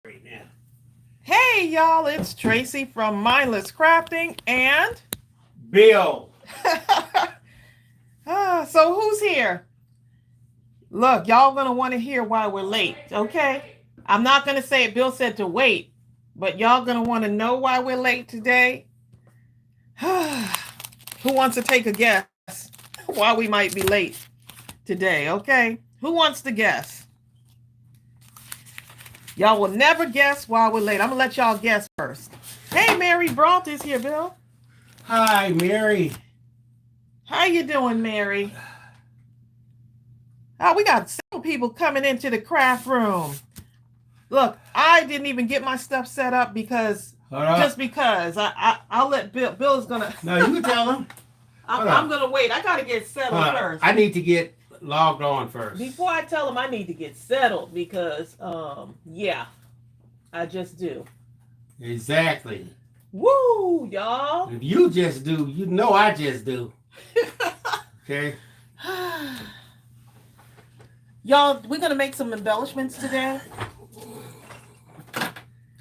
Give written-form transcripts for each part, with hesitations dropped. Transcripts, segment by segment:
right now. Hey y'all, it's Tracey from Mindless Crafting and Bill. So who's here? Look, y'all gonna want to hear why we're late, okay? I'm not gonna say it. Bill said to wait, but y'all gonna want to know why we're late today. Who wants to take a guess why we might be late today? Okay, who wants to guess? Y'all will never guess why we're late. I'm gonna let y'all guess first. Hey, Mary Brault is here, Bill. Hi, Mary. How you doing, Mary? Oh, we got several people coming into the craft room. Look, I didn't even get my stuff set up because I'll let Bill. Bill is gonna. No, you can tell them. I'm gonna wait. I gotta get settled first. I need to get logged on first. Before I tell him, I need to get settled because, yeah, I just do. Exactly. Woo, y'all. If you just do, you know I just do. Okay. Y'all, we're gonna make some embellishments today.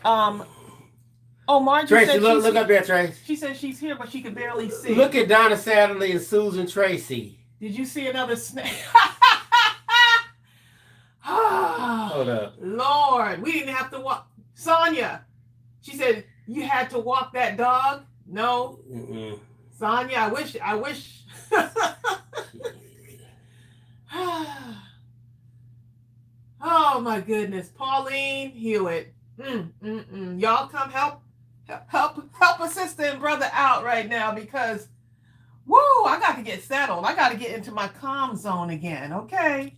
Oh, Margie Tracey, said look up there, Tracy. She said she's here, but she can barely see. Look at Donna Satterley and Susan Tracy. Did you see another snake? Hold up. Lord, we didn't have to walk. Sonia, she said you had to walk that dog. No, Sonia, I wish. Oh my goodness, Pauline Hewitt. Y'all come help a sister and brother out right now because, woo, I got to get settled. I got to get into my calm zone again. Okay.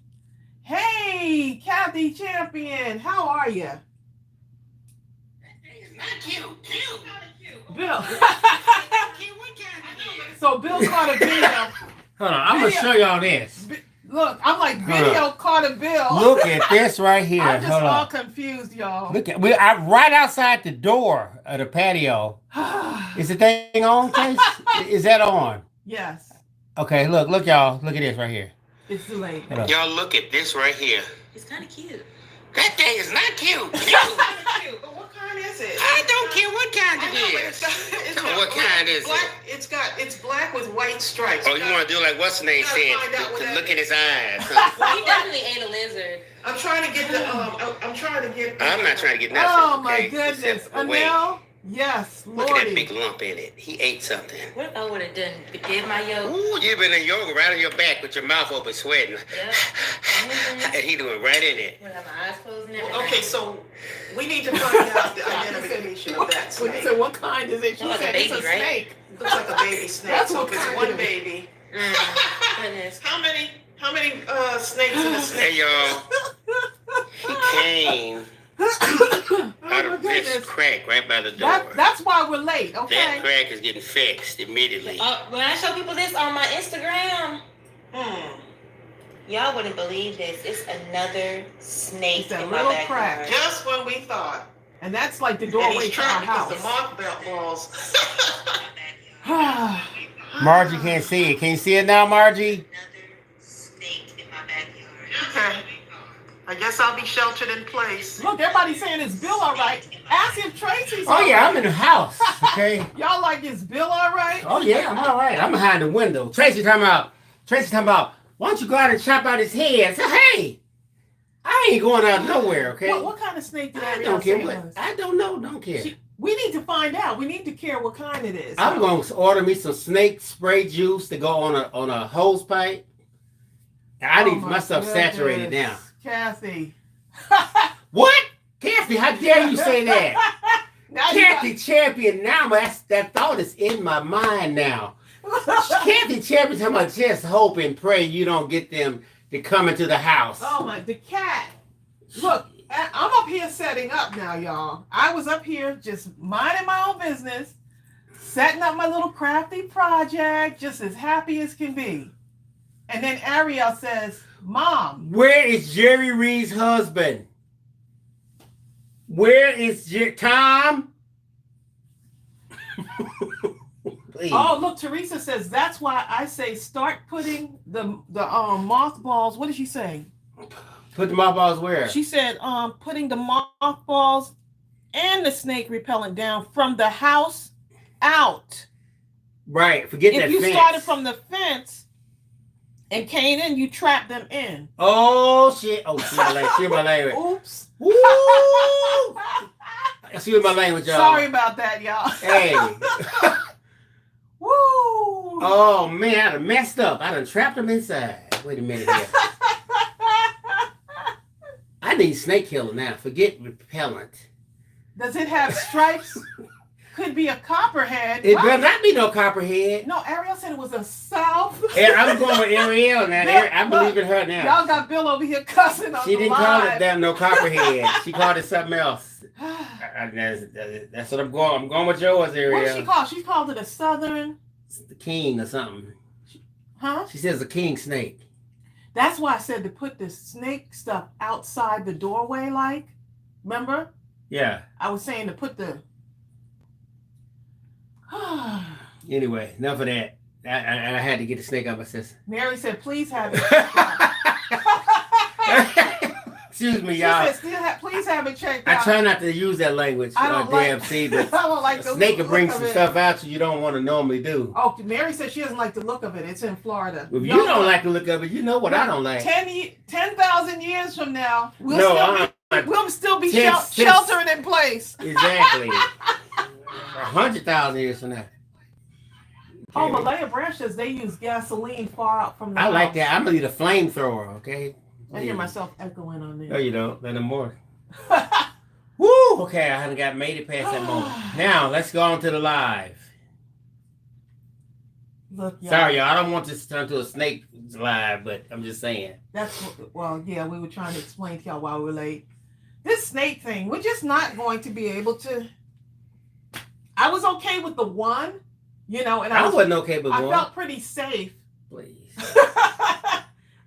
Hey, Kathy Champion, how are you? Not cute. Bill. So Bill caught a video. Hold on, I'm gonna show y'all this. Look, I'm like video caught a Bill. Look at this right here. I'm just Hold all on. confused, y'all. Look at I'm right outside the door of the patio. Is the thing on, Trace? Is that on? Yes. Okay, look, y'all. Look at this right here. It's too late. Y'all look at this right here. It's kind of cute. That thing is not cute. Cute, but what kind is it? I don't care what kind it is. What kind is it? It's black with white stripes. Oh, you want to do like what's the name said? To look in his eyes. He definitely ain't a lizard. I'm trying to get the I'm not trying to get nothing. Oh my okay? goodness. Except, wait, Anel? Yes, look at that Lordy. big lump in it. He ate something. What if I would have done did my yoga? Ooh, you've been in yoga right on your back with your mouth open sweating. Yep. And he doing right in it. Would have my eyes closed and everything. Okay, so we need to find out the identification of that snake. So what kind is it? She Like a said baby, it's a right? snake. Looks like a baby snake. That's so what it's kind one it is. baby. Goodness. How many snakes in a snake? Hey, y'all. He came out of this crack right by the door. That's why we're late, okay? That crack is getting fixed immediately. When I show people this on my Instagram, Hmm. y'all wouldn't believe this. It's another snake It's a in my little backyard. crack. Just when we thought. And that's like the doorway to our house. The mothballs. Margie can't see it. Can you see it now, Margie? Another snake in my backyard. Okay. I guess I'll be sheltered in place. Look, everybody's saying it's Bill all right. Ask if Tracy's all Oh yeah, right. I'm in the house. Okay. Y'all like, is Bill all right? Oh yeah, I'm all right. I'm behind the window. Tracy talking about. Why don't you go out and chop out his head? I said, hey, I ain't going out nowhere. Okay. What kind of snake did I don't care what. I don't know. Don't care. We need to find out. We need to care what kind it is. I'm gonna order me some snake spray juice to go on a hose pipe. I need my stuff saturated now. Kathy. What? Kathy, how dare you say that? Kathy Champion now, that thought is in my mind now. Kathy Champion talking about just hope and pray you don't get them to come into the house. Oh my, the cat. Look, I'm up here setting up now, y'all. I was up here just minding my own business, setting up my little crafty project, just as happy as can be. And then Ariel says, Mom. Where is Jerry Reed's husband? Where is Tom? Please. Oh, look, Teresa says, that's why I say start putting the mothballs. What did she say? Put the mothballs where? She said, putting the mothballs and the snake repellent down from the house out. Right. Forget that If you fence. started from the fence and came in, you trapped them in. Oh shit! Oh, see my language. Oops. Woo! Excuse my language, y'all. Sorry about that, y'all. Hey. Woo! Oh man, I done messed up. I done trapped them inside. Wait a minute here. I need snake killer now. Forget repellent. Does it have stripes? Could be a copperhead. It better not be no copperhead. No, Ariel said it was a south. I'm going with Ariel now. I believe in her now. Y'all got Bill over here cussing on She didn't call it that no copperhead. She called it something else. That's what I'm going. I'm going with yours, Ariel. What did she call? She called it a southern. It's the king or something. Huh? She says a king snake. That's why I said to put the snake stuff outside the doorway, like. Remember? Yeah. I was saying to put the. Anyway, enough of that. I had to get the snake out my system. Mary said, please have it. Excuse me, She y'all. said, please have it checked I out. try not to use that language. I don't like. but I don't like a the snake will look bring of some it. stuff out you don't want to normally do. Oh, Mary said she doesn't like the look of it. It's in Florida. If you don't like the look of it, you know what I don't like. 10,000 years from now, we'll still be Ten- sheltered in place. Exactly. 100,000 years from now. Oh, Malaya Branch says they use gasoline far out from the I house. like that. I'm gonna need a flamethrower, okay? I hear myself echoing on No, there. you don't. Not anymore. Woo! Okay, I haven't made it past that moment. Now, let's go on to the live. Look, y'all. Sorry, y'all. I don't want this to turn to a snake live, but I'm just saying. Yeah, we were trying to explain to y'all why we're late. This snake thing, we're just not going to be able to. I was okay with the one, and I wasn't okay with one. I felt pretty safe. Please.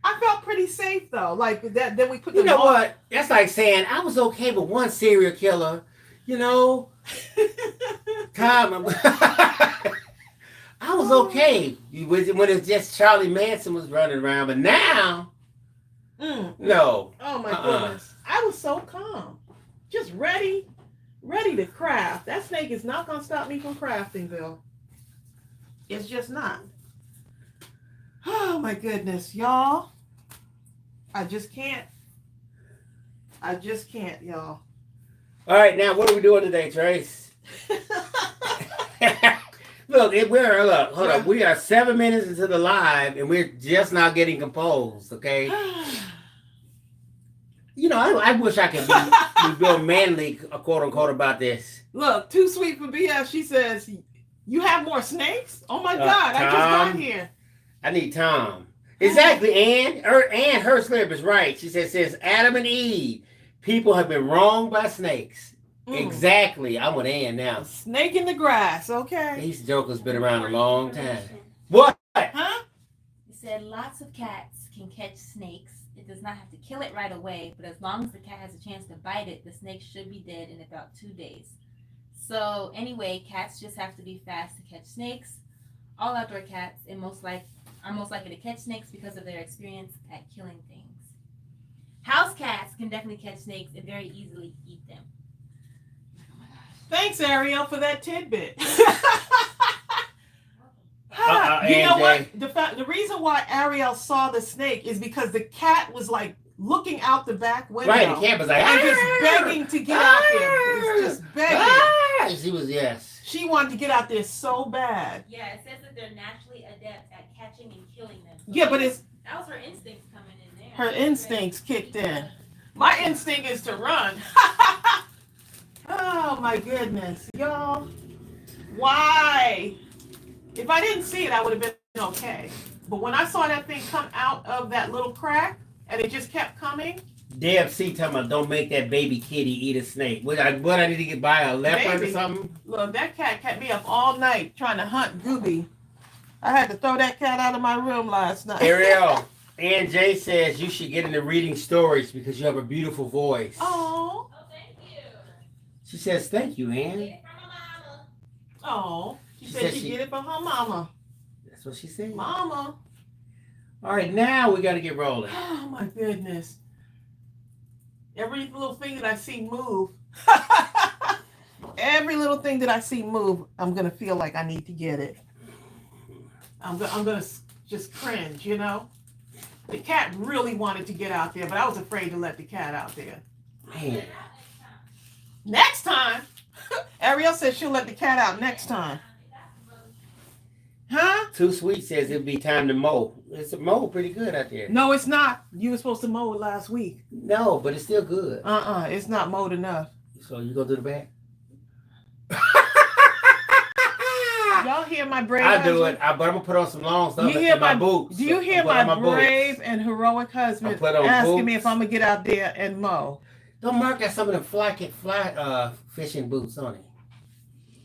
I felt pretty safe though. Like that. Then we put. You know what? That's like saying I was okay with one serial killer. Tom. I was okay when it's just Charlie Manson was running around, but now, no. Oh my goodness! I was so calm, just ready to craft. That snake is not gonna stop me from crafting, Bill. It's just not. Oh my goodness, y'all! I just can't, y'all. All right, now what are we doing today, Trace? Look, hold up. We are 7 minutes into the live, and we're just now getting composed. Okay. I wish I could be real manly, quote unquote, about this. Look, too sweet for BS. She says, "You have more snakes? Oh my God! Tom, I just got here." I need Tom. Exactly, Ann her slip is right. She says Adam and Eve, people have been wronged by snakes. Exactly. I'm with Ann now. Snake in the grass. Okay. These jokers been around a long time. What? Huh? It said lots of cats can catch snakes. It does not have to kill it right away, but as long as the cat has a chance to bite it, the snake should be dead in about 2 days. So anyway, cats just have to be fast to catch snakes. All outdoor cats are most likely to catch snakes because of their experience at killing things. House cats can definitely catch snakes and very easily eat them. Thanks, Ariel, for that tidbit. You know what? The reason why Ariel saw the snake is because the cat was like looking out the back window. Right, the cat was like, and just begging to get out there. It's just begging. She was, yes. She wanted to get out there so bad. Yeah, it says that they're naturally adept at catching and killing them. So Yeah, but that was her instincts coming in there. Her instincts kicked in. My instinct is to run. Oh my goodness, y'all. Why? If I didn't see it, I would have been okay. But when I saw that thing come out of that little crack and it just kept coming. DFC talking about don't make that baby kitty eat a snake. What I need to get by a leopard or something? Look, that cat kept me up all night trying to hunt Gooby. I had to throw that cat out of my room last night. Ariel, Ann J says you should get into reading stories because you have a beautiful voice. Oh. Thank you. She says thank you, Ann. Oh. She said she get it from her mama. That's what she said. Mama. All right, now we got to get rolling. Oh my goodness. Every little thing that I see move. Every little thing that I see move, I'm going to feel like I need to get it. I'm going to just cringe, you know? The cat really wanted to get out there, but I was afraid to let the cat out there. Man. Next time. Ariel says she'll let the cat out next time. Huh? Too Sweet says it'd be time to mow. It's a mow pretty good out there. No, it's not. You were supposed to mow it last week. No, but it's still good. It's not mowed enough. So you go to the back? Y'all hear my brave I do husband? it, but I'm gonna put on some long stuff You hear in my boots. Do you hear my brave and heroic husband asking me if I'm gonna get out there and mow? Don't Mark got some of them fly fishing boots on it.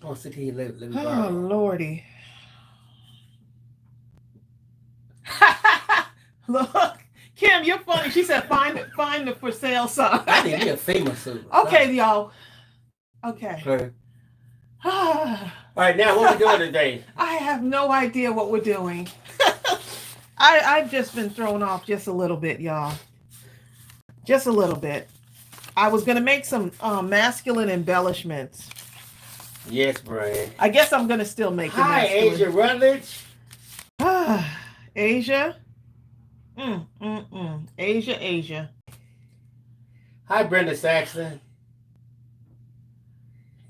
I want to sit here and let me borrow. Oh Lordy. Look, Kim, you're funny. She said find the for sale sign. I need me a famous suit. Okay, y'all. Okay. All right, now what we doing today? I have no idea what we're doing. I've just been thrown off just a little bit, y'all. Just a little bit. I was gonna make some masculine embellishments. Yes, Brian. I guess I'm gonna still make them. Hi, Asia Rutledge. Asia. Asia. Hi, Brenda Saxon.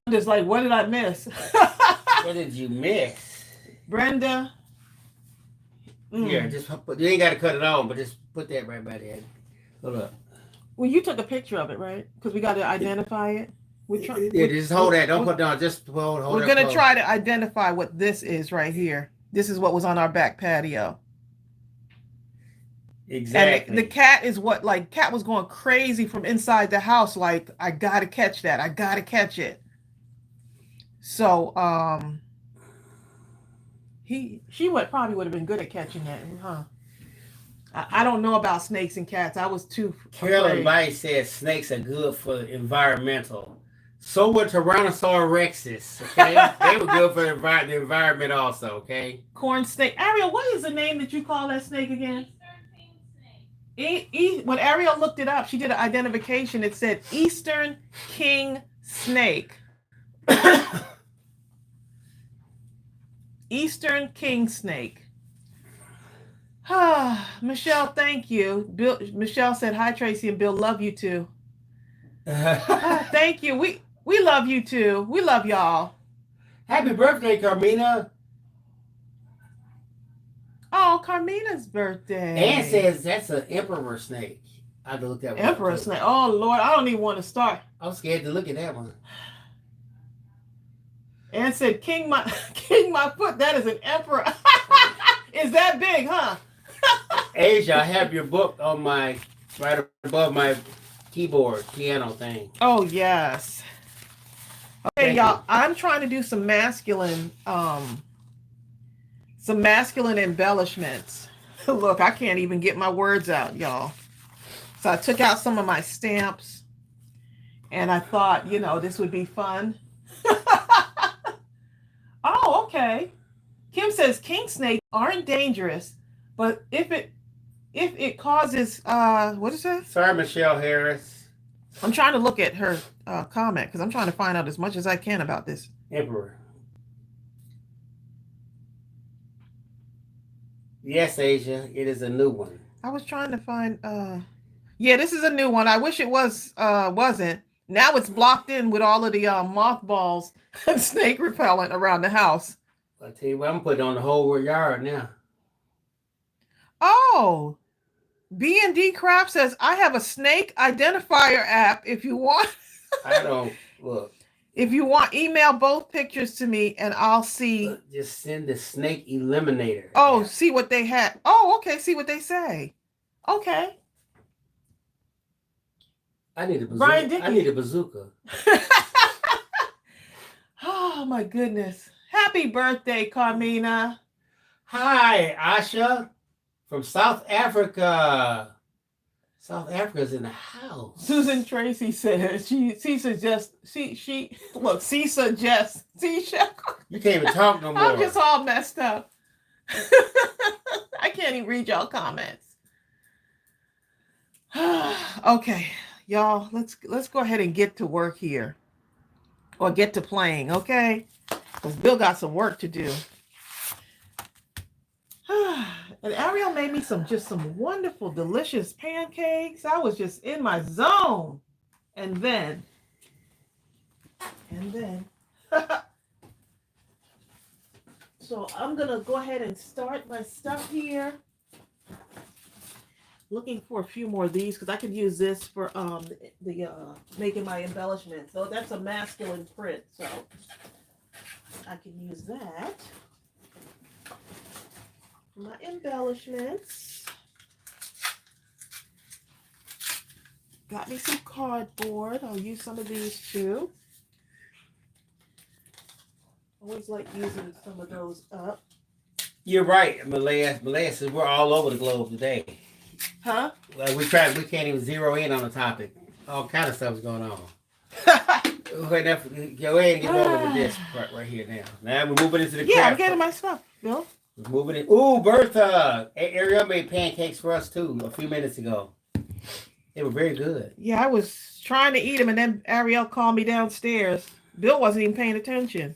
Just like, what did I miss? What did you miss? Brenda. Yeah, just put, you ain't got to cut it on, but just put that right by there. Hold up. Well, you took a picture of it, right? Because we got to identify it. Just hold that. Don't put it down. Just hold We're going to try to identify what this is right here. This is what was on our back patio. Exactly. And the cat is cat was going crazy from inside the house. Like, I got to catch that. I got to catch it. So, probably would have been good at catching that, huh? I don't know about snakes and cats. I was too Carolyn Bice says snakes are good for environmental. So were Tyrannosaurus rexes, okay? They were good for the environment also, okay? Corn snake. Ariel, what is the name that you call that snake again? When Ariel looked it up, she did an identification. It said Eastern King Snake. Eastern King Snake. Michelle, thank you. Michelle said, hi, Tracy and Bill. Love you too. Thank you. We love you too. We love y'all. Happy birthday, Carmina. Oh, Carmina's birthday. Ann says that's an emperor snake. I have to look that one Emperor up. snake. Oh, Lord. I don't even want to start. I'm scared to look at that one. Ann said, King my foot. That is an emperor. Is that big, huh? Asia, I have your book on right above my piano thing. Oh, yes. Okay, Thank y'all. you. I'm trying to do some masculine embellishments. Look, I can't even get my words out, y'all. So I took out some of my stamps and I thought, this would be fun. Oh, okay. Kim says king snakes aren't dangerous, but if it causes what is that? Sorry, Michelle Harris. I'm trying to look at her comment because I'm trying to find out as much as I can about this. Emperor. Yes, Asia, it is a new one. I was trying to find yeah, this is a new one. I wish it wasn't. Now it's blocked in with all of the mothballs and snake repellent around the house. I'll tell you what, I'm putting on the whole yard now. Oh, B&D Craft says, I have a snake identifier app if you want. I don't, look. If you want, email both pictures to me and I'll see. Look, just send the snake eliminator. Oh, app. see what they had. Oh, okay, see what they say. Okay. I need a bazooka. Brian Dickey. I need a bazooka. Oh, my goodness. Happy birthday, Carmina. Hi, Asha from South Africa. South Africa's in the house. Susan Tracy says she suggests. You can't even talk no more. I'm just all messed up. I can't even read y'all comments. Okay. y'all, let's go ahead and get to work here. Or get to playing, okay? Because Bill got some work to do. And Ariel made me some wonderful, delicious pancakes. I was just in my zone. And then. So I'm going to go ahead and start my stuff here. Looking for a few more of these because I could use this for the making my embellishments. So that's a masculine print. So I can use that. My embellishments. Got me some cardboard. I'll use some of these too. Always like using some of those up. You're right, Malaya. Malaya says we're all over the globe today. Huh? Well, we can't even zero in on the topic. All kind of stuff's going on. Go ahead and get over with this part right here now. Now we're moving into the craft. Yeah, I'm getting my stuff, Bill. We're moving in. Ooh, Bertha. Ariel made pancakes for us too a few minutes ago. They were very good. Yeah, I was trying to eat them, and then Ariel called me downstairs. Bill wasn't even paying attention.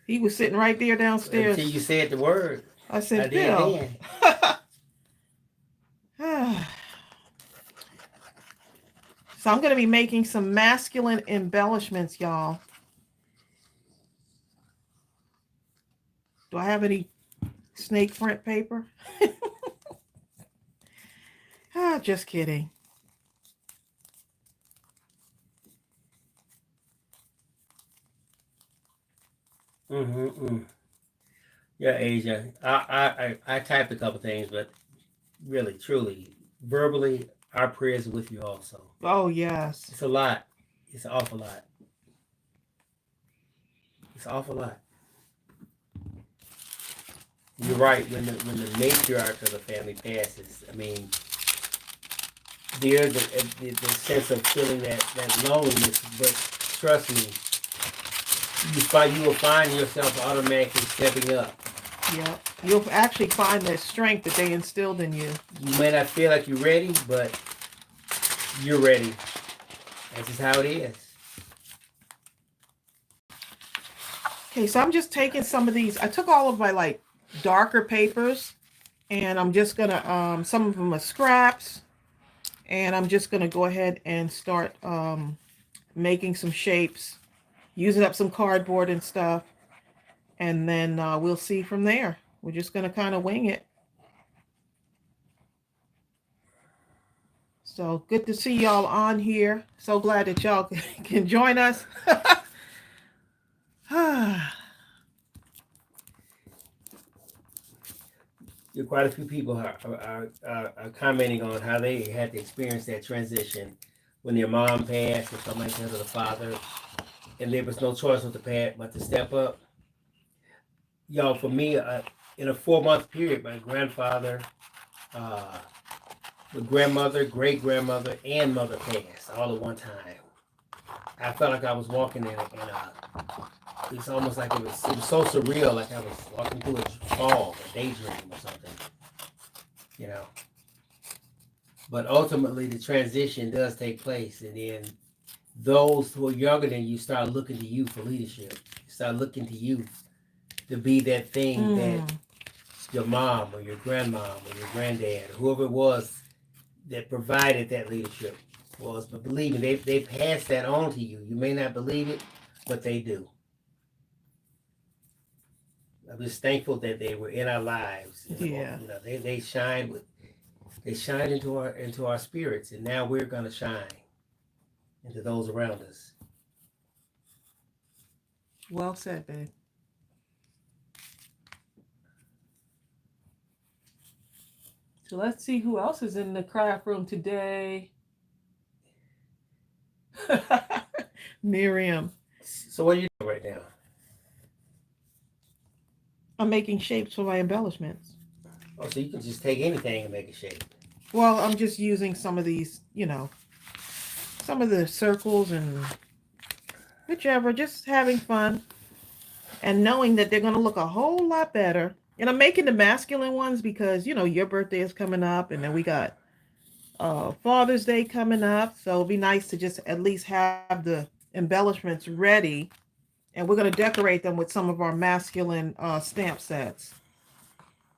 He was sitting right there downstairs. Until you said the word. I said, Bill. So I'm going to be making some masculine embellishments, y'all. Do I have any snake print paper? Just kidding. Yeah, Asia. I typed a couple things, but really, truly, verbally, our prayers are with you also. Oh, yes. It's a lot. It's an awful lot. It's an awful lot. You're right. When the matriarch of the family passes, I mean, there's the sense of feeling that loneliness. But trust me, you will find yourself automatically stepping up. Yeah, you'll actually find that strength that they instilled in you. You may not feel like you're ready, but you're ready. That's just how it is. Okay, so I'm just taking some of these. I took all of my darker papers, and I'm just gonna some of them are scraps, and I'm just gonna go ahead and start making some shapes, using up some cardboard and stuff. And then we'll see from there. We're just going to kind of wing it. So good to see y'all on here. So glad that y'all can join us. Quite a few people are commenting on how they had to experience that transition when their mom passed or something like that, or the father, and there was no choice but to step up. Y'all, for me, in a 4-month period, my grandfather, the grandmother, great-grandmother, and mother passed all at one time. I felt like I was walking it's almost like it was so surreal, like I was walking through a fog, a daydream or something, you know. But ultimately, the transition does take place, and then those who are younger than you start looking to you for leadership. You start looking to you to be that thing that your mom or your grandmom or your granddad, or whoever it was that provided that leadership was. But believe me, they passed that on to you. You may not believe it, but they do. I'm just thankful that they were in our lives. Yeah. You know, they shine into our spirits, and now we're gonna shine into those around us. Well said, babe. So let's see who else is in the craft room today. Miriam. So what are you doing right now? I'm making shapes for my embellishments. Oh, so you can just take anything and make a shape. Well, I'm just using some of these, some of the circles and whichever, just having fun and knowing that they're going to look a whole lot better. And I'm making the masculine ones because, your birthday is coming up, and then we got Father's Day coming up, so it'll be nice to just at least have the embellishments ready. And we're going to decorate them with some of our masculine stamp sets,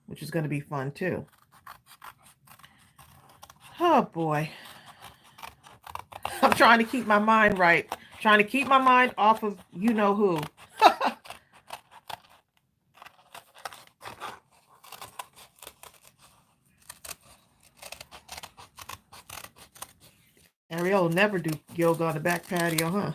which is going to be fun too. Oh boy. I'm trying to keep my mind right. Trying to keep my mind off of you know who. Ariel will never do yoga on the back patio, huh?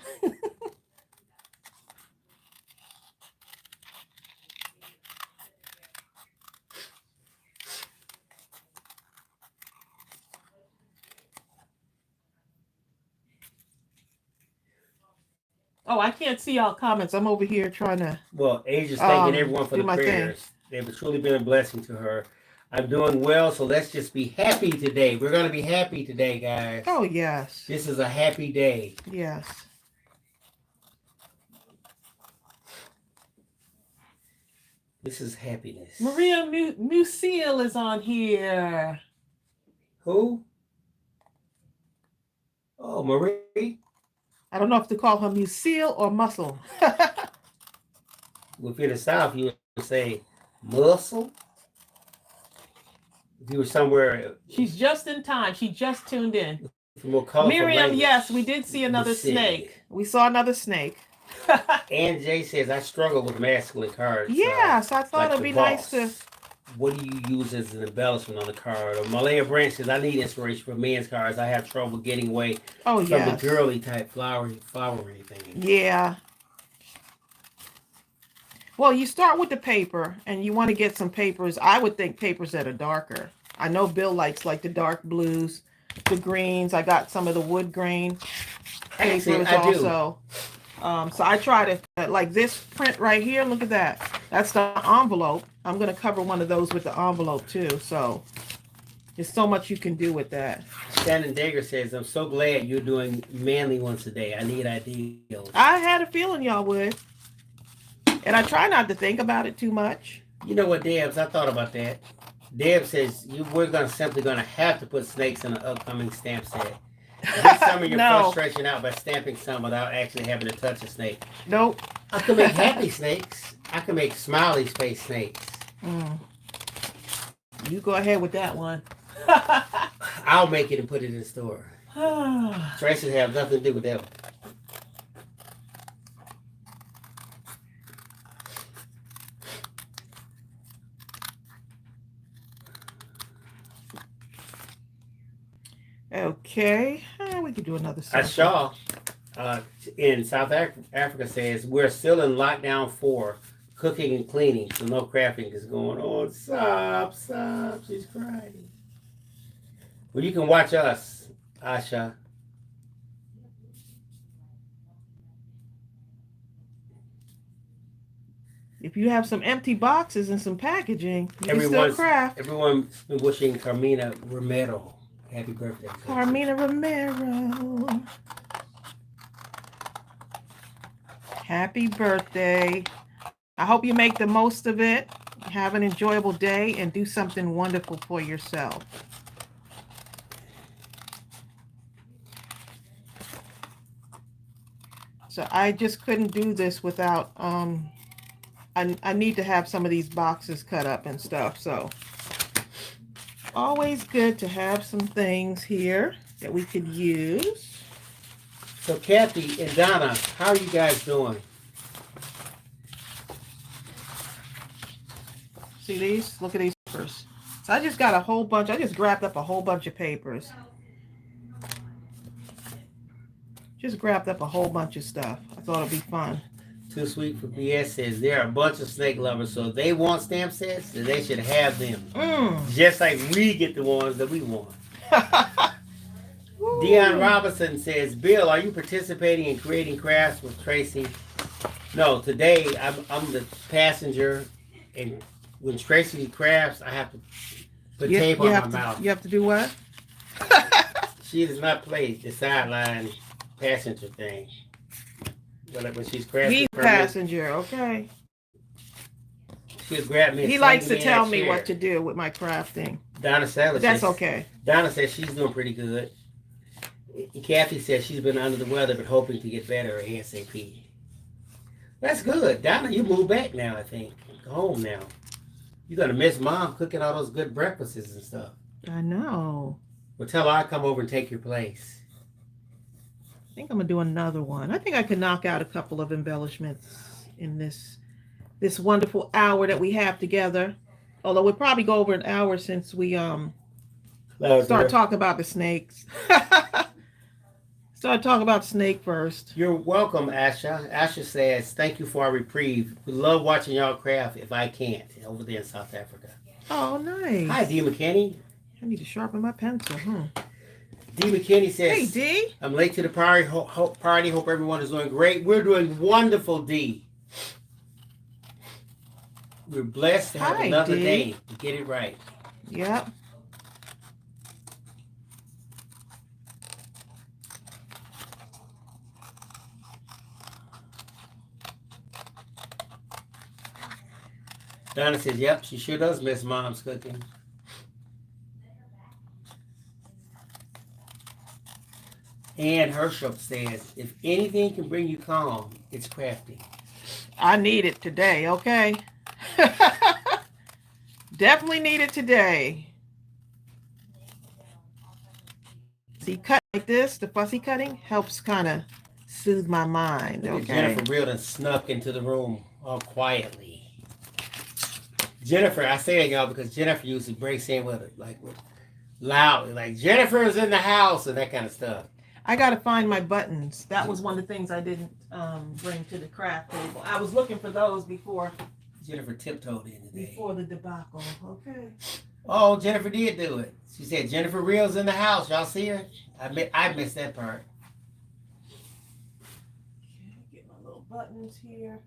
Oh, I can't see all comments. I'm over here trying to. Well, Asia's thanking everyone for do the my prayers. thing. They've truly been a blessing to her. I'm doing well, so let's just be happy today. We're going to be happy today, guys. Oh, yes. This is a happy day. Yes. This is happiness. Maria Musil is on here. Who? Oh, Marie. I don't know if to call her Musil or Muscle. Well, if you're in the South, you would say muscle. If you were somewhere. She's just in time. She just tuned in. More colorful Miriam, language. yes, we did see another snake. We saw another snake. And Jay says, I struggle with masculine cards. Yes, I thought like it'd be the nice to. What do you use as an embellishment on the card? Or Malaya Branch says, I need inspiration for men's cards. I have trouble getting away from the girly type flowery thing. Yeah. Well, you start with the paper, and you want to get some papers. I would think papers that are darker. I know Bill likes like the dark blues, the greens. I got some of the wood grain papers also. So I try to, like this print right here, look at that. That's the envelope. I'm going to cover one of those with the envelope too. So there's so much you can do with that. Shannon Dagger says, I'm so glad you're doing manly ones today. I need ideals. I had a feeling y'all would. And I try not to think about it too much. You know what, Debs? I thought about that. Deb says, we're simply going to have to put snakes in the upcoming stamp set. Get some of your frustration out by stamping some without actually having to touch a snake. Nope. I can make happy snakes. I can make smiley face snakes. You go ahead with that one. I'll make it and put it in the store. Tracy have nothing to do with that one. Okay, we could do another sample. Shaw in South Africa says, we're still in lockdown 4, cooking and cleaning, so no crafting is going on. Stop, she's crying. Well, you can watch us, Asha. If you have some empty boxes and some packaging, you can still craft. Everyone's been wishing Carmina Romero happy birthday. Carmina Romero. Happy birthday. I hope you make the most of it. Have an enjoyable day and do something wonderful for yourself. So I just couldn't do this without, I need to have some of these boxes cut up and stuff, so. Always good to have some things here that we could use. So Kathy and Donna, how are you guys doing? See these? Look at these papers. So I just got a whole bunch. I just grabbed up a whole bunch of papers. Just grabbed up a whole bunch of stuff. I thought it'd be fun. Too Sweet for BS says there are a bunch of snake lovers, so if they want stamp sets, then they should have them. Just like we get the ones that we want. Dion Robinson says, Bill, are you participating in creating crafts with Tracy? No, today I'm the passenger, and when Tracy crafts, I have to put tape on my mouth. You have to do what? She does not play the sideline passenger thing. When she's crafting, he's passenger, okay. She'll grab me. He likes to tell me what to do with my crafting. Donna Salad. That's okay. Donna says she's doing pretty good. Kathy says she's been under the weather but hoping to get better ASAP. That's good. Donna, you moved back now, I think. Home now. You're going to miss Mom cooking all those good breakfasts and stuff. I know. Well, tell her I'll come over and take your place. I think I'm going to do another one. I think I could knock out a couple of embellishments in this wonderful hour that we have together. Although we'll probably go over an hour since we start talking about the snakes. Start talking about snake first. You're welcome, Asha. Asha says, thank you for our reprieve. We love watching y'all craft if I can't over there in South Africa. Oh, nice. Hi, D. McKinney. I need to sharpen my pencil, D. McKinney says, hey, D. I'm late to the party. Hope everyone is doing great. We're doing wonderful, D. We're blessed to have another day to get it right. Yep. Donna says, yep, she sure does miss Mom's cooking. Ann Herschel says, if anything can bring you calm, it's crafting. I need it today, okay? Definitely need it today. See, cut like this, the fussy cutting helps kind of soothe my mind, okay? Jennifer Reardon snuck into the room all quietly. Jennifer, I say that, y'all, because Jennifer usually breaks in with it, like loudly, like Jennifer's in the house and that kind of stuff. I got to find my buttons. That was one of the things I didn't bring to the craft table. I was looking for those before. Jennifer tiptoed in today. Before the debacle, okay. Oh, Jennifer did do it. She said Jennifer Reel's in the house. Y'all see her? I missed that part. Okay, get my little buttons here.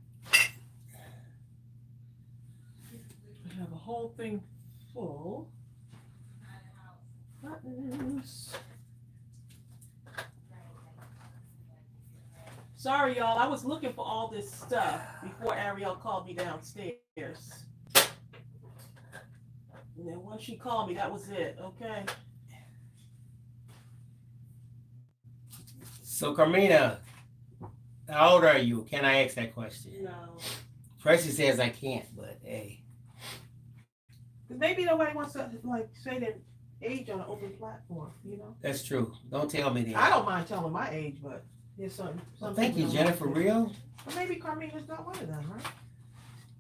I have a whole thing full. Buttons. Sorry, y'all. I was looking for all this stuff before Ariel called me downstairs. And then once she called me, that was it. Okay. So, Carmina, how old are you? Can I ask that question? No. Tracy says I can't, but hey. Maybe nobody wants to like say their age on an open platform, you know? That's true. Don't tell me that. I don't mind telling my age, but there's some thank you, Jennifer Real. Well, maybe Carmina's not one of them, right?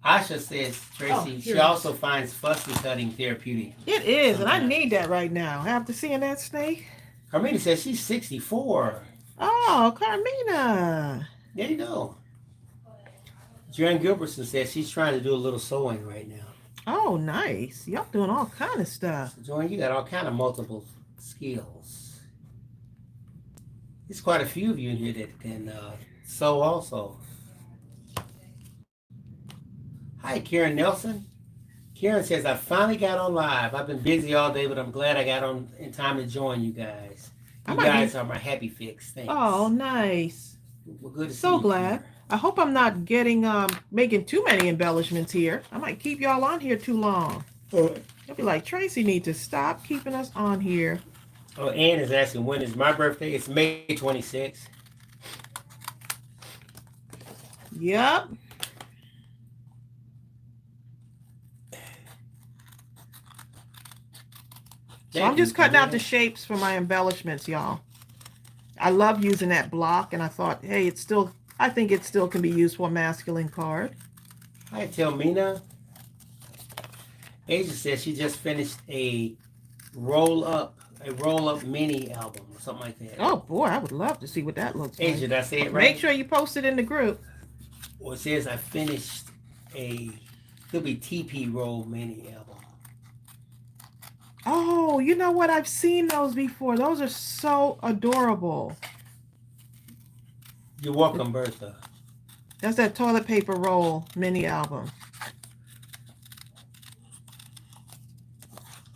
Asha says, Tracy, she also finds fussy cutting therapeutic. It is, and I need that right now. After seeing that snake. Carmina says she's 64. Oh, Carmina. There you go. Jan Gilbertson says she's trying to do a little sewing right now. Oh, nice. Y'all doing all kind of stuff. So, Joanne, you got all kind of multiple skills. There's quite a few of you in here that can sew also. Hi, Karen Nelson. Karen says, I finally got on live. I've been busy all day, but I'm glad I got on in time to join you guys. You guys are my happy fix. Thanks. Oh, nice. We're good to see So you, glad. Karen. I hope I'm not getting making too many embellishments here. I might keep y'all on here too long. They'll be like, Tracy needs to stop keeping us on here. Oh, Ann is asking, when is my birthday? It's May 26th. Yep. So I'm just cutting out the shapes for my embellishments, y'all. I love using that block, and I thought, hey, I think it still can be used for a masculine card. Hi, Telmina. Asia says she just finished a roll-up mini album or something like that. Oh boy, I would love to see what that looks like. Asia, did I say it right? Make sure you post it in the group. Well, it says I finished could be TP roll mini album. Oh, you know what? I've seen those before. Those are so adorable. You're welcome, Bertha. That's that toilet paper roll mini album.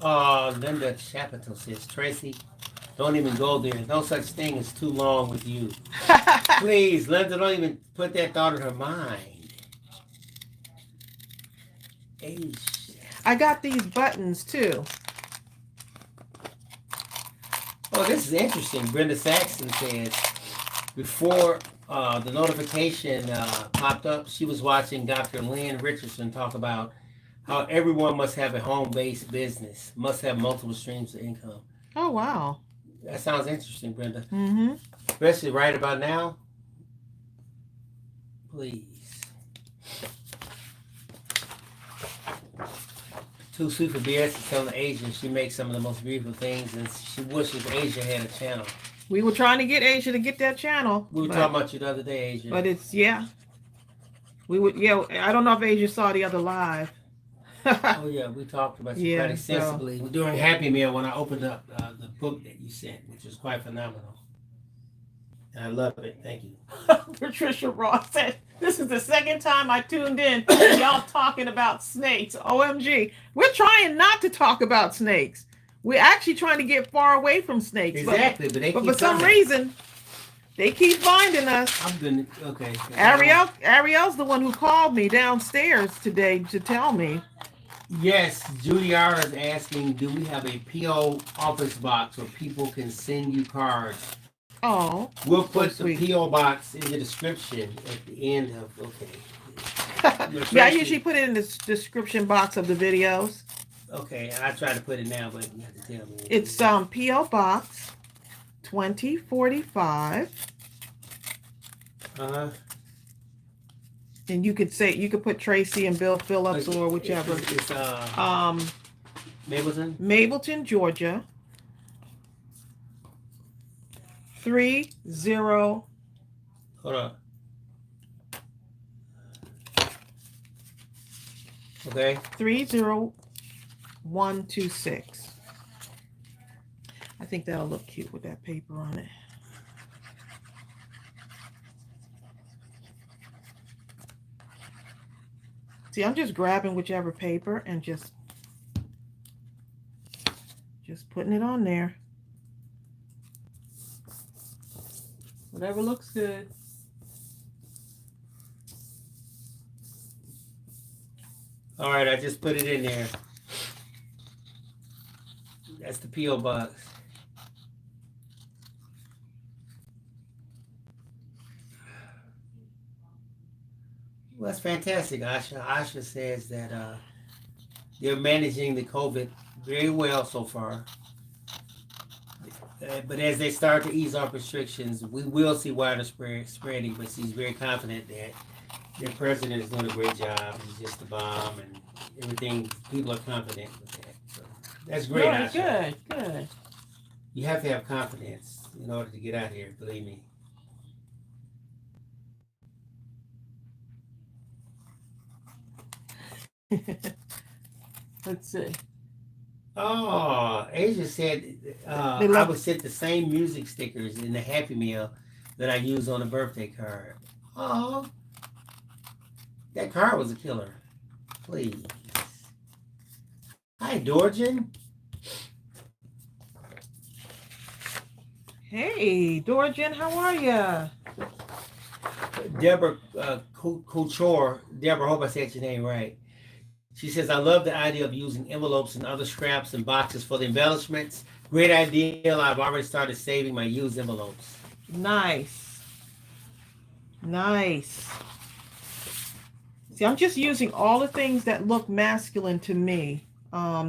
Linda Chapital says, Tracy, don't even go there. No such thing as too long with you. Please, Linda, don't even put that thought in her mind. I got these buttons too. Oh, this is interesting. Brenda Saxon says before the notification popped up, she was watching Dr. Lynn Richardson talk about how everyone must have a home-based business, must have multiple streams of income. Oh, wow. That sounds interesting, Brenda. Mm-hmm. Especially right about now. Please. Too Sweet for BS is telling Asia she makes some of the most beautiful things, and she wishes Asia had a channel. We were trying to get Asia to get that channel. We were talking about you the other day, Asia. But it's, yeah. I don't know if Asia saw the other live. Oh, yeah, we talked about you quite extensively. During Happy Meal when I opened up the book that you sent, which was quite phenomenal. And I love it. Thank you. Patricia Ross said, this is the second time I tuned in. Y'all talking about snakes. OMG. We're trying not to talk about snakes. We're actually trying to get far away from snakes. Exactly, but for some reason, they keep finding us. I'm good. Okay. Ariel's the one who called me downstairs today to tell me. Yes, Judy R is asking, do we have a P.O. office box where people can send you cards? Oh. We'll put the P.O. box in the description at the end of, Yeah, I usually put it in the description box of the videos. Okay, I try to put it now, but you have to tell me. It's P.O. Box 2045. And you could put Tracey and Bill Phillips or whichever. It's Mableton? Mableton, Georgia. 30. Hold on. Okay. 30126. I think that'll look cute with that paper on it. See, I'm just grabbing whichever paper and just putting it on there. Whatever looks good. All right, I just put it in there. That's the P.O. box. Well, that's fantastic, Asha. Asha says that they're managing the COVID very well so far. But as they start to ease off restrictions, we will see wider spreading, but she's very confident that their president is doing a great job. He's just a bomb and everything. People are confident with that. So that's great, Asha. Good. You have to have confidence in order to get out here, believe me. Let's see. Oh, Asia said I was sent the same music stickers in the Happy Meal that I use on a birthday card. Oh, that card was a killer. Please. Hi, Dorjan. Hey, Dorjan, how are ya? Deborah Couture. Deborah, I hope I said your name right. She says, I love the idea of using envelopes and other scraps and boxes for the embellishments. Great idea. I've already started saving my used envelopes. Nice. See, I'm just using all the things that look masculine to me.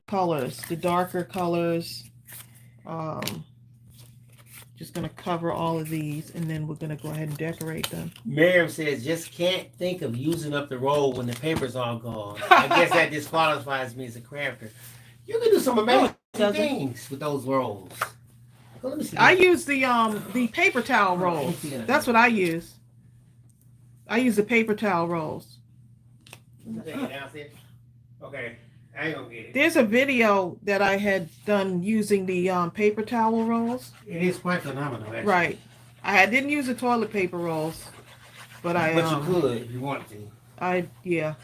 Colors, the darker colors. Just going to cover all of these, and then we're going to go ahead and decorate them. Miriam says, just can't think of using up the roll when the paper's all gone. I guess that disqualifies me as a crafter. You can do some amazing things with those rolls. Well, let me see. I use the paper towel rolls. That's what I use. I use the paper towel rolls. Okay. I ain't gonna get it. There's a video that I had done using the paper towel rolls. It is quite phenomenal, actually. Right. I didn't use the toilet paper rolls, but you could if you want to. Yeah.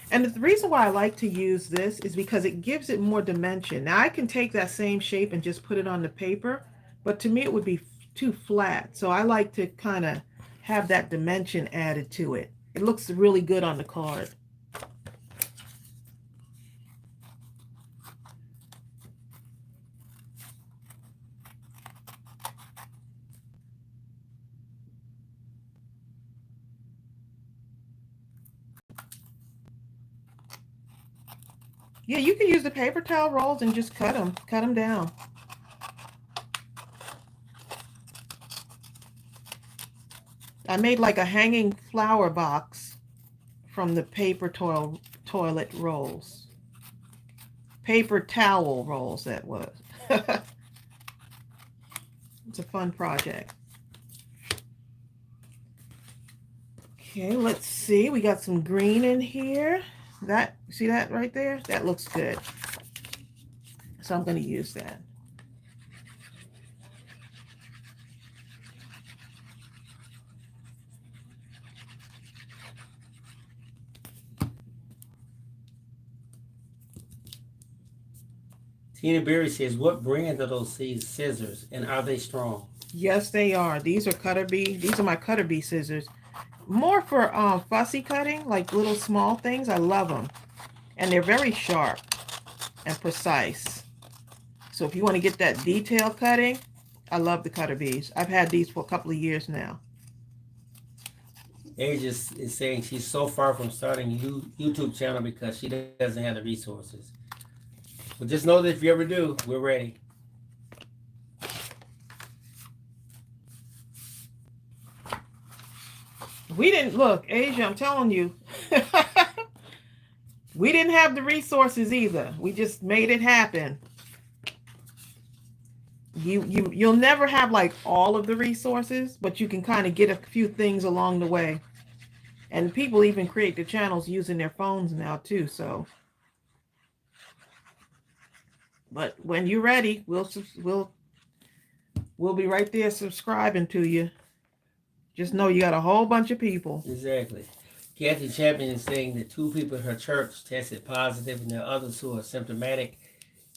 And the reason why I like to use this is because it gives it more dimension. Now I can take that same shape and just put it on the paper, but to me it would be too flat. So I like to kind of have that dimension added to it. It looks really good on the card. Yeah, you can use the paper towel rolls and just cut them down. I made like a hanging flower box from the paper toilet rolls. Paper towel rolls, that was. It's a fun project. Okay, let's see. We got some green in here. That, see that right there? That looks good. So I'm going to use that. Tina Berry says, what brand are those scissors and are they strong? Yes, they are. These are Cutter Bee. These are my Cutter Bee scissors. More for fussy cutting, like little small things. I love them. And they're very sharp and precise. So if you want to get that detail cutting, I love the Cutter Bees. I've had these for a couple of years now. Asia is saying she's so far from starting a YouTube channel because she doesn't have the resources. But just know that if you ever do, we're ready. We didn't, look, Asia, I'm telling you. We didn't have the resources either. We just made it happen. You'll never have like all of the resources, but you can kind of get a few things along the way. And people even create the channels using their phones now too, so. But when you're ready, we'll be right there subscribing to you. Just know you got a whole bunch of people. Exactly. Kathy Champion is saying that 2 people in her church tested positive and the others who are symptomatic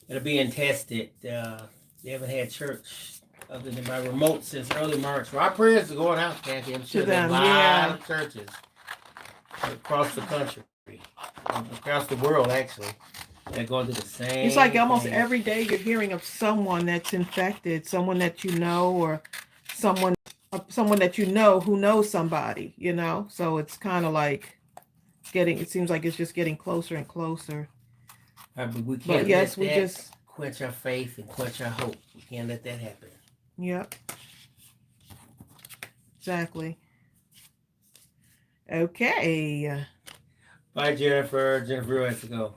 and are being tested. They haven't had church other than by remote since early March. So our prayers are going out, Kathy. I'm sure there's a lot of churches across the country, across the world, actually. They're going through the same. It's like almost every day you're hearing of someone that's infected, someone that you know, or someone that you know who knows somebody, you know. So it's kind of like it seems like it's just getting closer and closer. But we can't. But yes, we just quench our faith and quench our hope. We can't let that happen. Yep. Exactly. Okay. Bye, Jennifer. Jennifer has to go.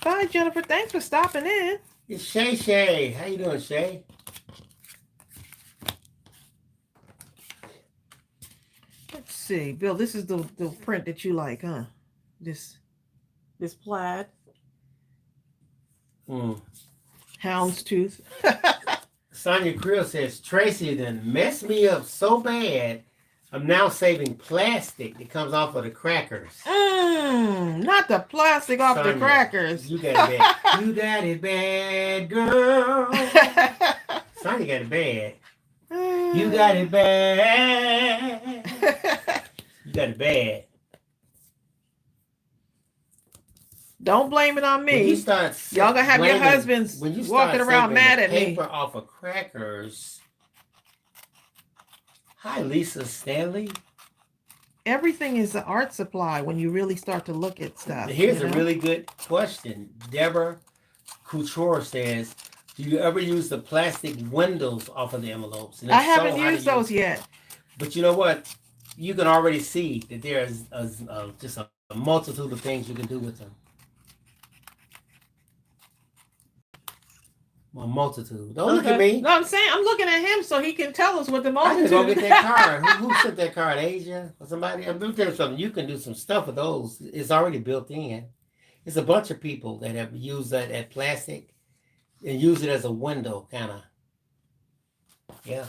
Bye, Jennifer. Thanks for stopping in. It's Shay Shay. How you doing, Shay? Let's see. Bill, this is the print that you like, huh? This plaid. Houndstooth. Sonia Creel says, Tracy then messed me up so bad, I'm now saving plastic that comes off of the crackers. Not the plastic off Sonia, the crackers. You got it bad. You got it bad, girl. Sonia got it bad. You got it bad. You got it bad. Don't blame it on me. Y'all gonna have your husbands walking around mad at me. Paper off of crackers. Hi, Lisa Stanley. Everything is an art supply when you really start to look at stuff. Here's a really good question. Deborah Couture says, do you ever use the plastic windows off of the envelopes? I haven't used those yet. But you know what? You can already see that there's just a multitude of things you can do with them. A multitude. Don't look at me. No, I'm saying I'm looking at him so he can tell us what the multitude. I can go get that card. Who sent that card? Asia or somebody? I'm going to tell you something. You can do some stuff with those. It's already built in. It's a bunch of people that have used that plastic and use it as a window, kind of. Yeah.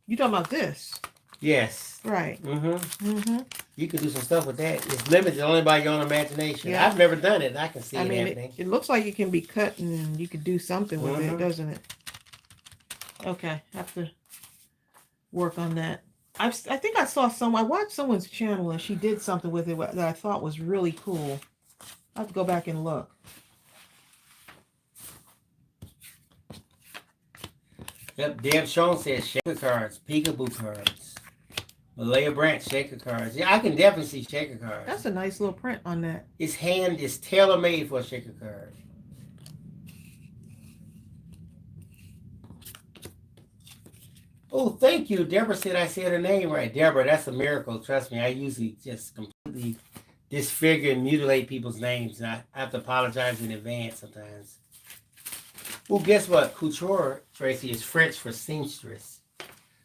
You talking about this? Yes. Right. You can do some stuff with that. It's limited only by your own imagination. Yeah. I've never done it. I can see it happening. It looks like it can be cut and you could do something with it, doesn't it? Okay. Have to work on that. I think I saw I watched someone's channel and she did something with it that I thought was really cool. I have to go back and look. Yep, Deb Sean says shaker cards, peekaboo cards. Malaya Branch, shaker cards. Yeah, I can definitely see shaker cards. That's a nice little print on that. It's tailor-made for a shaker card. Oh, thank you. Deborah said I said her name right. Deborah, that's a miracle. Trust me, I usually just completely disfigure and mutilate people's names. And I have to apologize in advance sometimes. Well, guess what? Couture, Tracy, is French for seamstress.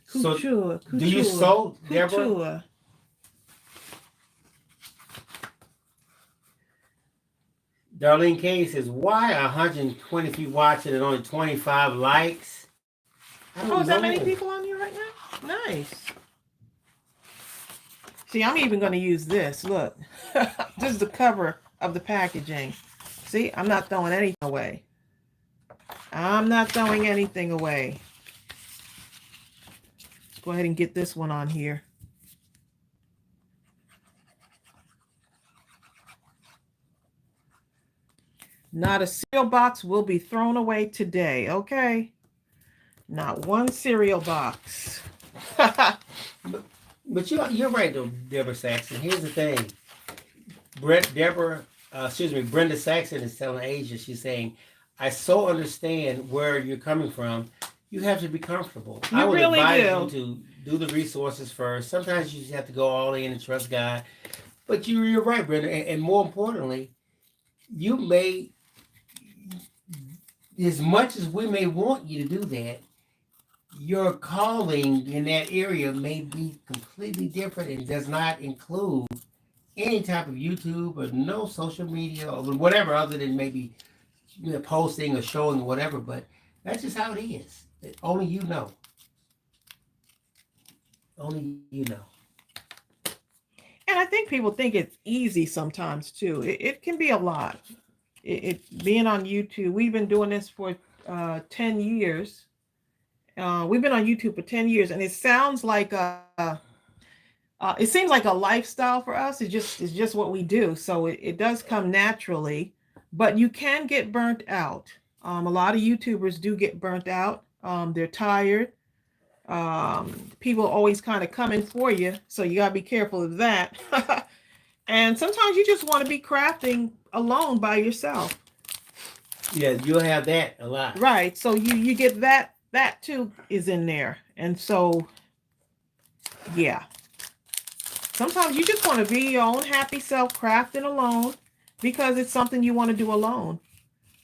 Couture. Do you sew, Deborah? Couture. Darlene K says, why 120 people watching and only 25 likes? Oh, is that many people on here right now? Nice. See, I'm even going to use this. Look, this is the cover of the packaging. See, I'm not throwing anything away. I'm not throwing anything away. Let's go ahead and get this one on here. Not a cereal box will be thrown away today, okay? Not one cereal box. But you're right though, Deborah Saxon. Here's the thing. Brenda Saxon is telling Asia, she's saying, I so understand where you're coming from. You have to be comfortable. I would really advise you to do the resources first. Sometimes you just have to go all in and trust God. But you're right, Brenda. And more importantly, you may, as much as we may want you to do that, your calling in that area may be completely different and does not include any type of YouTube or no social media or whatever other than maybe posting or showing or whatever. But that's just how it is. Only you know. Only you know. And I think people think it's easy sometimes too. It can be a lot. It being on YouTube, we've been doing this for 10 years. We've been on YouTube for 10 years, and it sounds like it seems like a lifestyle for us. It's just what we do. So it does come naturally, but you can get burnt out. A lot of YouTubers do get burnt out. They're tired. People always kind of coming for you, so you gotta be careful of that. And sometimes you just want to be crafting alone by yourself. Yeah, you'll have that a lot. Right. So you get that too is in there. And so, yeah. Sometimes you just want to be your own happy self crafting alone because it's something you want to do alone,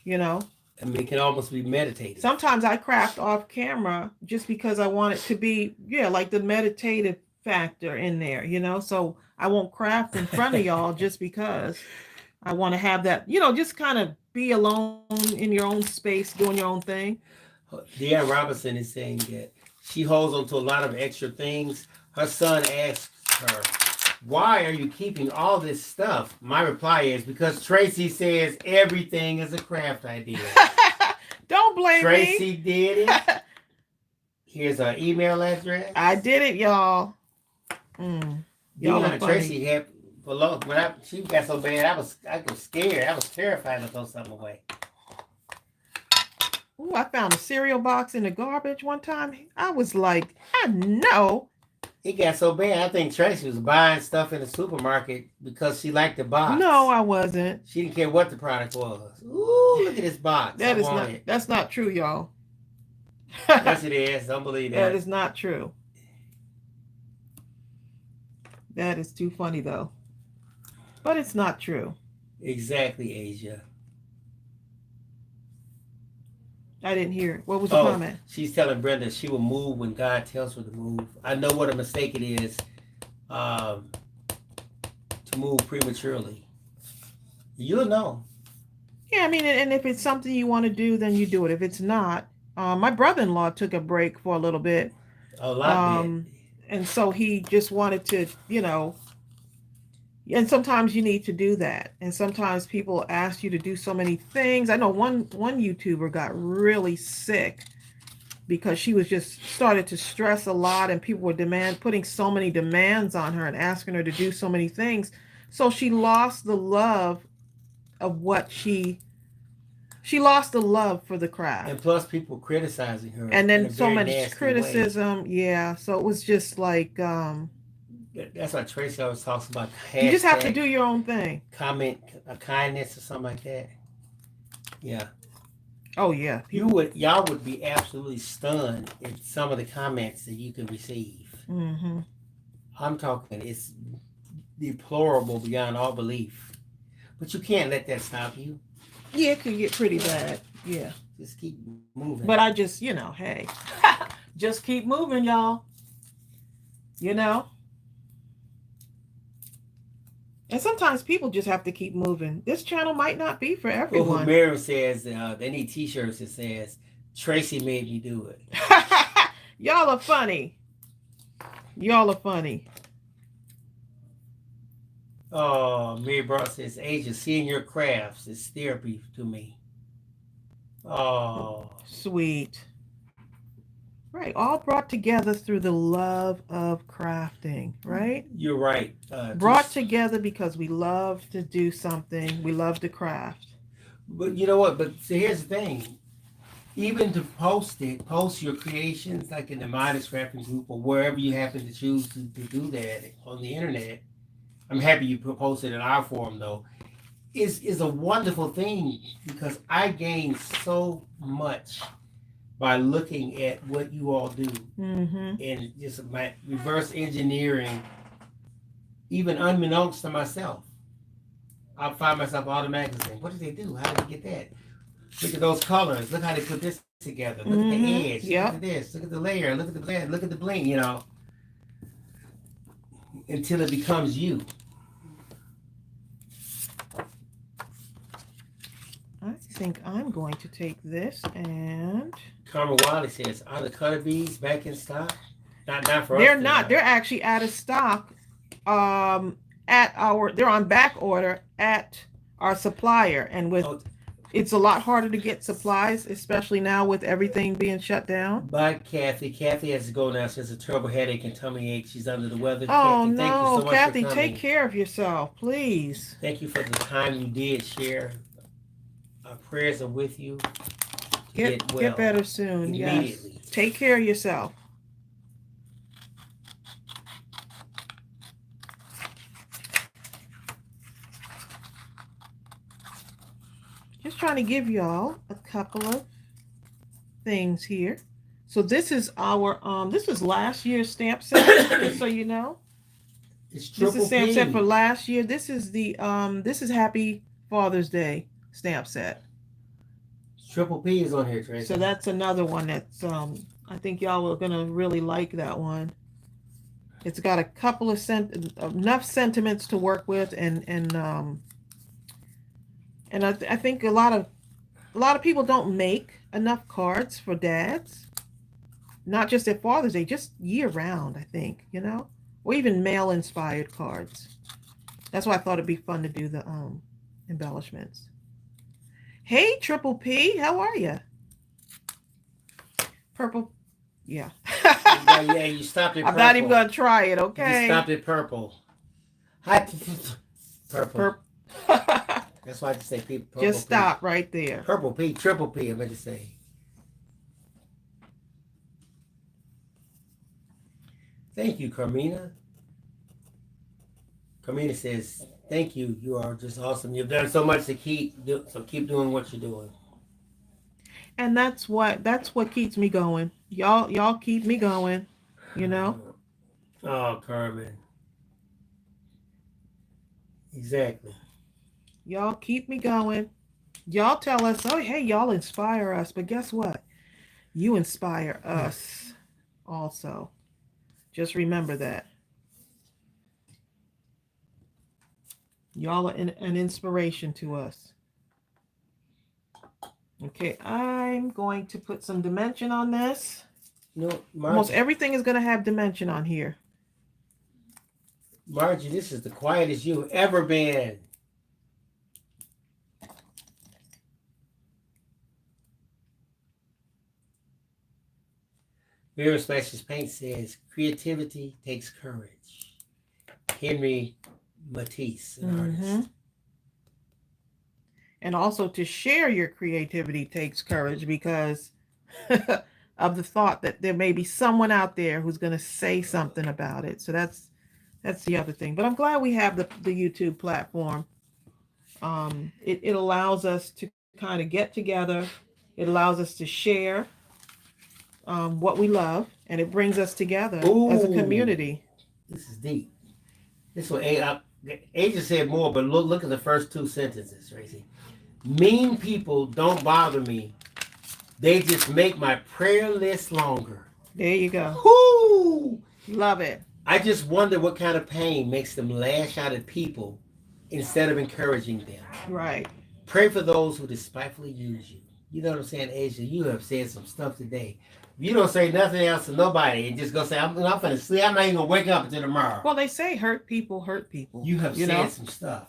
you know? I mean, it can almost be meditative. Sometimes I craft off camera just because I want it to be, like the meditative factor in there, you know? So I won't craft in front of y'all just because I want to have that, just kind of be alone in your own space, doing your own thing. Deanne Robinson is saying that she holds on to a lot of extra things. Her son asks her, why are you keeping all this stuff? My reply is because Tracy says everything is a craft idea. Don't blame Tracy me. did it. Here's her email address. I did it, y'all. Y'all are Tracy had when she got so bad, I was scared. I was terrified to throw something away. Ooh, I found a cereal box in the garbage one time. I was like, I know. It got so bad, I think Tracy was buying stuff in the supermarket because she liked the box. No, I wasn't. She didn't care what the product was. Ooh, look at this box. That's not true, y'all. Yes, it is. Don't believe that. That is not true. That is too funny, though. But it's not true. Exactly, Asia. I didn't hear it. What was the comment? She's telling Brenda she will move when God tells her to move. I know what a mistake it is to move prematurely. You'll know. Yeah, I mean, and if it's something you want to do, then you do it. If it's not, my brother-in-law took a break for a little bit. A lot. And so he just wanted to, and sometimes you need to do that. And sometimes people ask you to do so many things. I know one YouTuber got really sick because she was just started to stress a lot, and people were putting so many demands on her and asking her to do so many things. So she lost the love of what she lost the love for the craft. And plus people criticizing her. And in then a so very much nasty criticism. way. Yeah. So it was just like That's why Tracey always talks about you just have to do your own thing. Comment a kindness or something like that. Yeah. Oh yeah. Y'all would be absolutely stunned at some of the comments that you can receive. Mm-hmm. I'm talking, it's deplorable beyond all belief. But you can't let that stop you. Yeah, it could get pretty bad. Yeah. Just keep moving. But I just, hey, just keep moving, y'all. And sometimes people just have to keep moving. This channel might not be for everyone. Mary says they need t-shirts that says, Tracey made me do it. Y'all are funny. Y'all are funny. Oh, Mary Brown says, Asia, seeing your crafts is therapy to me. Oh. Sweet. Right. All brought together through the love of crafting, right? You're right. Brought together because we love to do something. We love to craft. But you know what? But see, here's the thing. Even to post your creations, like in the Mindless Crafting group or wherever you happen to choose to do that on the internet. I'm happy you posted in our forum, though. Is a wonderful thing because I gain so much by looking at what you all do, and just my reverse engineering, even unbeknownst to myself. I'll find myself automatically saying, "What did they do? How did they get that? Look at those colors. Look how they put this together. Look at the edge. Look at this. Look at the layer. Look at the blend. Look at the bling." Until it becomes you. I think I'm going to take this and... Carmen Wiley says, are the cutter beads back in stock? Not for us. They're not. They're actually out of stock. They're on back order at our supplier, and it's a lot harder to get supplies, especially now with everything being shut down. Bye, Kathy. Kathy has to go now. She has a terrible headache and tummy ache. She's under the weather. Oh, Kathy, no. thank you so much Kathy, for coming. take care of yourself, please. Thank you for the time you did share. Our prayers are with you. Get well. Get better soon. Immediately. Yes. Take care of yourself. Just trying to give y'all a couple of things here. So this is our this is last year's stamp set, just so you know. It's this is stamp set for last year. This is the this is Happy Father's Day stamp set. Triple P is on here, Tracy. So that's another one that's I think y'all are gonna really like that one. It's got a couple of enough sentiments to work with, and I think a lot of people don't make enough cards for dads, not just at Father's Day, just year round. I think, or even male inspired cards. That's why I thought it'd be fun to do the embellishments. Hey, Triple P, how are you? Purple, yeah. Yeah, you stopped at purple. I'm not even gonna try it. Okay. You stopped at purple. Hi, purple. That's why I just say purple. Just stop right there. Purple P, Triple P. I'm going to say. Thank you, Carmina. Carmina says, "Thank you. You are just awesome. You've done so much to keep doing what you're doing." And that's what keeps me going. Y'all keep me going. Oh, Carmen. Exactly. Y'all keep me going. Y'all tell us, oh, hey, y'all inspire us. But guess what? You inspire us also. Just remember that. Y'all are an inspiration to us. Okay, I'm going to put some dimension on this. Almost everything is going to have dimension on here. Margie, this is the quietest you've ever been. Mirror Splashes Paint says, creativity takes courage. Henry Matisse, an artist. And also to share your creativity takes courage because of the thought that there may be someone out there who's going to say something about it. So that's the other thing. But I'm glad we have the YouTube platform. It allows us to kind of get together. It allows us to share what we love, and it brings us together as a community. This is deep. This one, Asia said more, but look at the first two sentences, Tracy. Mean people don't bother me. They just make my prayer list longer. There you go. Woo! Love it. I just wonder what kind of pain makes them lash out at people instead of encouraging them. Right. Pray for those who despitefully use you. You know what I'm saying, Asia? You have said some stuff today. If you don't say nothing else to nobody and just go say, I'm going to sleep, I'm not even going to wake up until tomorrow. Well, they say hurt people hurt people. You have said some stuff.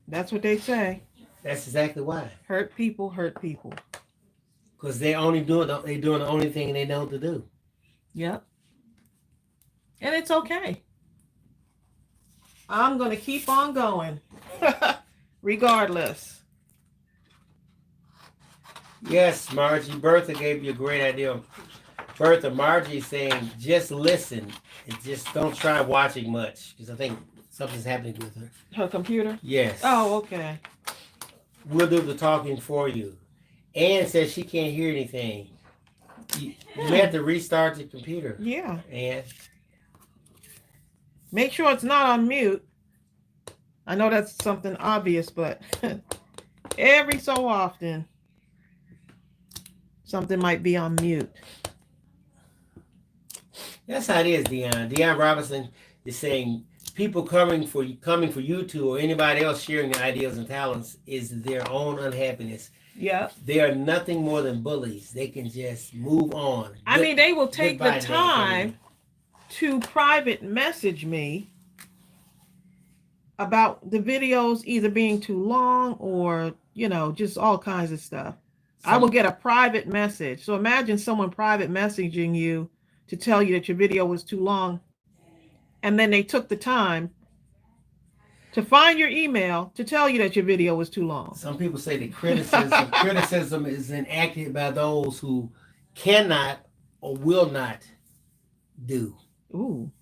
That's what they say. That's exactly why. Hurt people hurt people. Because they're doing the only thing they know to do. Yep. And it's okay. I'm going to keep on going. Regardless. Yes, Margie. Bertha gave you a great idea. Bertha, Margie's saying, just listen and just don't try watching much. Because I think something's happening with her. Her computer? Yes. Oh, okay. We'll do the talking for you. Ann says she can't hear anything. You may have to restart the computer. Yeah. Ann. Make sure it's not on mute. I know that's something obvious, but every so often, something might be on mute. That's how it is, Dion. Dion Robinson is saying people coming for you two or anybody else sharing their ideas and talents is their own unhappiness. Yeah. They are nothing more than bullies. They can just move on. I mean, they will take the time to private message me about the videos either being too long or, just all kinds of stuff. I will get a private message. So imagine someone private messaging you to tell you that your video was too long. And then they took the time to find your email to tell you that your video was too long. Some people say that criticism is enacted by those who cannot or will not do. Ooh.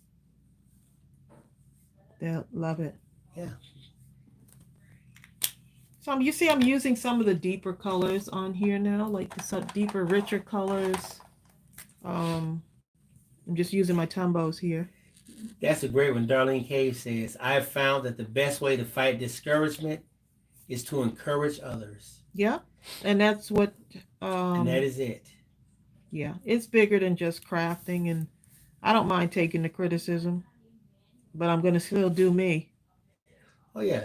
They'll love it. Yeah. So you see I'm using some of the deeper colors on here now, like some deeper, richer colors. I'm just using my Tumbos here. That's a great one. Darlene Cave says, I've found that the best way to fight discouragement is to encourage others. Yeah. And that's what... and that is it. Yeah. It's bigger than just crafting. And I don't mind taking the criticism. But I'm going to still do me. Oh, yeah.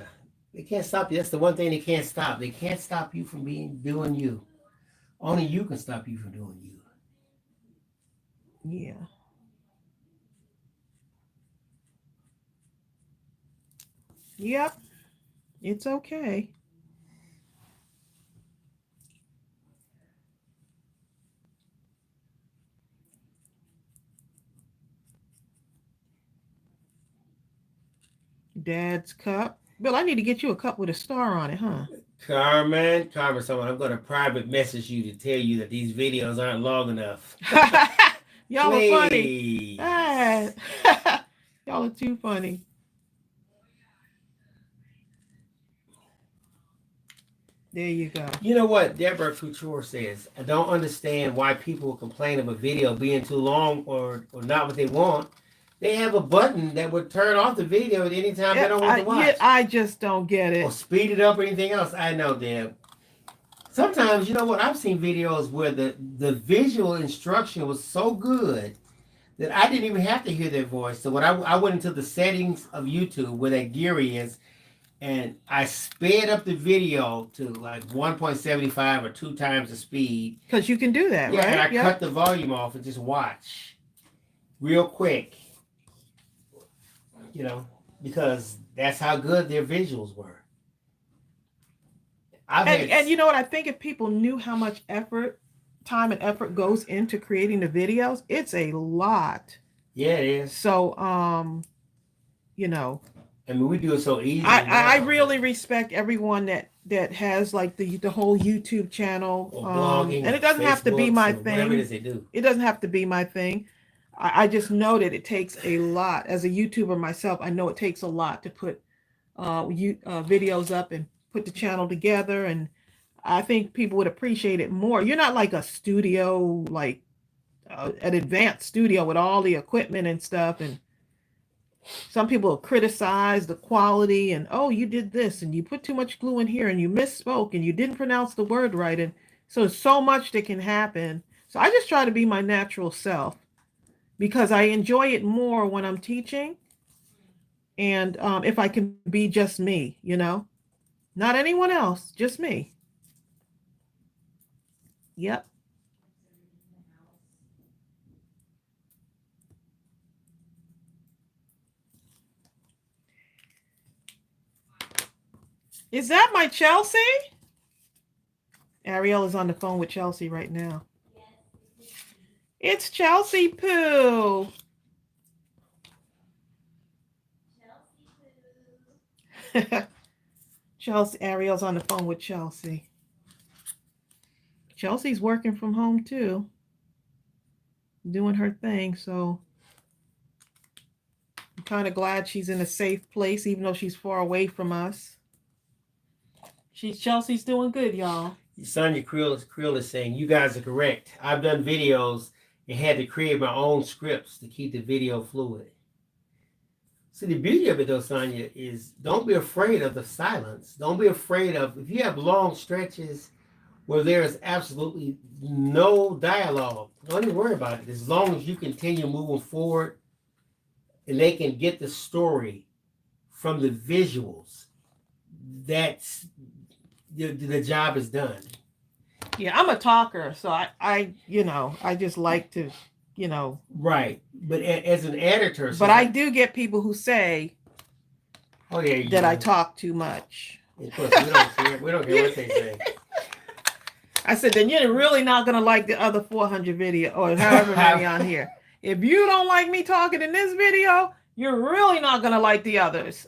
They can't stop you. That's the one thing they can't stop. They can't stop you from doing you. Only you can stop you from doing you. Yeah. Yep. It's okay. Dad's cup. Bill, I need to get you a cup with a star on it, huh? Carmen, someone, I'm going to private message you to tell you that these videos aren't long enough. Y'all are funny. Y'all are too funny. There you go. You know what Deborah Couture says? I don't understand why people complain of a video being too long or not what they want. They have a button that would turn off the video at any time they don't want to watch. I just don't get it. Or speed it up or anything else. I know, Deb. Sometimes, you know what? I've seen videos where the visual instruction was so good that I didn't even have to hear their voice. So when I went into the settings of YouTube where that gear is, and I sped up the video to like 1.75 or 2 times the speed. Because you can do that, yeah, right? And I cut the volume off and just watch real quick. Because that's how good their visuals were. And you know what? I think if people knew how much effort time and effort goes into creating the videos. It's a lot. Yeah, it is. So, you know, I mean, we do it so easy. I really respect everyone that has like the whole YouTube channel. Or blogging, and it doesn't have to be my thing. Whatever it is they do. It doesn't have to be my thing. I just know that it takes a lot. As a YouTuber myself, I know it takes a lot to put videos up and put the channel together. And I think people would appreciate it more. You're not like a studio, like an advanced studio with all the equipment and stuff. And some people criticize the quality and, oh, you did this and you put too much glue in here and you misspoke and you didn't pronounce the word right. And so much that can happen. So I just try to be my natural self because I enjoy it more when I'm teaching. And if I can be just me, you know, not anyone else, just me. Yep. Is that my Chelsea? Ariel is on the phone with Chelsea right now. It's Chelsea Poo. Chelsea, Ariel's on the phone with Chelsea. Chelsea's working from home too, doing her thing. So I'm kind of glad she's in a safe place, even though she's far away from us. Chelsea's doing good, y'all. Sonia Creel is saying, you guys are correct. I've done videos and had to create my own scripts to keep the video fluid. See, the beauty of it though, Sonia, is don't be afraid of the silence. Don't be afraid of, if you have long stretches where there is absolutely no dialogue, don't even worry about it. As long as you continue moving forward and they can get the story from the visuals, that's the job is done. Yeah, I'm a talker, so I just like to, Right, but as an editor, but I do get people who say, "Oh yeah," that I talk too much. Of course, we don't care. We don't care what they say. I said, then you're really not gonna like the other 400 video or however many on here. If you don't like me talking in this video, you're really not gonna like the others.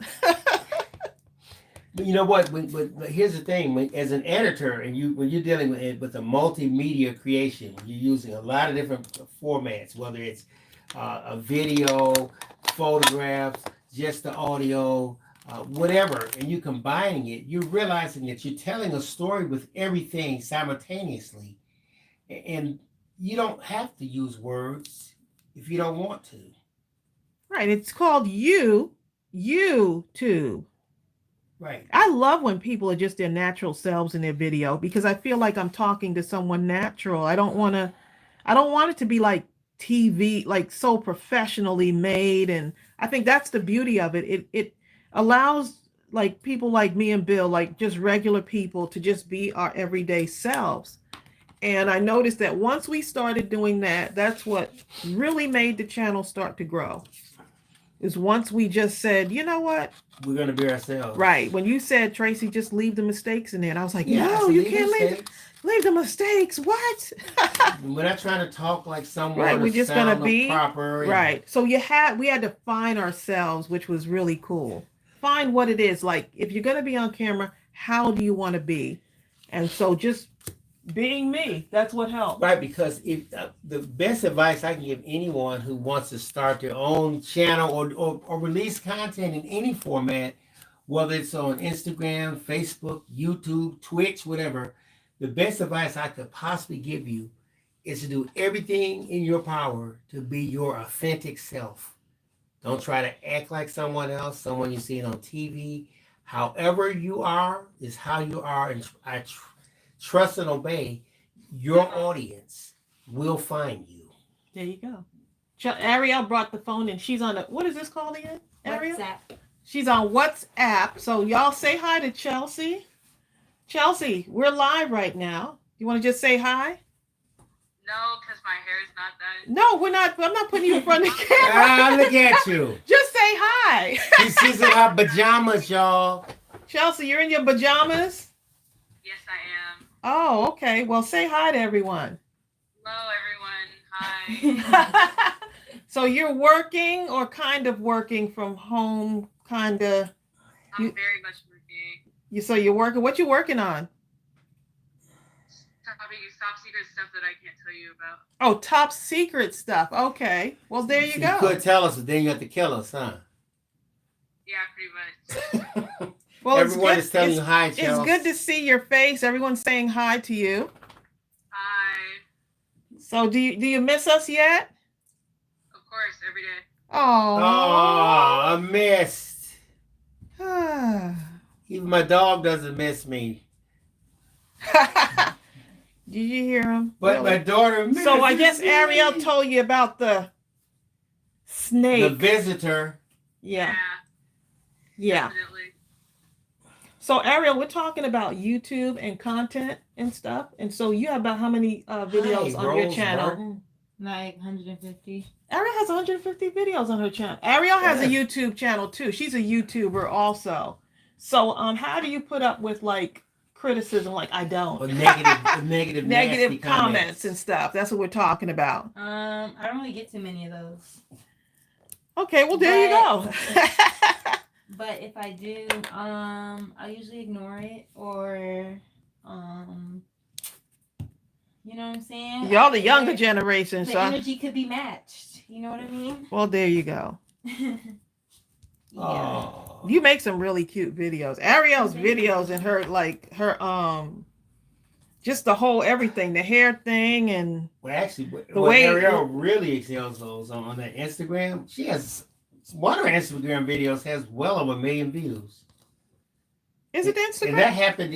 But you know what? But here's the thing: as an editor, and when you're dealing with a multimedia creation, you're using a lot of different formats, whether it's a video, photographs, just the audio, whatever, and you're combining it. You're realizing that you're telling a story with everything simultaneously, and you don't have to use words if you don't want to. Right. It's called YouTube. Right. I love when people are just their natural selves in their video because I feel like I'm talking to someone natural. I don't want it to be like TV, like so professionally made. And I think that's the beauty of it. It allows like people like me and Bill, like just regular people, to just be our everyday selves. And I noticed that once we started doing that, that's what really made the channel start to grow. Is once we just said, you know what? We're going to be ourselves. Right. When you said, Tracey, just leave the mistakes in there. And I was like, no, you can't leave the mistakes. What? We're not trying to talk like someone. Right. We're just going to be proper. Right. So we had to find ourselves, which was really cool. Find what it is. Like, if you're going to be on camera, how do you want to be? And so just being me, that's what helps. Right, because if the best advice I can give anyone who wants to start their own channel or release content in any format, whether it's on Instagram, Facebook, YouTube, Twitch, whatever, the best advice I could possibly give you is to do everything in your power to be your authentic self. Don't try to act like someone else, someone you see on TV. However you are is how you are, and I trust and obey. Your audience will find you. There you go. Ariel brought the phone and she's on what is this called again? Ariel? WhatsApp. She's on WhatsApp. So y'all say hi to Chelsea. Chelsea, we're live right now. You want to just say hi? No, because my hair is not done. No, we're not. I'm not putting you in front of the camera. Look at you. Just say hi. She's in her pajamas, y'all. Chelsea, you're in your pajamas? Yes, I am. Oh, okay. Well, say hi to everyone. Hi. So you're working or kind of working from home, kind of. I'm very much working. So you're working. What you working on? Top secret stuff that I can't tell you about. Oh, top secret stuff. Okay. Well, there you go. You could tell us, but then you have to kill us, huh? Yeah, pretty much. Well, everyone is telling you hi, It's Chelsea. good to see your face. Everyone's saying hi to you. Hi. So do you miss us yet? Of course, every day. Oh, I missed. Even my dog doesn't miss me. Did you hear him? But my daughter misses So I guess me. Ariel told you about the snake. The visitor. Yeah. Definitely. So Ariel, we're talking about YouTube and content and stuff. And so you have about how many videos on your channel? Martin. Like 150. Ariel has 150 videos on her channel. Ariel has a YouTube channel too. She's a YouTuber also. So how do you put up with like criticism like I don't? Or negative negative comments and stuff. That's what we're talking about. I don't really get too many of those. Okay, well there you go. But if I do, I usually ignore it or you know what I'm saying? Y'all the younger generation, the so energy could be matched. You know what I mean? well, there you go. Yeah. Oh. You make some really cute videos. Ariel's videos and her just the whole everything, the hair thing and Well, actually, the way Ariel really excels those on that Instagram. She has one of her Instagram videos has well over 1 million views. Is it Instagram? And that happened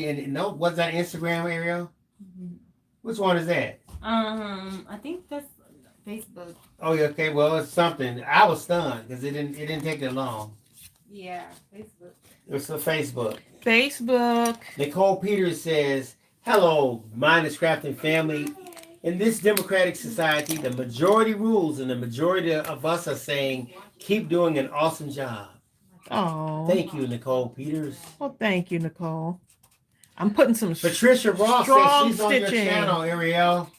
was that Instagram, Ariel? Mm-hmm. Which one is that? I think that's Facebook. Oh, yeah, okay. Well, it's something. I was stunned because it didn't take that long. Yeah, Facebook. It was Facebook. Facebook. Nicole Peters says, "Hello, Mindless Crafting family. In this democratic society, the majority rules, and the majority of us are saying, keep doing an awesome job." Oh, Thank you, Nicole Peters. well, thank you, Nicole. I'm putting some Patricia Ross strong says she's on your stitching. channel, Ariel.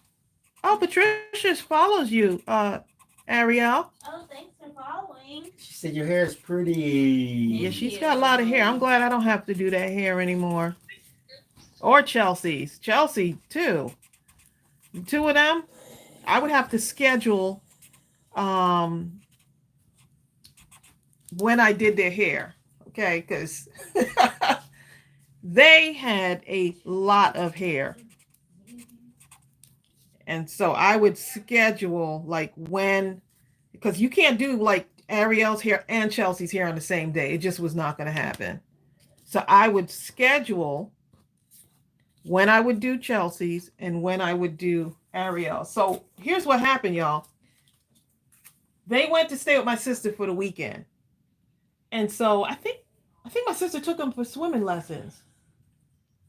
Oh, Patricia follows you, Ariel. Oh, thanks for following. She said your hair is pretty. Yeah, she's got a lot of hair. I'm glad I don't have to do that hair anymore. Or Chelsea's. Chelsea, too. The two of them, I would have to schedule when I did their hair. Okay, because they had a lot of hair. And so I would schedule like when, because you can't do like Ariel's hair and Chelsea's hair on the same day. It just was not going to happen. So I would schedule when I would do Chelsea's and when I would do Ariel. So here's what happened, y'all. They went to stay with my sister for the weekend. And so I think my sister took them for swimming lessons.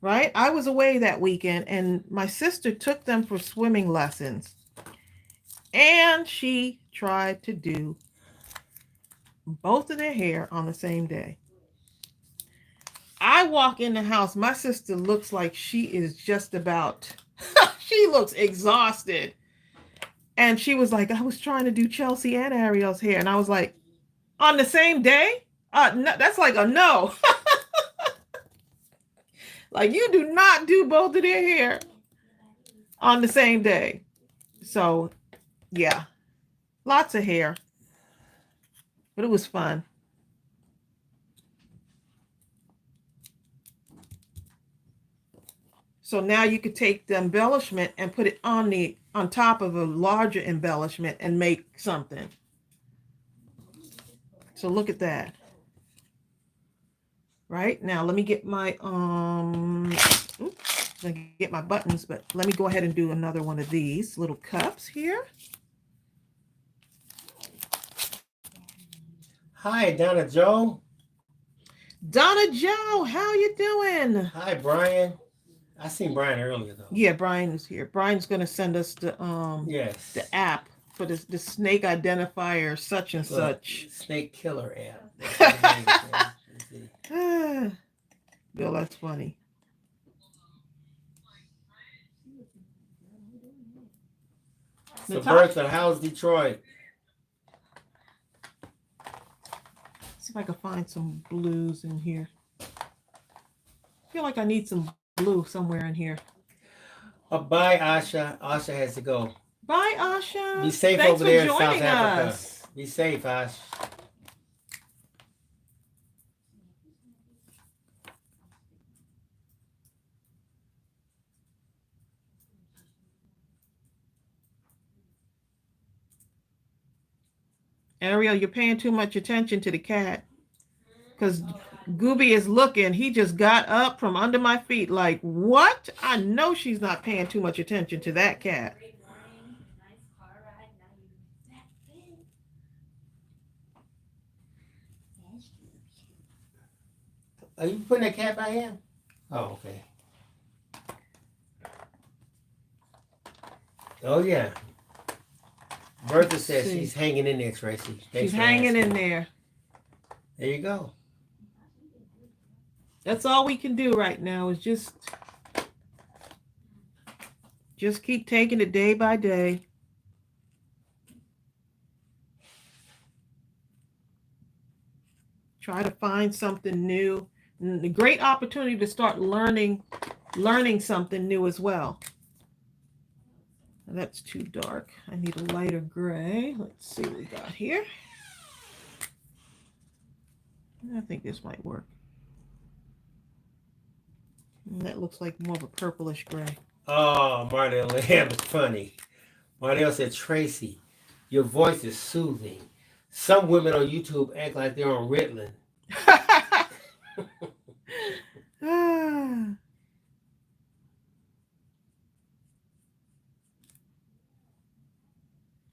Right? I was away that weekend and my sister took them for swimming lessons. And she tried to do both of their hair on the same day. I walk in the house. My sister looks like she is just about, she looks exhausted. And she was like, I was trying to do Chelsea and Ariel's hair. And I was like, on the same day? No, that's like a no. Like you do not do both of their hair on the same day. So yeah, lots of hair, but it was fun. So now you could take the embellishment and put it on top of a larger embellishment and make something. So look at that. Right now, let me get my get my buttons, but let me go ahead and do another one of these little cups here. Hi, Donna Joe. Donna Joe, how you doing? Hi, Brian. I seen Brian earlier though. Yeah, Brian is here. Brian's gonna send us the the app for the snake identifier such and such. Snake killer app. Bill, that's funny. So Bertha, how's Detroit? See if I can find some blues in here. I feel like I need some blue somewhere in here. Bye, Asha. Asha has to go. Bye, Asha. Be safe Thanks over there in for South joining Africa. us. Be safe, Ash. Ariel, you're paying too much attention to the cat. Because Gooby is looking. He just got up from under my feet like, what? I know she's not paying too much attention to that cat. Are you putting that cat by him? Oh, okay. Oh, yeah. Bertha says she's hanging in there, Tracy. She's hanging in there. There you go. That's all we can do right now is just keep taking it day by day. Try to find something new. And a great opportunity to start learning something new as well. That's too dark. I need a lighter gray. Let's see what we got here. I think this might work. That looks like more of a purplish gray. Oh, Mardell Lamb is funny. Mardell said, Tracy, your voice is soothing. Some women on YouTube act like they're on Ritalin.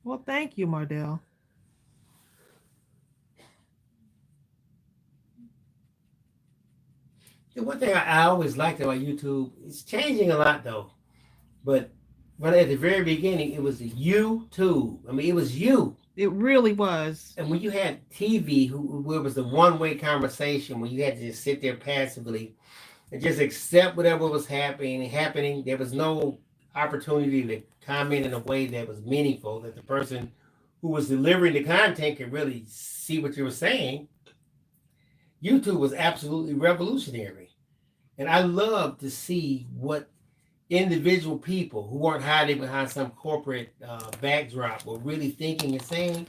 Well, thank you, Mardell. The one thing I always liked about YouTube, it's changing a lot though. But right at the very beginning, it was YouTube. I mean, it was you. It really was. And when you had TV, where it was the one-way conversation, where you had to just sit there passively and just accept whatever was happening, there was no opportunity to comment in a way that was meaningful, that the person who was delivering the content could really see what you were saying. YouTube was absolutely revolutionary. And I love to see what individual people who weren't hiding behind some corporate backdrop were really thinking and saying.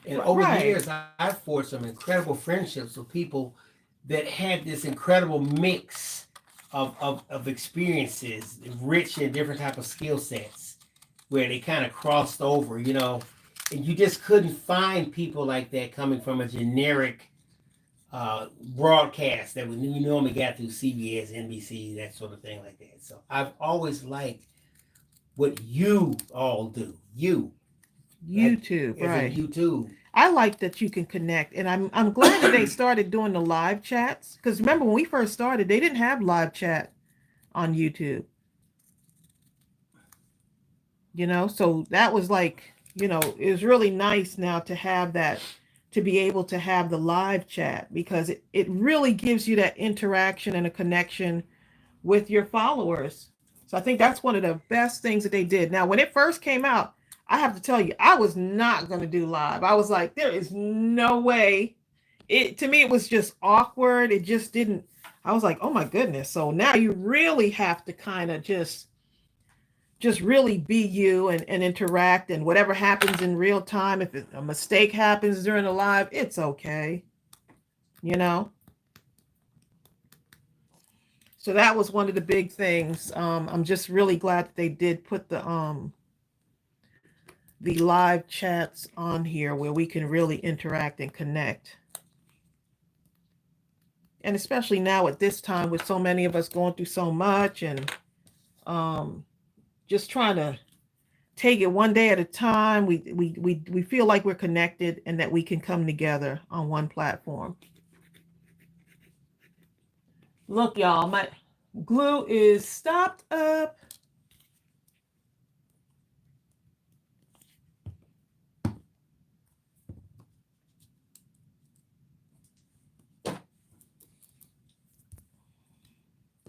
And over the years, I've forged some incredible friendships with people that had this incredible mix of experiences, rich in different type of skill sets, where they kind of crossed over, you know. And you just couldn't find people like that coming from a generic broadcast that we normally got through CBS, NBC, that sort of thing like that. So I've always liked what you all do. YouTube, right? YouTube. I like that you can connect, and I'm glad that they started doing the live chats. Because remember when we first started, they didn't have live chat on YouTube. You know, so that was like, you know, it was really nice now to have that, to be able to have the live chat, because it really gives you that interaction and a connection with your followers. So I think that's one of the best things that they did. Now, when it first came out, I have to tell you, I was not going to do live. I was like, there is no way. To me, it was just awkward. It just didn't. I was like, oh my goodness. So now you really have to kind of just really be you and interact, and whatever happens in real time, if a mistake happens during the live, it's okay, you know. So that was one of the big things. I'm just really glad that they did put the live chats on here where we can really interact and connect. And especially now at this time with so many of us going through so much, and just trying to take it one day at a time. We feel like we're connected and that we can come together on one platform. Look, y'all, my glue is stopped up.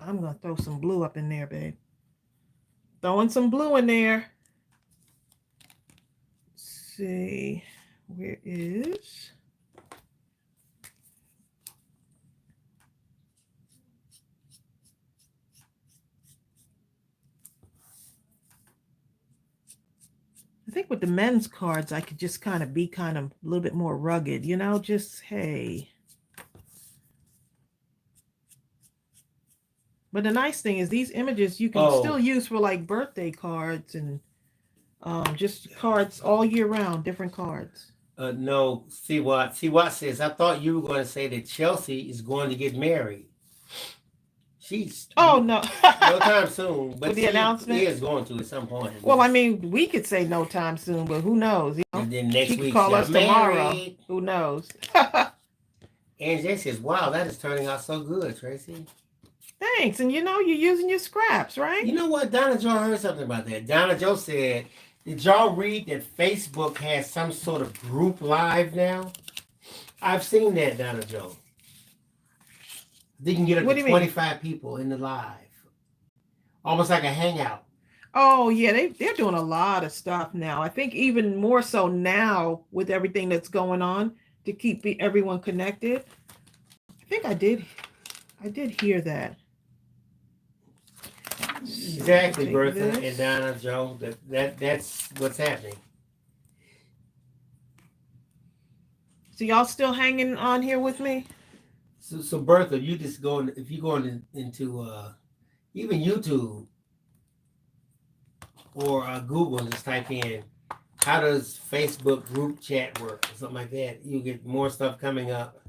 I'm going to throw some blue up in there, babe. Throwing some blue in there. see. Where is... I think with the men's cards, I could just kind of be a little bit more rugged, you know, just, hey. But the nice thing is these images you can still use for like birthday cards and just cards all year round, different cards. No, see what says, I thought you were going to say that Chelsea is going to get married. She's no no time soon, but the announcement is going to at some point. Well, I mean, we could say no time soon, but who knows? You know? And then next she week could call us tomorrow. Married. Who knows? And Jay says, "Wow, that is turning out so good, Tracy." Thanks, and you know you're using your scraps, right? You know what? Donna Joe heard something about that. Donna Joe said, "Did y'all read that Facebook has some sort of group live now?" I've seen that, Donna Joe. They can get up to 25 people in the live. Almost like a hangout. Oh, yeah, they're doing a lot of stuff now. I think even more so now with everything that's going on to keep everyone connected. I think I did hear that. Exactly, Bertha and Donna Joe. That's what's happening. So y'all still hanging on here with me? So Bertha, you just going, if you're going into even YouTube or Google, just type in how does Facebook group chat work or something like that. You get more stuff coming up.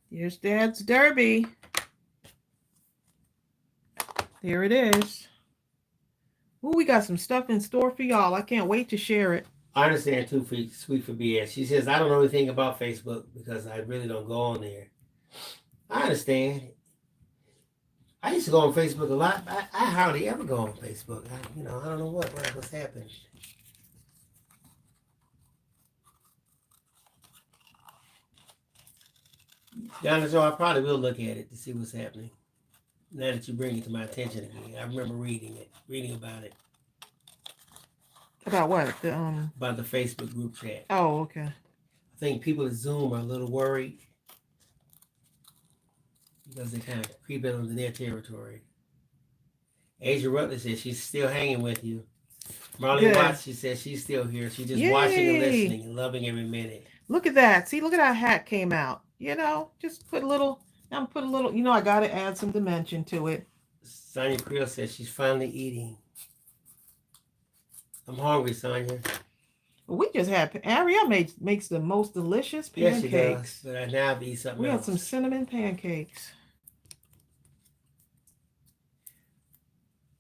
Here's Dad's Derby. There it is. Ooh, we got some stuff in store for y'all. I can't wait to share it. I understand too, Sweet for BS. She says, I don't know anything about Facebook because I really don't go on there. I understand. I used to go on Facebook a lot. I hardly ever go on Facebook. I don't know what's happened. Donna Joe, I probably will look at it to see what's happening. Now that you bring it to my attention again. I remember reading about it. About what? About the Facebook group chat. Oh, okay. I think people at Zoom are a little worried because they kind of creep into their territory. Asia Rutledge says she's still hanging with you. Marlene Watts, she says she's still here. She's just watching and listening and loving every minute. Look at that. See, look at how hat came out. You know, just put a little, you know, I got to add some dimension to it. Sonia Creel says she's finally eating. I'm hungry, Sonia. We just had, Ariel makes the most delicious pancakes. Yes, she does, but I now have to eat something else. We had some cinnamon pancakes.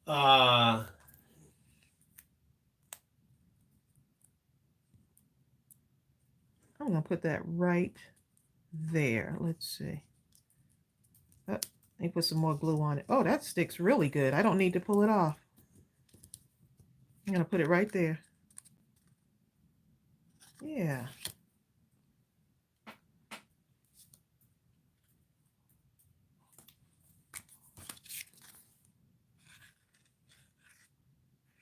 I'm going to put that right there. Let's see. Let me put some more glue on it. Oh, that sticks really good. I don't need to pull it off. I'm going to put it right there. Yeah.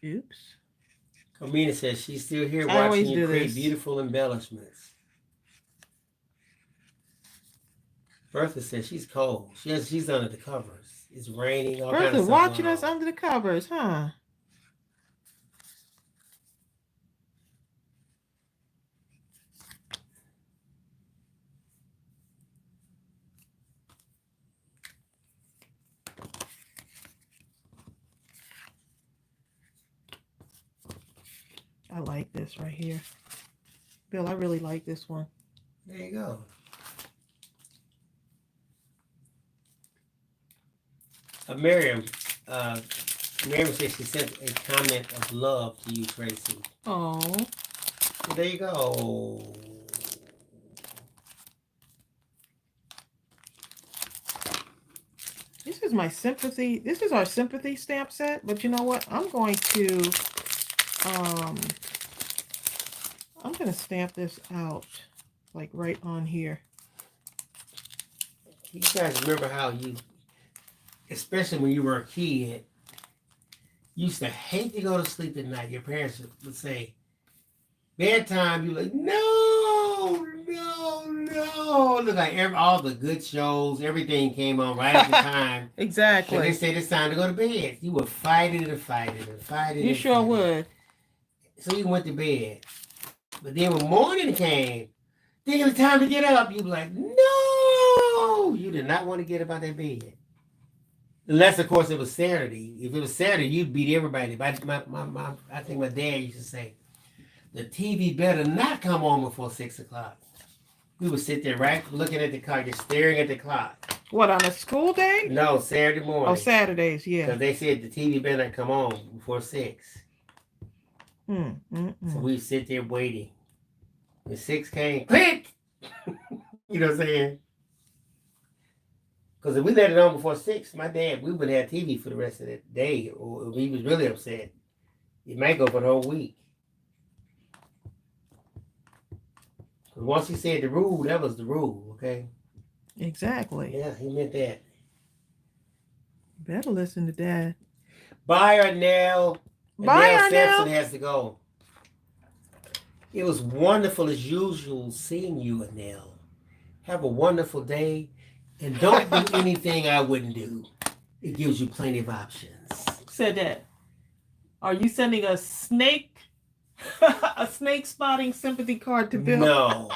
Oops. Carmina says she's still here watching you create beautiful embellishments. Bertha says she's cold. She's under the covers. It's raining. All Bertha kind of stuff watching us under the covers, huh? I like this right here. Bill, I really like this one. There you go. Miriam says she sent a comment of love to you, Tracy. Oh. So there you go. This is my sympathy. This is our sympathy stamp set. But you know what? I'm going to stamp this out like right on here. You guys remember how especially when you were a kid, You used to hate to go to sleep at night. Your parents would say, bedtime, you're like, no. Look like all the good shows, everything came on right at the time. Exactly. And they said it's time to go to bed. You would fight it. You sure would. So you went to bed. But then when morning came, thinking it's time to get up, you'd be like, no. You did not want to get up out that bed. Unless, of course, it was Saturday. If it was Saturday, you'd beat everybody. I think my dad used to say, the TV better not come on before 6 o'clock. We would sit there right looking at the clock, just staring at the clock. What, on a school day? No, Saturday morning. Oh, Saturdays, yeah. Because they said the TV better not come on before 6. So we sit there waiting. When 6 came, click! You know what I'm saying? Because if we let it on before 6, my dad, we would have TV for the rest of the day. Or if he was really upset, it might go for the whole week. Once he said the rule, that was the rule, okay? Exactly. Yeah, he meant that. Better listen to Dad. Bye, Arnell. Bye, Arnell Sampson Arnell. has to go. It was wonderful as usual seeing you, Arnell. Have a wonderful day. And don't do anything I wouldn't do. It gives you plenty of options. Said that. Are you sending a snake spotting sympathy card to Bill? No.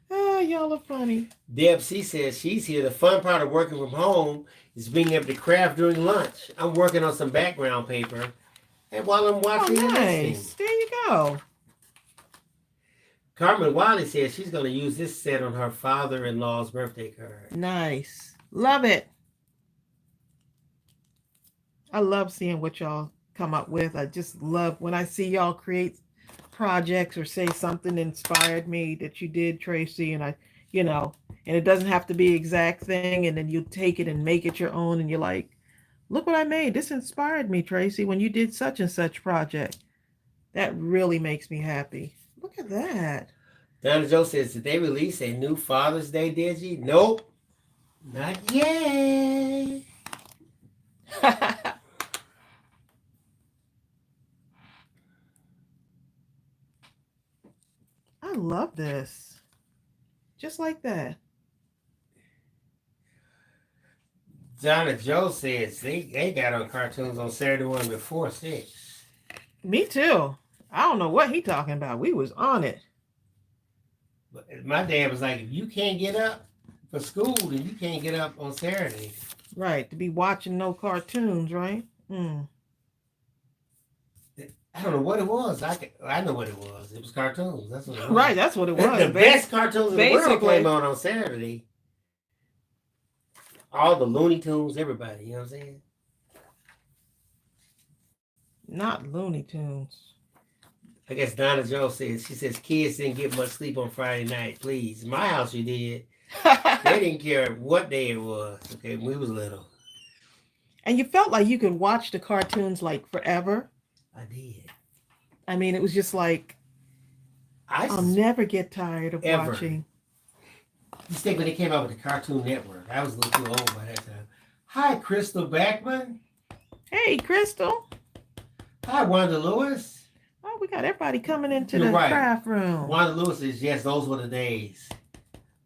Oh, y'all are funny. Deb C says she's here. The fun part of working from home is being able to craft during lunch. I'm working on some background paper. And while I'm watching and listening. Nice. There you go. Carmen Wiley says she's going to use this set on her father-in-law's birthday card. Nice. Love it. I love seeing what y'all come up with. I just love when I see y'all create projects or say something inspired me that you did, Tracey, and and it doesn't have to be exact thing, and then you take it and make it your own, and you're like, look what I made. This inspired me, Tracey, when you did such and such project. That really makes me happy. Look at that. Donna Joe says, did they release a new Father's Day Digi? Nope. Not yet. I love this. Just like that. Donna Joe says they got on cartoons on Saturday morning before 6. Me too. I don't know what he talking about. We was on it. But my dad was like, if you can't get up for school, then you can't get up on Saturday. Right. To be watching no cartoons, right? I don't know what it was. I know what it was. It was cartoons. That's what it was. Right, that's what it was. The best cartoons in the world basically came on Saturday. All the Looney Tunes, everybody. You know what I'm saying? Not Looney Tunes. I guess Donna Joe says, she says, kids didn't get much sleep on Friday night. Please. In my house, you did. They didn't care what day it was. Okay, we was little. And you felt like you could watch the cartoons like forever. I did. I mean, it was just like, I'll never get tired of ever. watching. You think when they came out with the Cartoon Network, I was a little too old by that time. Hi, Crystal Backman. Hey, Crystal. Hi, Wanda Lewis. Oh, we got everybody coming into You're the right. craft room. Wanda Lewis says, yes, those were the days.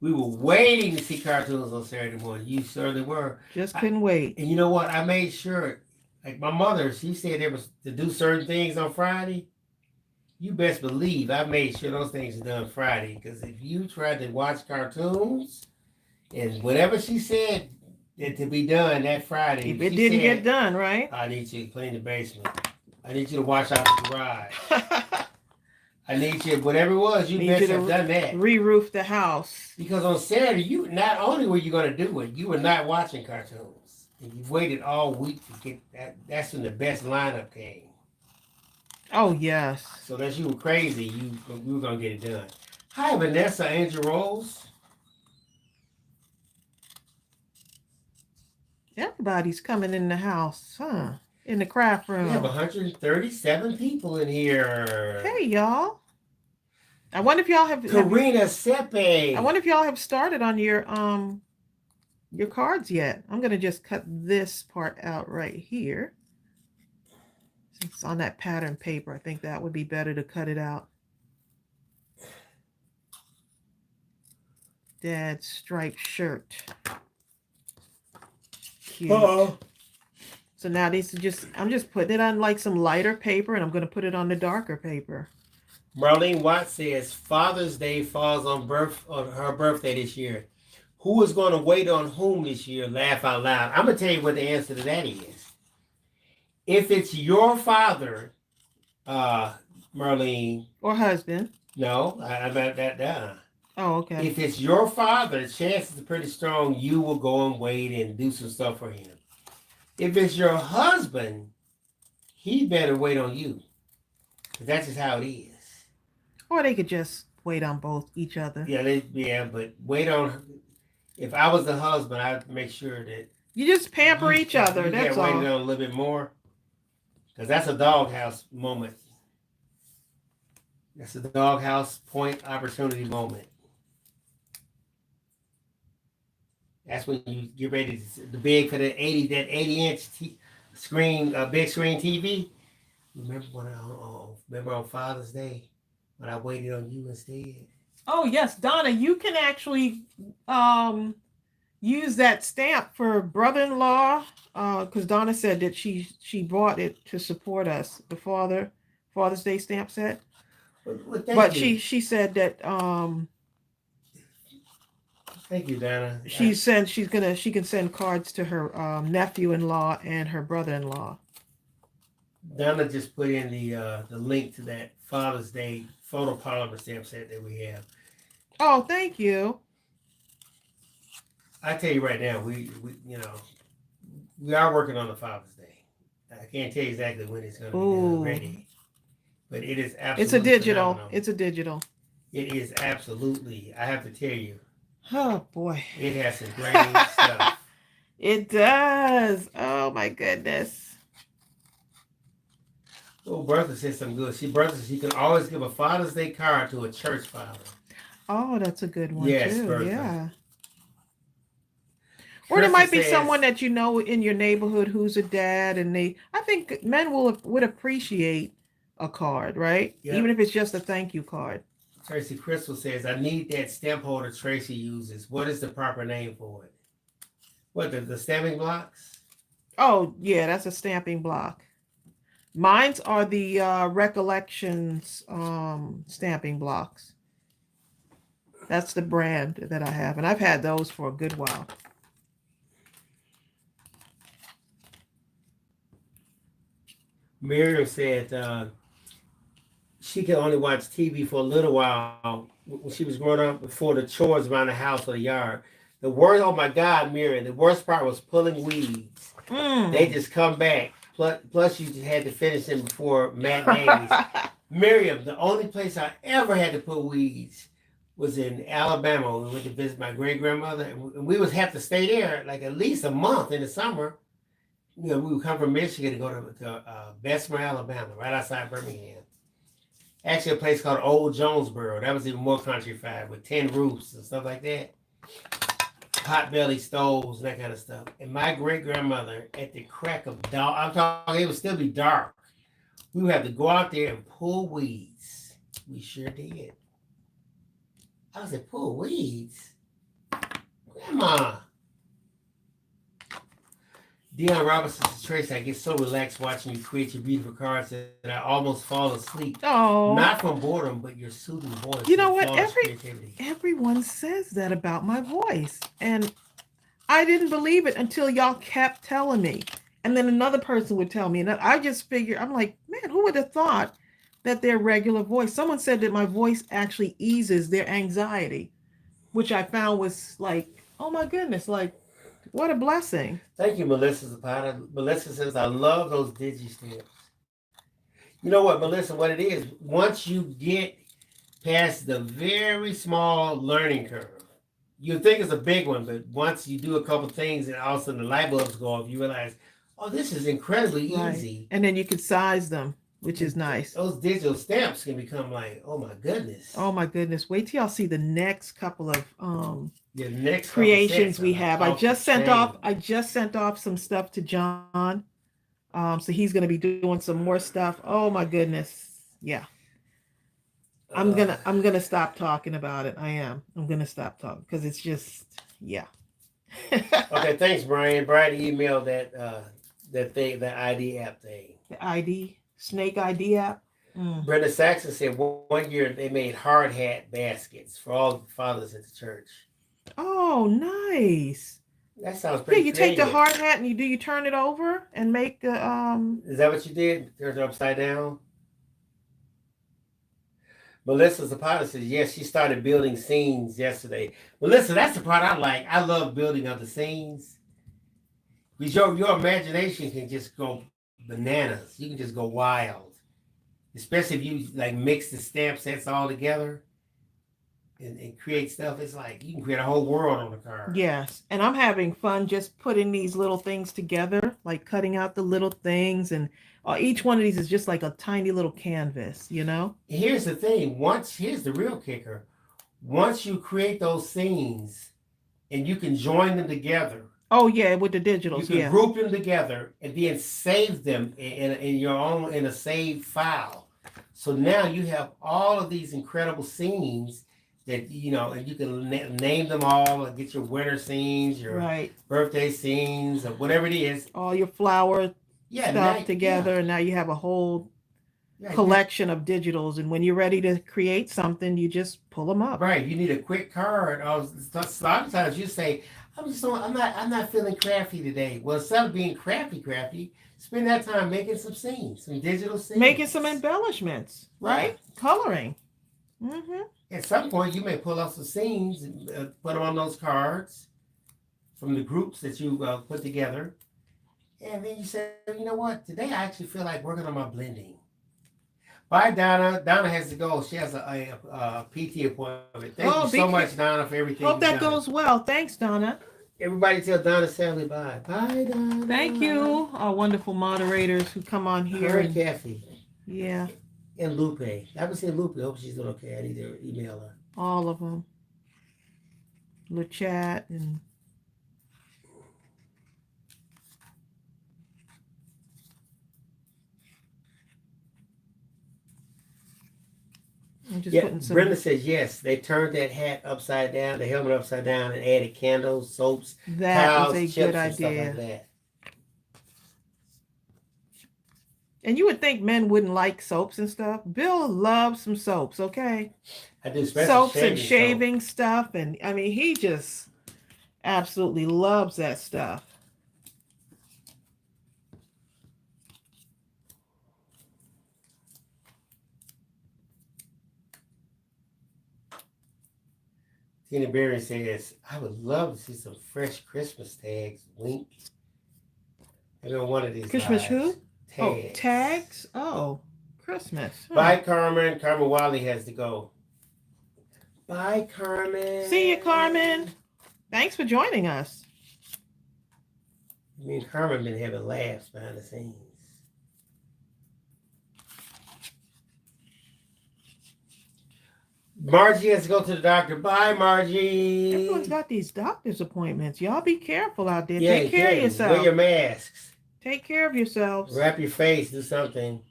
We were waiting to see cartoons on Saturday morning. You certainly were. Just couldn't wait. And you know what? I made sure, like my mother, she said there was to do certain things on Friday. You best believe I made sure those things are done Friday. Because if you tried to watch cartoons and whatever she said that to be done that Friday, If it didn't get done, right? I need you to clean the basement. I need you to wash out the garage. I need you, whatever it was, you best have done that. Re-roof the house. Because on Saturday, you not only were you going to do it, you were not watching cartoons. And you waited all week to get that. That's when the best lineup came. Oh, yes. So unless you were crazy, you were going to get it done. Hi, Vanessa Angel Rose. Everybody's coming in the house, huh? In the craft room. We have 137 people in here. Hey, y'all. I wonder if y'all have Karina Sepe. I wonder if y'all have started on your cards yet. I'm gonna just cut this part out right here. It's on that pattern paper. I think that would be better to cut it out. Dad's striped shirt. Cute. Uh-oh. So now these are just, I'm just putting it on like some lighter paper, and I'm going to put it on the darker paper. Marlene Watt says Father's Day falls on her birthday this year. Who is going to wait on whom this year? Laugh out loud. I'm going to tell you what the answer to that is. If it's your father, Marlene. Or husband. No, I'm not that down. Oh, okay. If it's your father, the chances are pretty strong you will go and wait and do some stuff for him. If it's your husband, he better wait on you. That's just how it is. Or they could just wait on both each other. Yeah, but wait on. If I was the husband, I'd make sure that you just pamper each other. That's all. Wait on a little bit more, because that's a doghouse moment. That's a doghouse point opportunity moment. That's when you get ready to beg for that 80-inch screen, big screen TV. Remember on Father's Day when I waited on you instead? Oh yes, Donna, you can actually use that stamp for brother-in-law, because Donna said that she bought it to support us, the Father's Day stamp set. But she said that thank you, Donna. She can send cards to her nephew-in-law and her brother-in-law. Donna just put in the link to that Father's Day photopolymer stamp set that we have. Oh, thank you. I tell you right now, we are working on the Father's Day. I can't tell you exactly when it's going to be done ready, but it is absolutely. It's a digital. Phenomenal. It's a digital. It is absolutely. I have to tell you. Oh boy. It has some great stuff. It does. Oh my goodness. Oh, Bertha said something good. She can always give a Father's Day card to a church father. Oh, that's a good one too. Bertha. Yeah. Or there might be someone that you know in your neighborhood who's a dad, and I think men would appreciate a card, right? Yep. Even if it's just a thank you card. Tracy Crystal says, I need that stamp holder Tracy uses. What is the proper name for it? What, the stamping blocks? Oh, yeah, that's a stamping block. Mine's are the Recollections stamping blocks. That's the brand that I have, and I've had those for a good while. Miriam said she could only watch TV for a little while when she was growing up before the chores around the house or the yard. The worst, oh my God, Miriam, the worst part was pulling weeds. They just come back. Plus you had to finish them before matinees. Miriam, the only place I ever had to put weeds was in Alabama. We went to visit my great-grandmother, and we would have to stay there like at least a month in the summer. We would come from Michigan to go to Bessemer, Alabama, right outside Birmingham. Actually, a place called Old Jonesboro. That was even more countrified with 10 roofs and stuff like that. Potbelly stoves and that kind of stuff. And my great-grandmother, at the crack of dawn, I'm talking, it would still be dark. We would have to go out there and pull weeds. We sure did. I said, pull weeds? Grandma. Deion Robinson says, Tracy, I get so relaxed watching you create your beautiful cards that I almost fall asleep. Oh, not from boredom, but your soothing voice. You know what? Everyone says that about my voice, and I didn't believe it until y'all kept telling me. And then another person would tell me, and I just figured, I'm like, man, who would have thought that their regular voice? Someone said that my voice actually eases their anxiety, which I found was like, oh my goodness, like. What a blessing. Thank you, Melissa Zapata. Melissa says, I love those digi-stamps. You know what, Melissa, what it is, once you get past the very small learning curve, you think it's a big one, but once you do a couple things and all of a sudden the light bulbs go off, you realize, oh, this is incredibly easy. And then you can size them, which is nice. Those digital stamps can become like, oh my goodness. Oh my goodness. Wait till y'all see the next couple of the next creations we have. I just sent off some stuff to John So he's going to be doing some more stuff. Oh my goodness. Yeah. I'm gonna stop talking about it. I am. I'm gonna stop talking because it's just, yeah. Okay, thanks, Brian. Brian emailed that thing, the ID app thing. The snake ID app. Brenda Saxon said one year they made hard hat baskets for all the fathers at the church. Oh, nice. That sounds pretty. Yeah, you creative. take the hard hat and you turn it over and make the Is that what you did? Turn it upside down. Melissa Zapata says, yes, she started building scenes yesterday. Melissa, that's the part I like. I love building other scenes. Because your imagination can just go bananas. You can just go wild. Especially if you like mix the stamp sets all together and create stuff. It's like you can create a whole world on the card. Yes. And I'm having fun just putting these little things together, like cutting out the little things, and each one of these is just like a tiny little canvas, you know? Here's the thing. Here's the real kicker. Once you create those scenes and you can join them together. Oh yeah, with the digitals. You can group them together and then save them in your own in a saved file. So now you have all of these incredible scenes that and you can name them all and get your winter scenes, your birthday scenes, or whatever it is. All your flower stuff together, and now you have a whole collection of digitals. And when you're ready to create something, you just pull them up. Right. You need a quick card. A lot of times you say, I'm not feeling crafty today. Well, instead of being crafty, spend that time making some scenes, some digital scenes, making some embellishments, right? Coloring. Mm-hmm. At some point, you may pull out some scenes and put them on those cards from the groups that you put together. And then you say, you know what? Today I actually feel like working on my blending. Bye, Donna. Donna has to go. She has a PT appointment. Thank you so much, Donna, for everything. Hope that goes well. Thanks, Donna. Everybody tell Donna Sally bye. Bye, Donna. Thank you, our wonderful moderators who come on here. Her and Kathy. Yeah. And Lupe. I haven't seen Lupe. I hope she's doing okay. I need to email her. All of them. LeChat and... Brenda says yes. They turned that hat upside down, the helmet upside down, and added candles, soaps, towels, was a chips, good and stuff idea. like that. And you would think men wouldn't like soaps and stuff. Bill loves some soaps, okay? I do, soaps and shaving stuff, and I mean, he just absolutely loves that stuff. Tina Berry says, I would love to see some fresh Christmas tags. Wink. I know one of these Christmas lives. Who? Tags. Oh, tags? Oh, Christmas. Bye, Carmen. Carmen Wiley has to go. Bye, Carmen. See you, Carmen. Thanks for joining us. Me and Carmen been having laughs behind the scenes. Margie has to go to the doctor. Bye, Margie. Everyone's got these doctor's appointments. Y'all be careful out there. Take care of yourself. Wear your masks. Take care of yourselves. Wrap your face. Do something.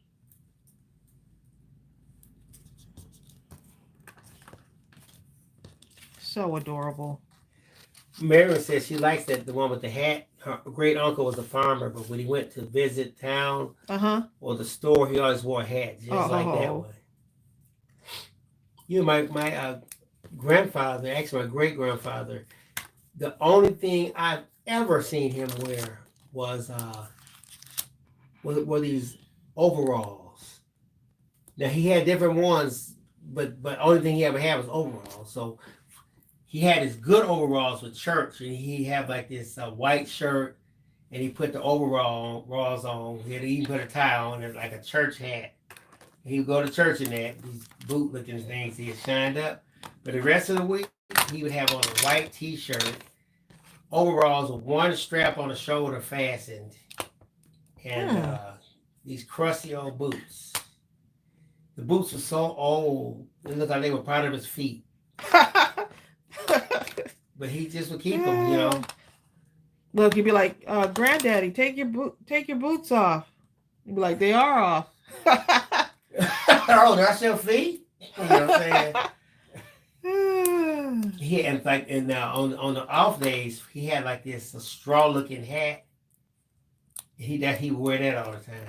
So adorable. Mary says she likes the one with the hat. Her great uncle was a farmer, but when he went to visit town or the store, he always wore a hat, just like that one. My grandfather, actually my great grandfather, the only thing I've ever seen him wear was were these overalls. Now he had different ones, but only thing he ever had was overalls. So he had his good overalls for church, and he had like this white shirt, and he put the overalls on. He had to even put a tie on, and like a church hat. He would go to church in that, these boot-looking things. He had shined up. But the rest of the week, he would have on a white T-shirt, overalls with one strap on the shoulder fastened, and these crusty old boots. The boots were so old, it looked like they were part of his feet. But he just would keep them, Look, you'd be like, Granddaddy, take your boots off. You'd be like, they are off. Oh, that's your feet? You know what I'm saying? He had like, and on the off days, he had like this a straw looking hat. He would wear that all the time.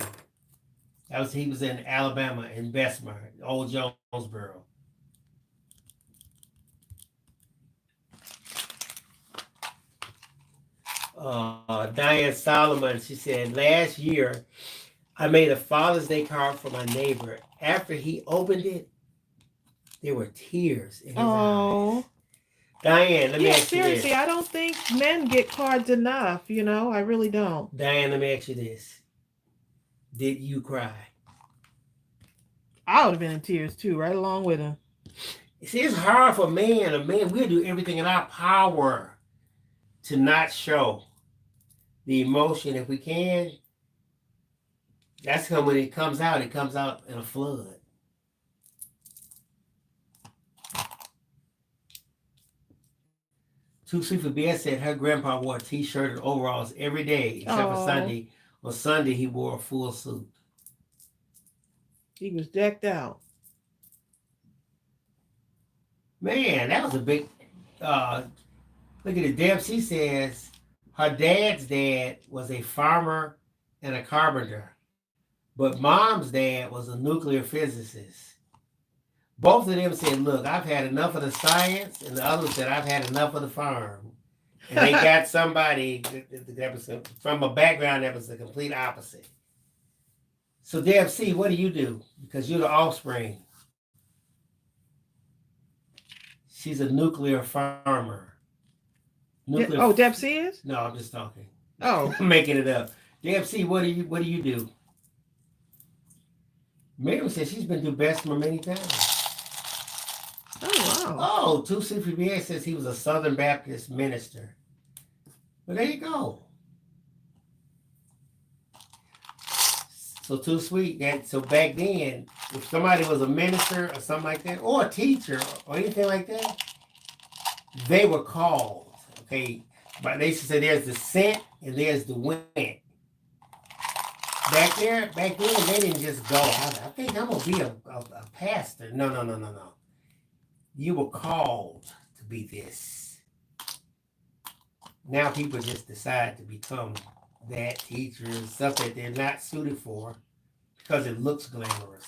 He was in Alabama in Bessemer, Old Jonesboro. Diane Solomon, she said, last year I made a Father's Day card for my neighbor. After he opened it, there were tears in his eyes. Diane, let me ask you seriously, this. I don't think men get cards enough, you know? I really don't. Diane, let me ask you this. Did you cry? I would have been in tears too, right along with him. See, it's hard for a man. We'll do everything in our power to not show the emotion if we can. That's when it comes out in a flood. Too Sweet for Beer said her grandpa wore a t-shirt and overalls every day except for Sunday. On Sunday, he wore a full suit. He was decked out. Man, that was a big... look at it. Deb, she says her dad's dad was a farmer and a carpenter, but mom's dad was a nuclear physicist. Both of them said, look, I've had enough of the science, and the other said, I've had enough of the farm. And they got somebody that was from a background that was the complete opposite. So, Deb C., what do? Because you're the offspring. She's a nuclear farmer. Deb C is? No, I'm just talking. Oh. I'm making it up. Deb C., what do you do? Miriam said she's been through Bessemer many times. Oh, wow. Oh, 2CPBA says he was a Southern Baptist minister. Well, there you go. So Too Sweet. So back then, if somebody was a minister or something like that, or a teacher or anything like that, they were called. Okay, but they used to say there's the sent and there's the went. Back then, they didn't just go. I think I'm gonna be a pastor. No. You were called to be this. Now people just decide to become that teacher and stuff that they're not suited for because it looks glamorous.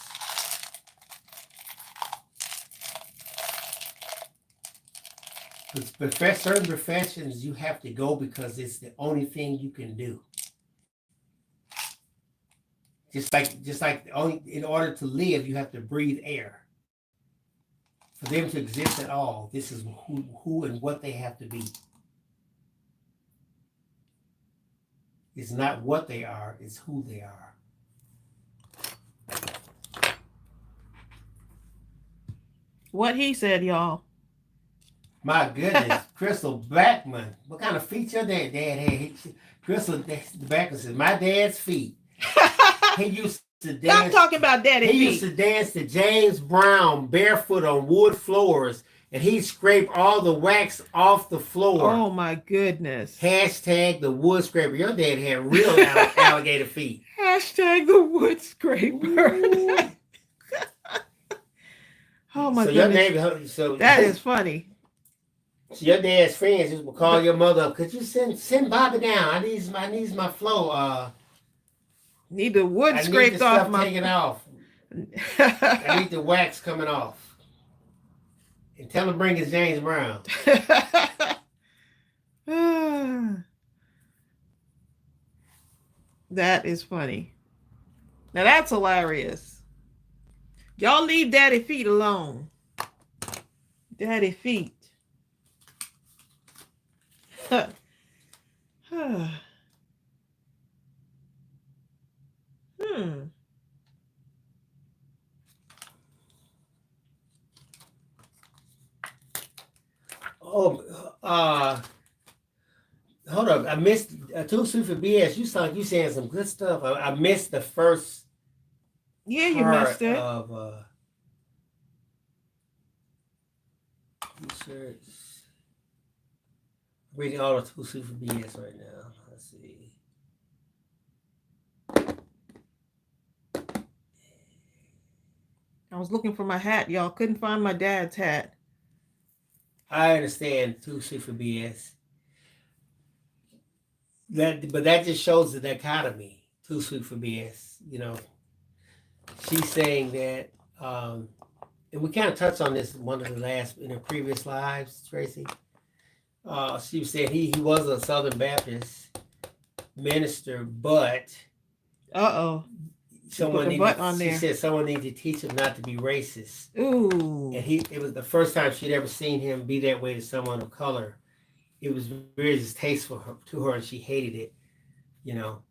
But for certain professions, you have to go because it's the only thing you can do. Just like in order to live, you have to breathe air. For them to exist at all, this is who and what they have to be. It's not what they are, it's who they are. What he said, y'all. My goodness, Crystal Backman. What kind of feet your dad had? Crystal Backman says, my dad's feet. He used to dance. Stop talking about daddy feet. He used to dance to James Brown barefoot on wood floors, and he'd scrape all the wax off the floor. Oh my goodness. Hashtag the wood scraper. Your dad had real alligator feet. Hashtag the wood scraper. Oh my goodness. That is funny. So your dad's friends just would call your mother up. Could you send Bobby down? I need my flow. Need the wood scraped off my. Taken off. I need the wax coming off. And tell him to bring his James Brown. That is funny. Now that's hilarious. Y'all leave daddy feet alone. Daddy feet. Hold up. I missed Too Sweet for BS. You saying some good stuff. I missed the first. Yeah, you missed it. Of t-shirts. Reading all of Too Sweet for BS right now. Let's see. was looking for my hat, y'all. Couldn't find my dad's hat. I understand Too Sweet for BS. But that just shows the dichotomy. Too Sweet for BS. You know, she's saying that, and we kind of touched on this in one of the last in her previous lives, Tracy. She was saying he was a Southern Baptist minister, but someone she said someone needed to teach him not to be racist. Ooh. And it was the first time she'd ever seen him be that way to someone of color. It was very distasteful to her, and she hated it. You know,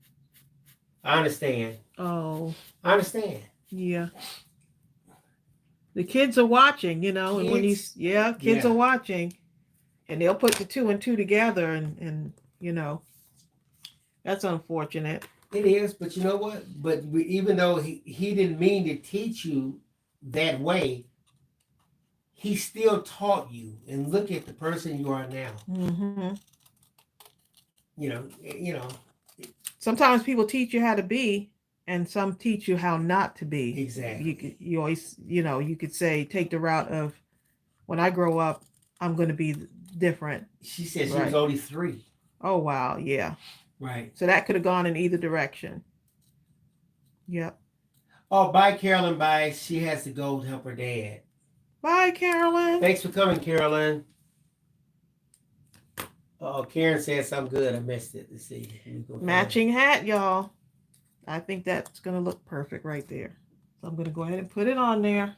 I understand. Oh, I understand. Yeah. The kids are watching, you know, and when kids are watching, and they'll put the 2 and 2 together, and you know, that's unfortunate. It is, but you know what? But even though he didn't mean to teach you that way, he still taught you. And look at the person you are now. Mm-hmm. You know. Sometimes people teach you how to be, and some teach you how not to be. Exactly. You always, you know, you could say, take the route of, when I grow up, I'm going to be different. She said she was only 3. Oh, wow. Yeah. Right. So that could have gone in either direction. Yep. Oh, bye, Carolyn. Bye. She has to go help her dad. Bye, Carolyn. Thanks for coming, Carolyn. Oh, Karen said something good. I missed it. Let's see. Matching hat, y'all. I think that's going to look perfect right there. So I'm going to go ahead and put it on there.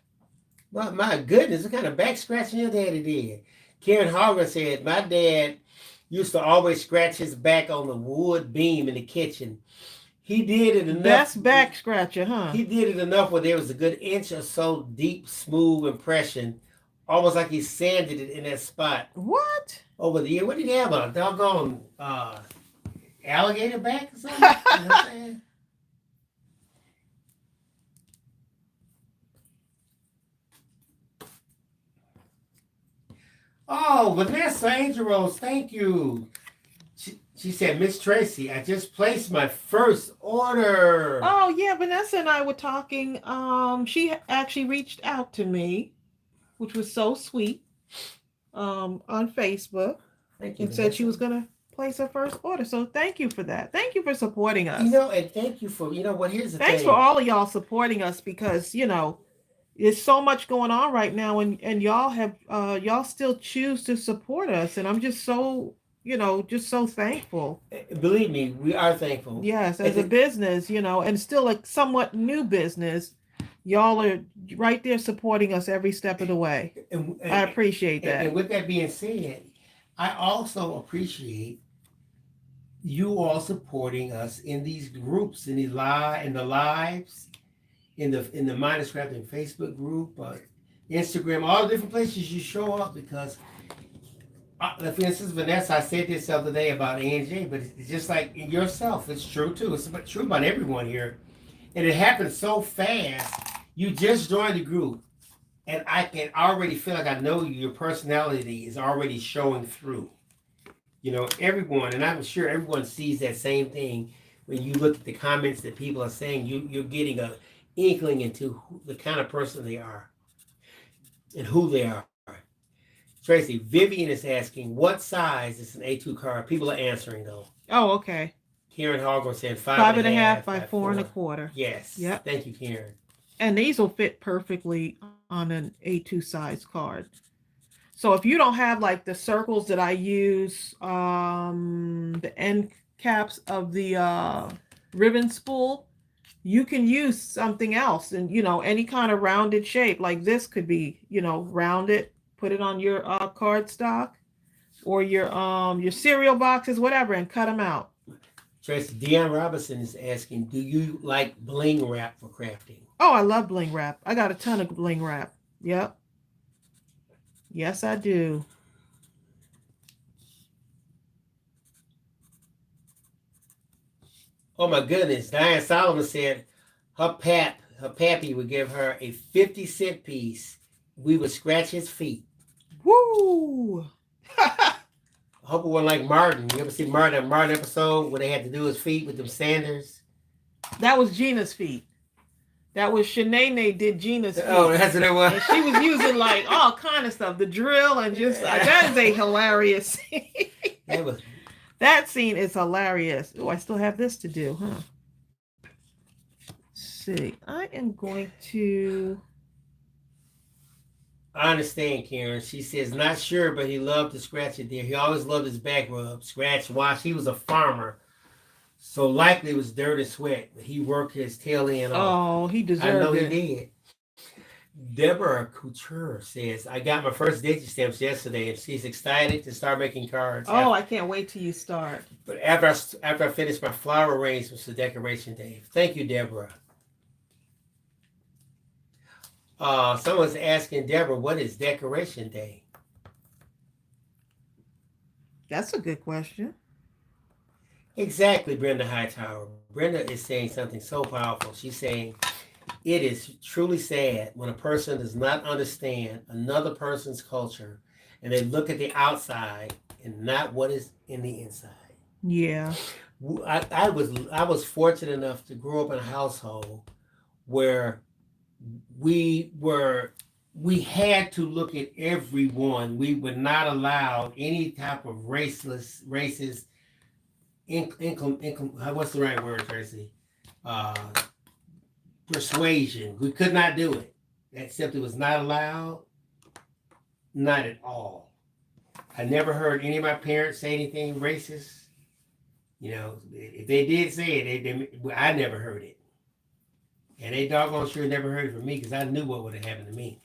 Well, my goodness, what kind of back scratching your daddy did. Karen Hogger said, my dad used to always scratch his back on the wood beam in the kitchen. He did it enough. Best back scratcher, huh? He did it enough where there was a good inch or so deep, smooth impression, almost like he sanded it in that spot. What? Over the year. What did he have? A doggone alligator back or something? You know what I'm saying? Oh, Vanessa Angel Rose, thank you. She said, Miss Tracy, I just placed my first order. Oh, yeah, Vanessa and I were talking. She actually reached out to me, which was so sweet, on Facebook. Thank you, and said she was going to place her first order. So thank you for that. Thank you for supporting us. You know, and thank you for, you know what, here's the thing. Thanks for all of y'all supporting us, because, you know, there's so much going on right now, and y'all have y'all still choose to support us, and I'm just so, you know, just so thankful. Believe me, we are thankful. Yes, as a business, you know, and still a somewhat new business, y'all are right there supporting us every step of the way. And I appreciate that. And with that being said, I also appreciate you all supporting us in these groups, in the lives. In the Mindless Crafting Facebook group, Instagram, all the different places you show up, because, for instance, Vanessa, I said this the other day about ANJ, but it's just like yourself. It's true too. It's true about everyone here, and it happened so fast. You just joined the group, and I can already feel like I know you. Your personality is already showing through. You know, everyone, and I'm sure everyone sees that same thing when you look at the comments that people are saying. You're getting a inkling into the kind of person they are and who they are. Tracy, Vivian is asking, what size is an A2 card? People are answering though. Oh, okay. Karen Hogwarts said 5.5 by 4 1/4. Yes. Yeah. Thank you, Karen. And these will fit perfectly on an A2 size card. So if you don't have like the circles that I use, the end caps of the ribbon spool, you can use something else, and you know, any kind of rounded shape like this could be, you know, rounded. Put it on your cardstock or your cereal boxes, whatever, and cut them out. Tracy, Deion Robinson is asking, do you like bling wrap for crafting? Oh, I love bling wrap. I got a ton of bling wrap. Yep. Yes, I do. Oh my goodness. Diane Solomon said her pappy would give her a 50-cent piece. We would scratch his feet. Woo! I hope it wasn't like Martin. You ever see Martin episode where they had to do his feet with them sanders? That was Gina's feet. That was Shanae did Gina's feet. Oh, that's what it was. And she was using like all kind of stuff, the drill, and just like that is a hilarious scene. That scene is hilarious. Oh, I still have this to do, huh? Let's see. I am going to. I understand, Karen. She says, not sure, but he loved to scratch it there. He always loved his back rub, scratch, wash. He was a farmer, so likely it was dirt and sweat. He worked his tail end off. Oh, he deserved it. I know he did. Deborah Couture says, I got my first digit stamps yesterday, and she's excited to start making cards. Oh, I can't wait till you start. But after I finish my flower arrangements for Decoration Day. Thank you, Deborah. Someone's asking Deborah, what is Decoration Day? That's a good question. Exactly, Brenda Hightower. Brenda is saying something so powerful. She's saying, it is truly sad when a person does not understand another person's culture and they look at the outside and not what is in the inside. Yeah. I was fortunate enough to grow up in a household where we had to look at everyone. We would not allow any type of racist, what's the right word, Tracy? Persuasion. We could not do it. That simply was not allowed. Not at all. I never heard any of my parents say anything racist. You know, if they did say it, I never heard it. And they doggone sure never heard it from me because I knew what would have happened to me.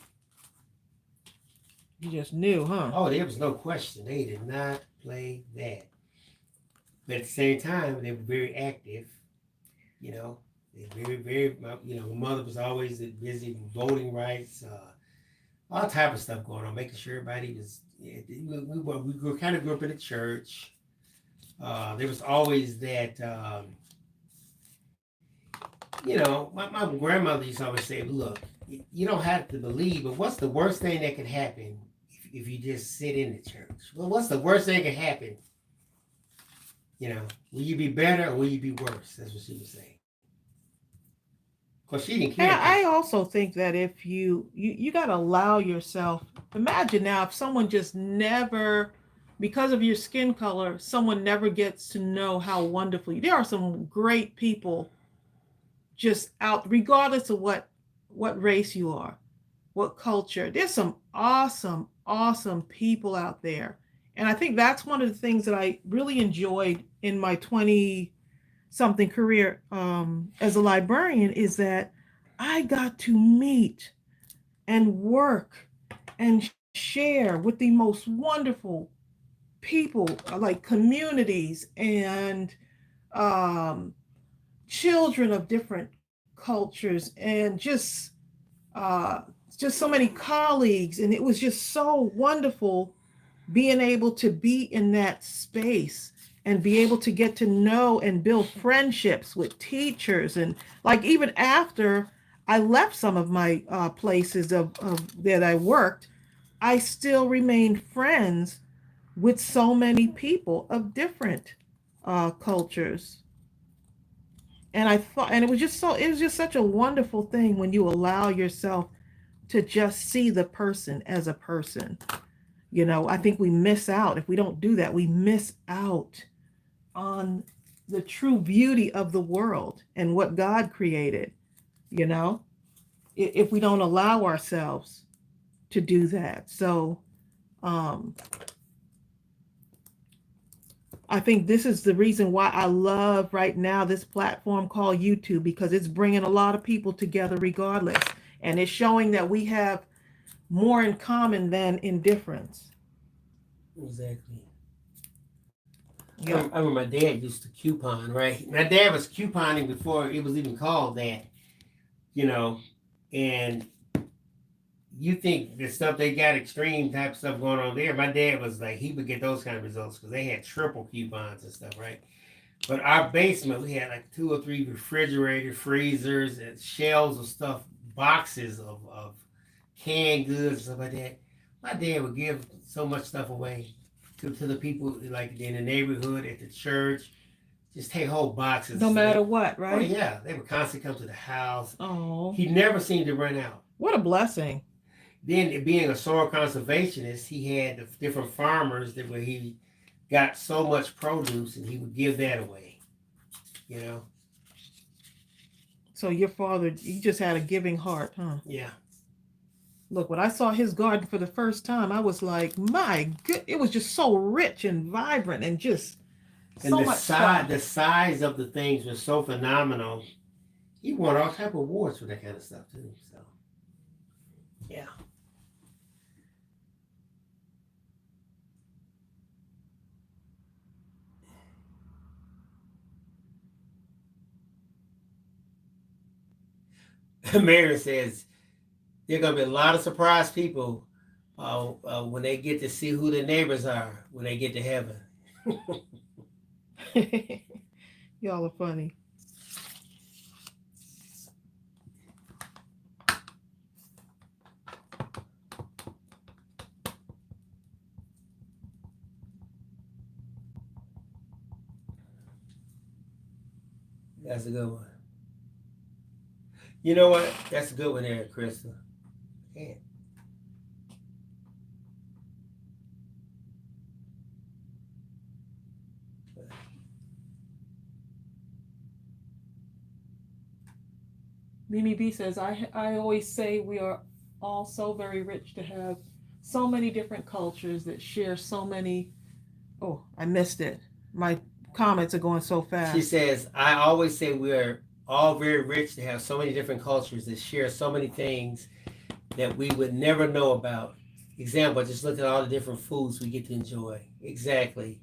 You just knew, huh? Oh, there was no question. They did not play that. But at the same time, they were very active. You know, they very, very, you know, my mother was always busy with voting rights, all type of stuff going on, making sure everybody was, we kind of grew up in the church. There was always that, you know, my grandmother used to always say, look, you don't have to believe, but what's the worst thing that can happen if you just sit in the church? Well, what's the worst thing that can happen? You know, will you be better or will you be worse? That's what she was saying. Because she didn't care. I also think that if you got to allow yourself, imagine now if someone just never, because of your skin color, someone never gets to know how wonderful there are some great people just out, regardless of what race you are, what culture. There's some awesome people out there. And I think that's one of the things that I really enjoyed in my 20-something career as a librarian is that I got to meet and work and share with the most wonderful people, like communities and children of different cultures and just so many colleagues. And it was just so wonderful being able to be in that space and be able to get to know and build friendships with teachers. And like even after I left some of my places of that I worked, I still remained friends with so many people of different cultures. And I thought, and it was just such a wonderful thing when you allow yourself to just see the person as a person. You know, I think we miss out. If we don't do that, we miss out on the true beauty of the world and what God created, you know, if we don't allow ourselves to do that. So I think this is the reason why I love right now this platform called YouTube, because it's bringing a lot of people together regardless. And it's showing that we have more in common than in difference. Exactly. Yeah. I remember my dad used to coupon, right? My dad was couponing before it was even called that, you know, and you think the stuff they got extreme type stuff going on there. My dad was like, he would get those kind of results because they had triple coupons and stuff, right? But our basement, we had like 2 or 3 refrigerators, freezers, and shelves of stuff, boxes of canned goods and stuff like that. My dad would give so much stuff away to the people like in the neighborhood, at the church, just take whole boxes. No matter what, Oh right? yeah, they would constantly come to the house. Oh, He never seemed to run out. what a blessing. Then, being a soil conservationist, he had the different farmers that where he got so much produce, and he would give that away. You know. So your father, he just had a giving heart, huh? Yeah. Look, when I saw his garden for the first time, I was like, my good, it was just so rich and vibrant and just And so the much size, stuff. the size of the things was so phenomenal. He won all type of awards for that kind of stuff too. So, yeah. Mary says there are gonna be a lot of surprised people when they get to see who their neighbors are when they get to heaven. Y'all are funny. That's a good one. You know what? That's a good one there, Crystal. Yeah. Mimi B says, I always say we are all so very rich to have so many different cultures that share so many. Oh, I missed it. My comments are going so fast. She says, I always say we're all very rich to have so many different cultures that share so many things that we would never know about. Example, just look at all the different foods we get to enjoy. Exactly.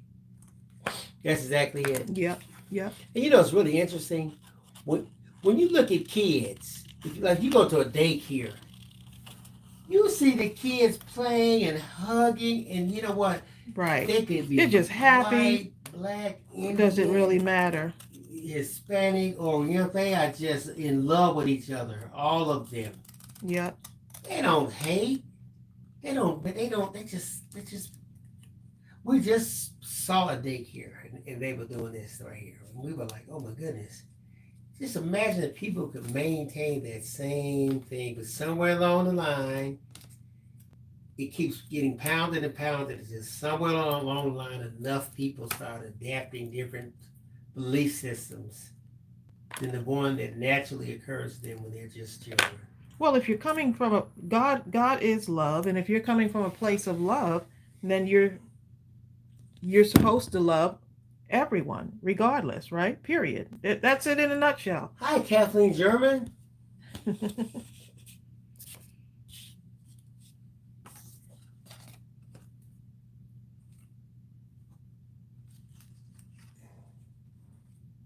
That's exactly it. Yep, yep. And you know, it's really interesting. When you look at kids, like you go to a daycare, you see the kids playing and hugging, and you know what? Right. They could be They're just happy. white, black, Indian, Does it really matter? Hispanic, or you know, they are just in love with each other. All of them. Yep. They don't hate. They just. We just saw a daycare, and they were doing this right here, and we were like, oh my goodness. Just imagine that people could maintain that same thing, but somewhere along the line, it keeps getting pounded and pounded. It's just somewhere along the line, enough people start adapting different belief systems than the one that naturally occurs to them when they're just children. Well, if you're coming from a God is love, and if you're coming from a place of love, then you're supposed to love everyone, regardless, right? Period. That's it in a nutshell. Hi, Kathleen German.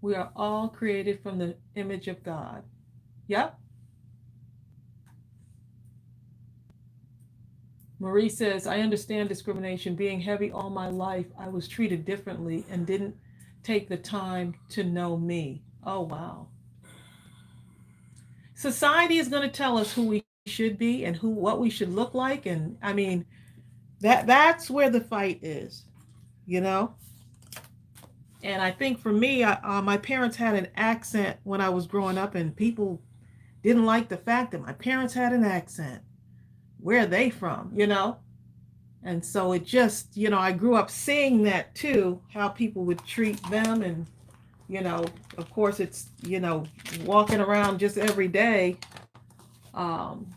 We are all created from the image of God. Yep. Marie says, I understand discrimination. Being heavy all my life, I was treated differently and didn't take the time to know me. Oh, wow. Society is going to tell us who we should be and what we should look like. And I mean, that's where the fight is, you know? And I think for me, my parents had an accent when I was growing up, and people didn't like the fact that my parents had an accent. Where are they from, you know? And so it just, you know, I grew up seeing that too, how people would treat them. And, you know, of course it's, you know, walking around just every day,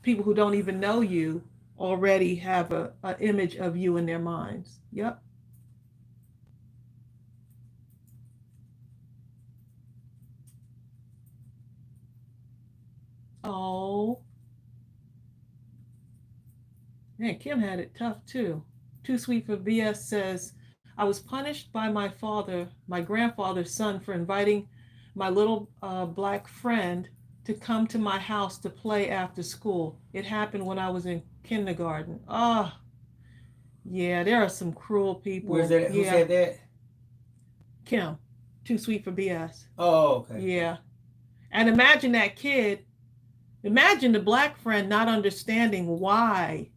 people who don't even know you already have an image of you in their minds. Yep. Oh. Man, Kim had it tough too. Too Sweet for BS says, I was punished by my grandfather's son, for inviting my little black friend to come to my house to play after school. It happened when I was in kindergarten. Oh, yeah, there are some cruel people. Where's that? Who said that? Kim. Too Sweet for BS. Oh, okay. Yeah. And imagine that kid. Imagine the black friend not understanding why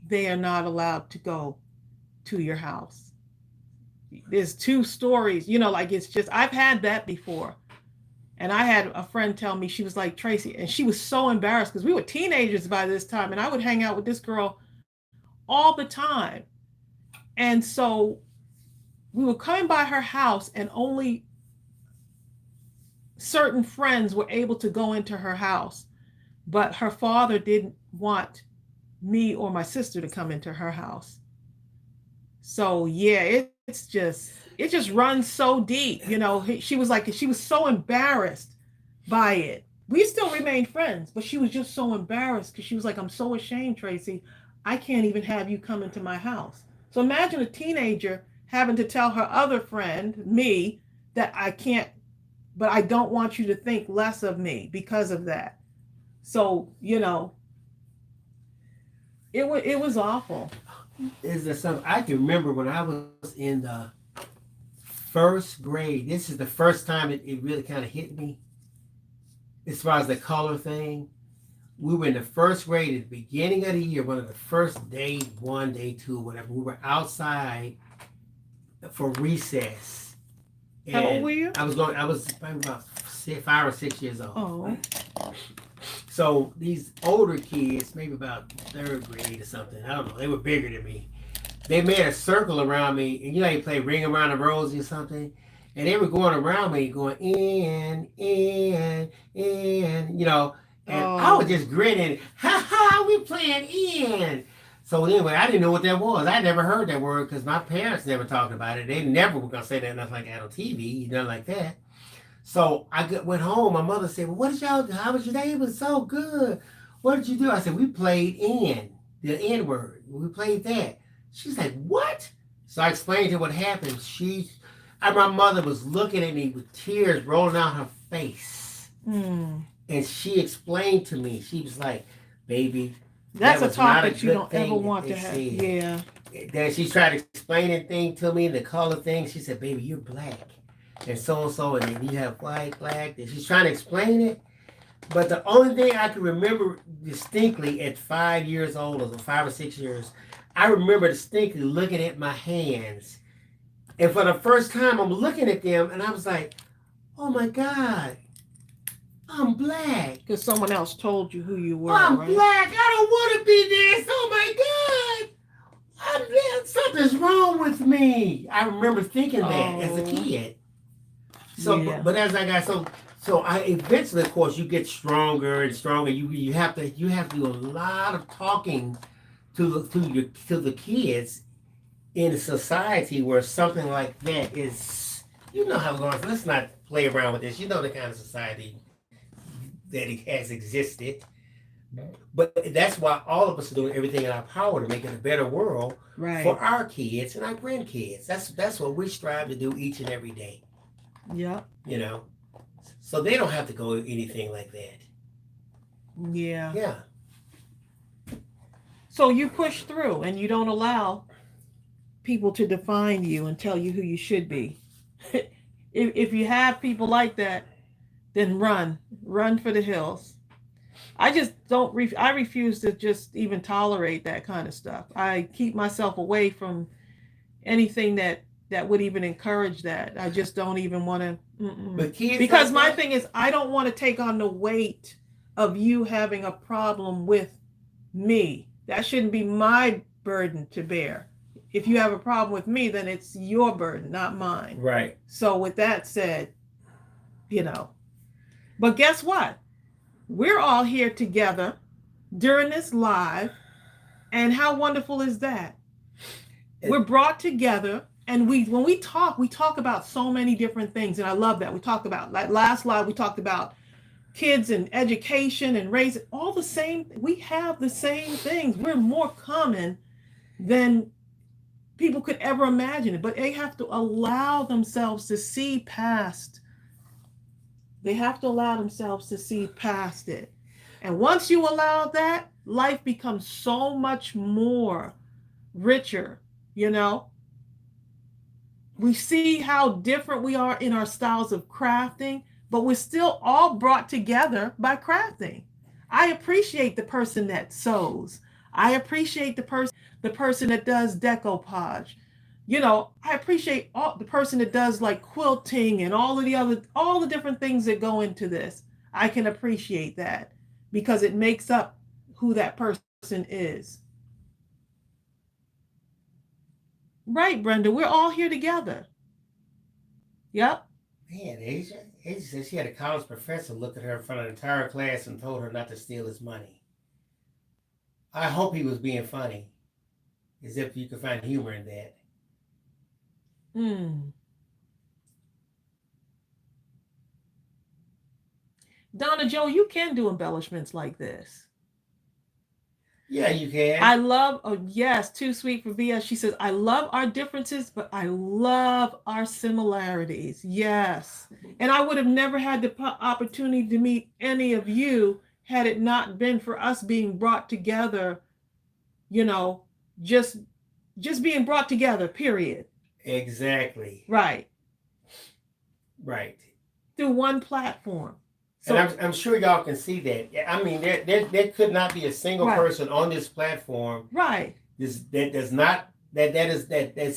they are not allowed to go to your house. there's two stories, you know, like it's just, I've had that before. And I had a friend tell me, she was like, Tracey, and she was so embarrassed because we were teenagers by this time, and I would hang out with this girl all the time. And so we were coming by her house, and only certain friends were able to go into her house. But her father didn't want me or my sister to come into her house. So yeah, it just runs so deep, you know. She was so embarrassed by it. We still remained friends, but she was just so embarrassed because she was like, I'm so ashamed, Tracey. I can't even have you come into my house. So imagine a teenager having to tell her other friend, me, that I can't, but I don't want you to think less of me because of that. So, you know, it was awful. Is there something I can remember when I was in the first grade? This is the first time it really kind of hit me as far as the color thing. We were in the first grade at the beginning of the year, one of the first day 1, day 2, whatever. We were outside for recess. How old were you? I was probably about 5 or 6 years old. Oh. So these older kids, maybe about 3rd grade or something, I don't know, they were bigger than me. They made a circle around me, and you know, you play Ring Around the Rosie or something, and they were going around me, going in, you know, and I was just grinning. Ha ha, we playing in. So anyway, I didn't know what that was. I never heard that word because my parents never talked about it. They never were gonna say that nothing like that on TV, nothing like that. So I went home. My mother said, well, what did y'all do? How was your day? It was so good. What did you do? I said, we played in, the N word. We played that. She's like, what? So I explained to her what happened. My mother was looking at me with tears rolling down her face. Mm. And she explained to me, she was like, baby, that's that a talk that you good don't ever want to have. said. Yeah. Then she tried explaining thing to me, the color thing. She said, baby, you're black. And so, and then you have white, black. And she's trying to explain it. But the only thing I can remember distinctly at 5 years old, or 5 or 6 years, I remember distinctly looking at my hands. And for the first time, I'm looking at them, and I was like, oh my God, I'm black. Because someone else told you who you were, I'm right? black. I don't want to be this. Oh my God. I'm black. Something's wrong with me. I remember thinking that as a kid. So, Yeah. but as I got so I eventually, of course, you get stronger and stronger. You have to do a lot of talking to the kids in a society where something like that is, you know how it goes. Let's not play around with this. You know the kind of society that it has existed. But that's why all of us are doing everything in our power to make it a better world for our kids and our grandkids. That's what we strive to do each and every day. Yeah. You know, so they don't have to go anything like that. Yeah. Yeah. So you push through and you don't allow people to define you and tell you who you should be. If you have people like that, then run for the hills. I just don't, I refuse to just even tolerate that kind of stuff. I keep myself away from anything that would even encourage that. I just don't even want to. But kids, because my thing is, I don't want to take on the weight of you having a problem with me. That shouldn't be my burden to bear. If you have a problem with me, then it's your burden, not mine. Right. So with that said, you know, but guess what? We're all here together during this live. And how wonderful is that? We're brought together. And when we talk about so many different things. And I love that. We talked about, like last live, we talked about kids and education and race, all the same. We have the same things. We're more common than people could ever imagine it. But they have to allow themselves to see past. They have to allow themselves to see past it. And once you allow that, life becomes so much more richer, you know? We see how different we are in our styles of crafting, but we're still all brought together by crafting. I appreciate the person that sews. I appreciate the person that does decoupage. I appreciate the person that does like quilting and all the different things that go into this. I can appreciate that because it makes up who that person is. Right, Brenda, we're all here together. Yep. Man, Asia said she had a college professor look at her in front of the entire class and told her not to steal his money. I hope he was being funny, as if you could find humor in that. Donna Joe, you can do embellishments like this. Yeah, you can. I love, yes, Too Sweet for BS. She says, I love our differences, but I love our similarities. Yes. And I would have never had the opportunity to meet any of you had it not been for us being brought together, just being brought together, period. Exactly. Right. Through one platform. So, and I'm sure y'all can see that. I mean, there could not be a single person on this platform, that's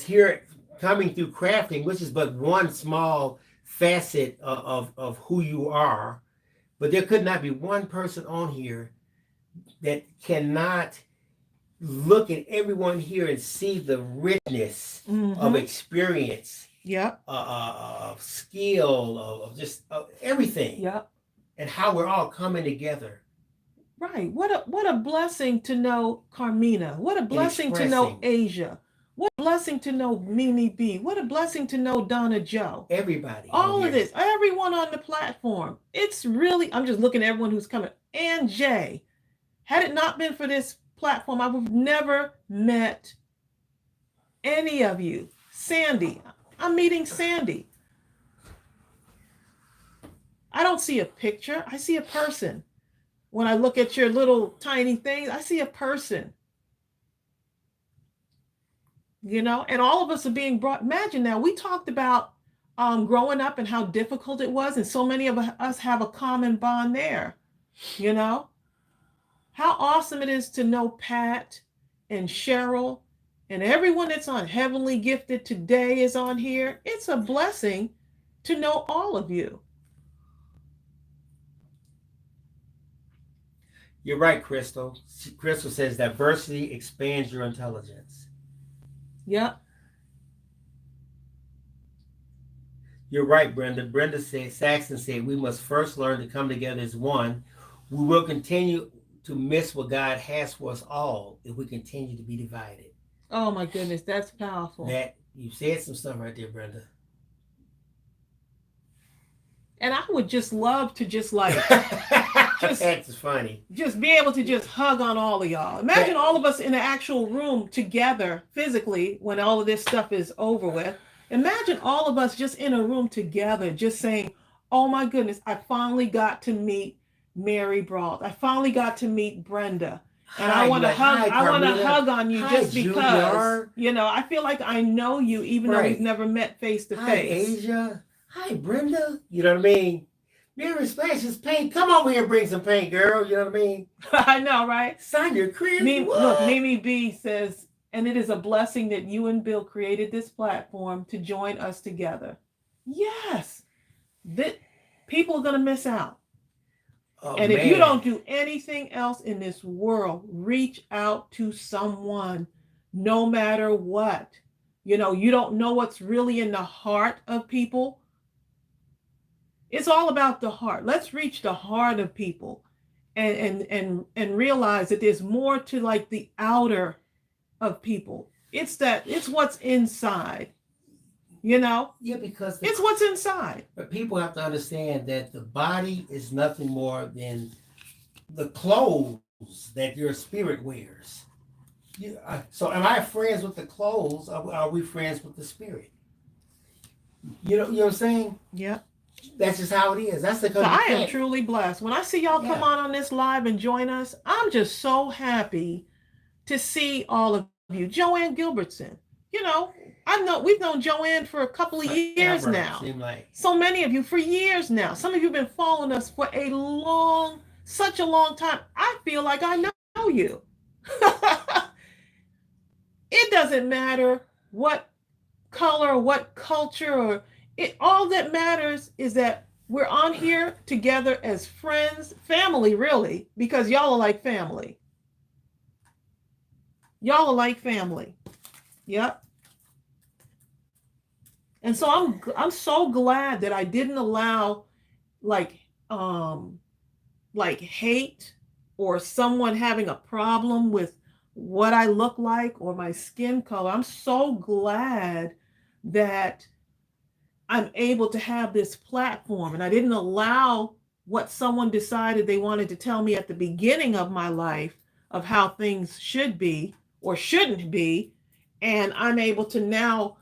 here coming through crafting, which is but one small facet of who you are. But there could not be one person on here that cannot look at everyone here and see the richness of experience, of skill, of just everything. Yep. And how we're all coming together. Right. What a blessing to know Carmina. What a blessing to know Asia. What a blessing to know Mimi B. What a blessing to know Donna Joe. Everybody. All of this. Everyone on the platform. It's really, I'm just looking at everyone who's coming. And Jay. Had it not been for this platform, I would have never met any of you. Sandy. I'm meeting Sandy. I don't see a picture. I see a person. When I look at your little tiny things, I see a person. And all of us are being brought. Imagine now, we talked about growing up and how difficult it was. And so many of us have a common bond there. How awesome it is to know Pat and Cheryl and everyone that's on Heavenly Gifted today is on here. It's a blessing to know all of you. You're right, Crystal. Crystal says diversity expands your intelligence. Yep. You're right, Brenda. Saxon said, we must first learn to come together as one. We will continue to miss what God has for us all if we continue to be divided. Oh my goodness, that's powerful. You said some stuff right there, Brenda. And I would just love to that's funny. Just be able to just hug on all of y'all. Imagine all of us in the actual room together physically when all of this stuff is over with. Imagine all of us just in a room together, just saying, oh my goodness, I finally got to meet Mary Brault. I finally got to meet Brenda. And I want to hug on you just because, I feel like I know you even though we've never met face to face. Hi, Asia. Hi, Brenda. You know what I mean? Mary splashes paint. Come over here and bring some paint, girl. You know what I mean? I know, right? Sign your crib. Look, Mimi B says, and it is a blessing that you and Bill created this platform to join us together. Yes. People are going to miss out. Oh, and if you don't do anything else in this world, reach out to someone, no matter what. You don't know what's really in the heart of people. It's all about the heart. Let's reach the heart of people and realize that there's more to like the outer of people. It's what's inside, Yeah, because it's what's inside. But people have to understand that the body is nothing more than the clothes that your spirit wears. So am I friends with the clothes? Are we friends with the spirit? You know what I'm saying? Yeah. That's just how it is. So I am truly blessed. When I see y'all come on this live and join us, I'm just so happy to see all of you. Joanne Gilbertson, I know we've known Joanne for a couple of years now. So many of you for years now. Some of you have been following us for such a long time. I feel like I know you. It doesn't matter what color, what culture, or it. All that matters is that we're on here together as friends, family, really, because y'all are like family. Y'all are like family. Yep. And so I'm so glad that I didn't allow like hate or someone having a problem with what I look like or my skin color. I'm so glad that I'm able to have this platform, and I didn't allow what someone decided they wanted to tell me at the beginning of my life of how things should be or shouldn't be. And I'm able to now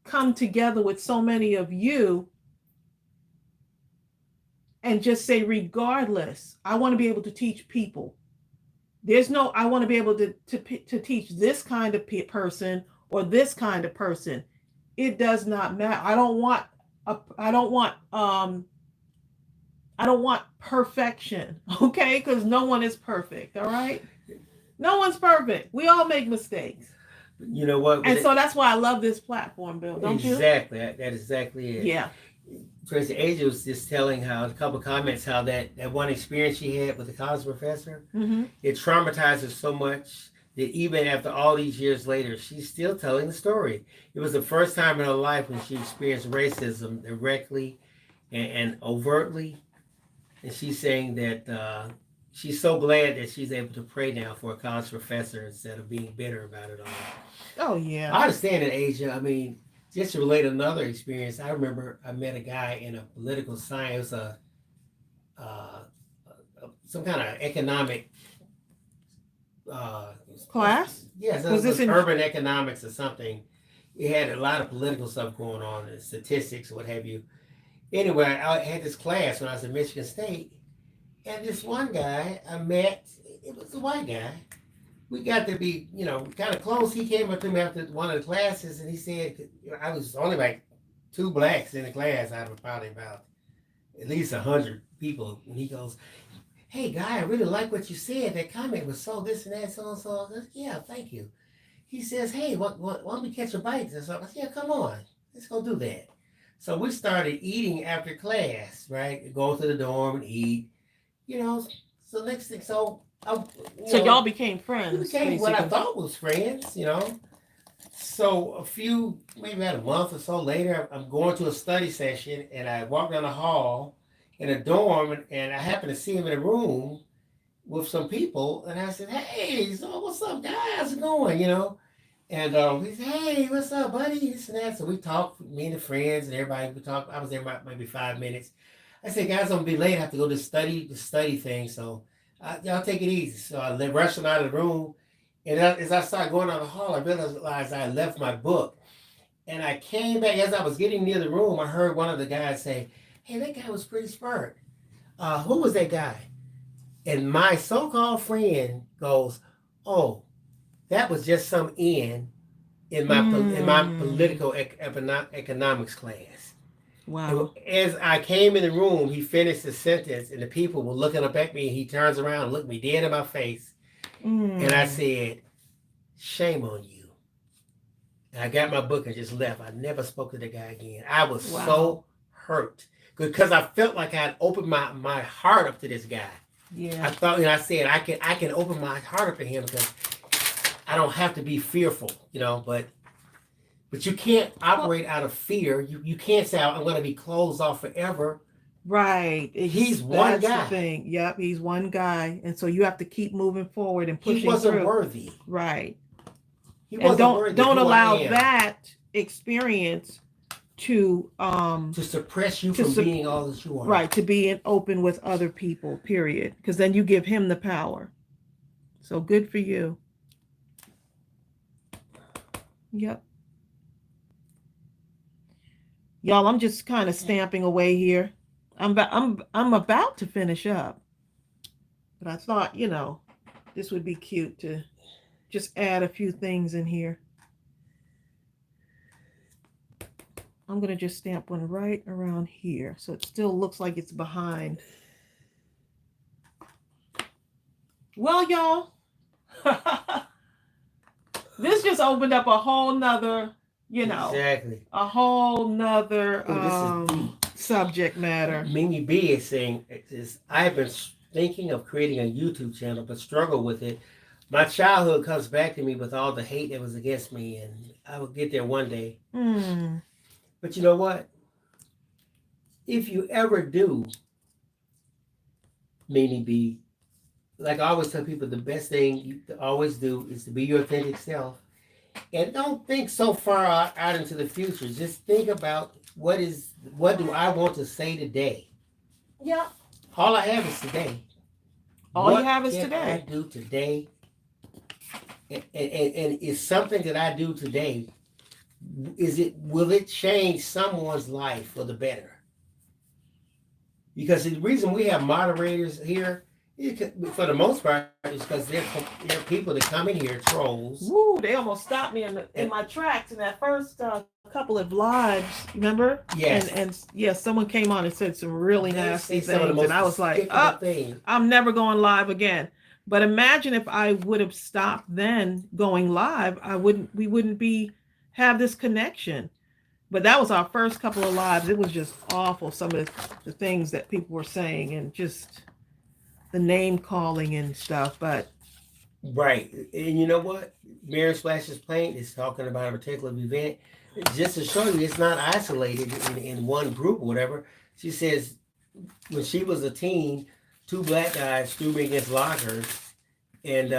come together with so many of you and just say, regardless, I want to be able to teach people. I want to be able to teach this kind of person or this kind of person. It does not matter. I don't want perfection, okay? Because no one is perfect, all right? No one's perfect. We all make mistakes. You know what? And so that's why I love this platform, Bill, don't you? Exactly. That is exactly it. Yeah. Tracey Asia was just telling how a couple of comments how that one experience she had with the college professor, it traumatized her so much that even after all these years later, she's still telling the story. It was the first time in her life when she experienced racism directly and overtly. And she's saying that she's so glad that she's able to pray now for a college professor instead of being bitter about it all. Oh, yeah. I understand it, Asia. I mean, just to relate another experience, I remember I met a guy in a political science, some kind of economic class. Yes, Was this in urban economics or something? It had a lot of political stuff going on, and statistics, what have you. Anyway, I had this class when I was at Michigan State, and this one guy I met, it was a white guy. We got to be, kind of close. He came up to me after one of the classes, and he said, I was only like 2 blacks in the class out of probably about at least 100 people. And he goes, "Hey, guy, I really like what you said. That comment was so this and that, so and so." I said, "Yeah, thank you." He says, "Hey, why don't we catch a bite or something?" I said, "Yeah, come on. Let's go do that." So we started eating after class, right? Go to the dorm and eat, So next thing, so y'all became friends. we became what I thought was friends, So maybe about a month or so later, I'm going to a study session, and I walk down the hall in a dorm, and I happen to see him in a room with some people, and I said, "Hey, so what's up, guys? How's it going?" And he said, "Hey, what's up, buddy?" This and that. So we talked, me and the friends and everybody. We talked. I was there about maybe 5 minutes. I said, "Guys, I'm gonna be late. I have to go to the study thing. So y'all take it easy." So I rushed him out of the room, and as I started going down the hall, I realized I left my book, and I came back. As I was getting near the room, I heard one of the guys say, "Hey, that guy was pretty smart. Who was that guy?" And my so-called friend goes, "Oh, that was just some in my political economics class." Wow. And as I came in the room, he finished the sentence, and the people were looking up at me. And he turns around and looked me dead in my face, and I said, "Shame on you." And I got my book and just left. I never spoke to the guy again. I was so hurt because I felt like I had opened my heart up to this guy. Yeah. I thought, I said, I can open my heart up to him because I don't have to be fearful, but you can't operate out of fear. You can't say, "I'm going to be closed off forever." Right. He's one guy. The thing. Yep, he's one guy, and so you have to keep moving forward and pushing through. He wasn't worthy. Right. He wasn't worthy. Don't allow that experience to suppress you from being all that you are. Right, to be open with other people, period. Because then you give him the power. So good for you. Yep. Y'all, I'm just kind of stamping away here. I'm about to finish up. But I thought, this would be cute to just add a few things in here. I'm going to just stamp one right around here so it still looks like it's behind. Well, y'all, this just opened up a whole nother Exactly. a whole nother Ooh, this is deep. subject matter. Mimi B is saying, I have been thinking of creating a YouTube channel, but struggle with it. My childhood comes back to me with all the hate that was against me, and I will get there one day. But you know what? If you ever do, Mimi B, like I always tell people, the best thing you always do is to be your authentic self. And don't think so far out into the future. Just think about what do I want to say today? Yeah. All I have is today. All what you have is can today. I do today? And it's something that I do today. Will it change someone's life for the better? Because the reason we have moderators here, for the most part, is because they're people that come in here, trolls. Woo! They almost stopped me in my tracks in that first couple of lives. Remember? Yes. And yes, someone came on and said some really nasty Some of the things, most and I was like, despicable things. I'm never going live again. But imagine if I would have stopped then going live, we wouldn't have this connection. But that was our first couple of lives. It was just awful. Some of the things that people were saying and just the name calling and stuff. But right. And you know what? Mary Splash's Plaint is talking about a particular event. Just to show you, it's not isolated in one group or whatever. She says when she was a teen, 2 black guys threw me against lockers and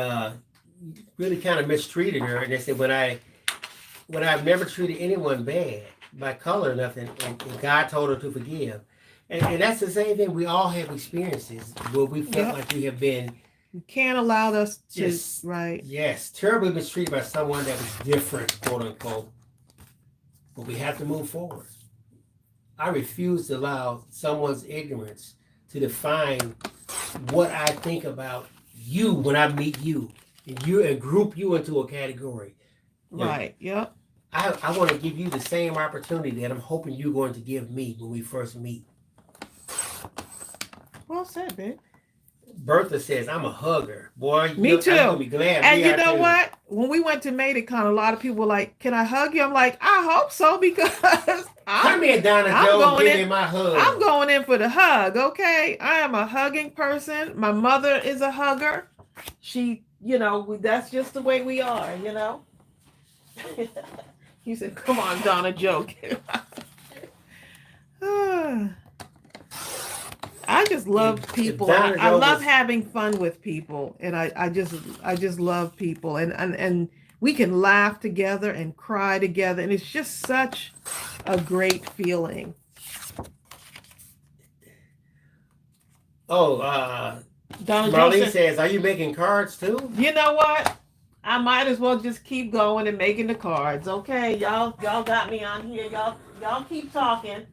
really kind of mistreated her. And they said, when I've never treated anyone bad by color or nothing, and God told her to forgive. And that's the same thing. We all have experiences where we felt like we have been. You can't allow us to, Yes, right? Yes, terribly mistreated by someone that was different, quote unquote. But we have to move forward. I refuse to allow someone's ignorance to define what I think about you when I meet you, and group you into a category. Right. Yep. I want to give you the same opportunity that I'm hoping you're going to give me when we first meet. Well said, babe. Bertha says, I'm a hugger. Boy, Me too. I'm gonna be glad. And you know what? When we went to Mableton, a lot of people were like, can I hug you? I'm like, I hope so, because come here, Donna Joe, give me my hug. I'm going in for the hug, okay? I am a hugging person. My mother is a hugger. She, that's just the way we are, He said, come on, Donna Joe. I just love people. I love having fun with people, and I just love people, and we can laugh together and cry together, and it's just such a great feeling. Oh, Marlene says, are you making cards too? You know what? I might as well just keep going and making the cards. Okay, y'all got me on here. Y'all keep talking.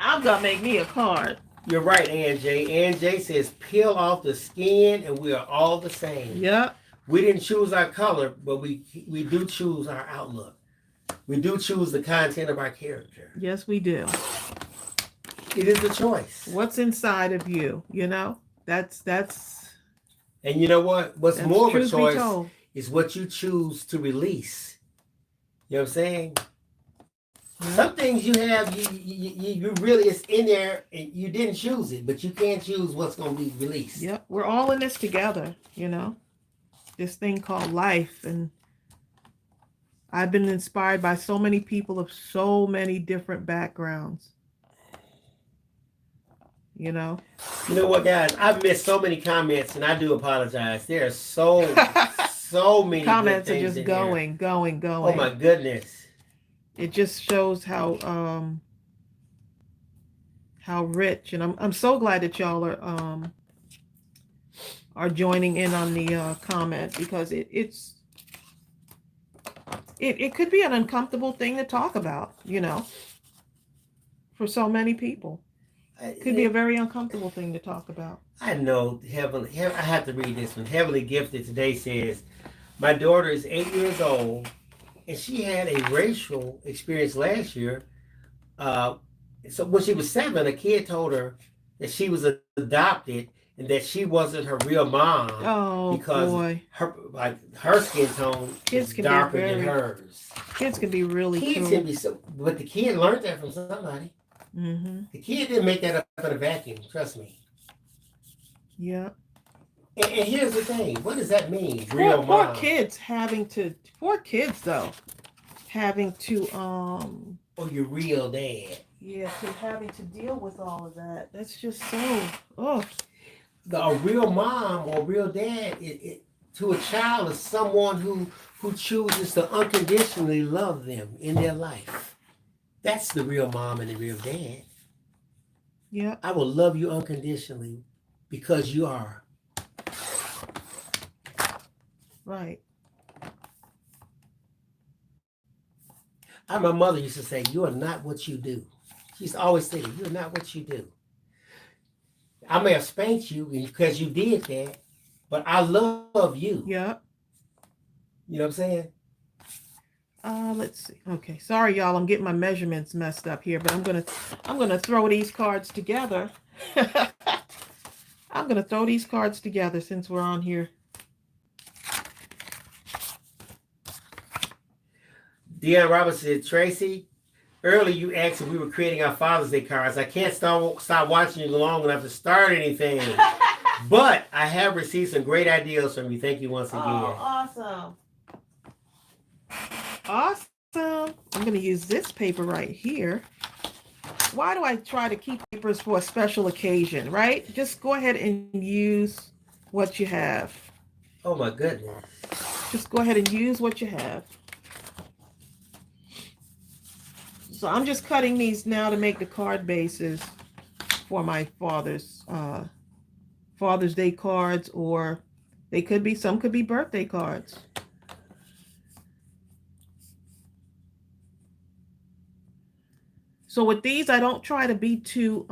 I'm gonna make me a card. You're right, Ann J says, peel off the skin and we are all the same. Yep. We didn't choose our color, but we do choose our outlook. We do choose the content of our character. Yes, we do. It is a choice. What's inside of you, That's and you know what? What's more of a choice is what you choose to release. You know what I'm saying? Some things you have, you really, it's in there, and you didn't choose it, but you can't choose what's going to be released. Yep, we're all in this together, this thing called life. And I've been inspired by so many people of so many different backgrounds. You know what, guys? I've missed so many comments, and I do apologize. There are so many comments are just going. Oh my goodness! It just shows how rich, and I'm so glad that y'all are joining in on the comment, because it could be an uncomfortable thing to talk about, for so many people. It could be a very uncomfortable thing to talk about. I know. I have to read this one. Heavenly Gifted today says, my daughter is 8 years old, and she had a racial experience last year. So when she was 7, a kid told her that she was adopted and that she wasn't her real mom. Oh, because boy. her skin tone Kids is can be darker than very- hers. Kids can be really Kids cruel. can be so, but the kid learned that from somebody. Mm-hmm. The kid didn't make that up in a vacuum. Trust me. Yeah. And here's the thing. What does that mean? Real Poor mom. kids though, having to Or your real dad. yeah, to having to deal with all of that. That's just so A real mom or real dad to a child is someone who chooses to unconditionally love them in their life. That's the real mom and the real dad. yeah. I will love you unconditionally because you are. Right. My mother used to say, "You are not what you do." She used to always say, "You're not what you do." I may have spanked you because you did that, but I love you. Yeah. You know what I'm saying? Let's see. Okay, sorry y'all, I'm getting my measurements messed up here, but I'm gonna throw these cards together. I'm gonna throw these cards together since we're on here. Deanna Roberts said, "Tracy, earlier you asked if we were creating our Father's Day cards. I can't stop watching you long enough to start anything. But I have received some great ideas from you. Thank you once again." Oh, awesome. Awesome. I'm going to use this paper right here. Why do I try to keep papers for a special occasion, right? Just go ahead and use what you have. Oh my goodness. Just go ahead and use what you have. So I'm just cutting these now to make the card bases for my Father's Day cards, or some could be birthday cards. So with these, I don't try to be too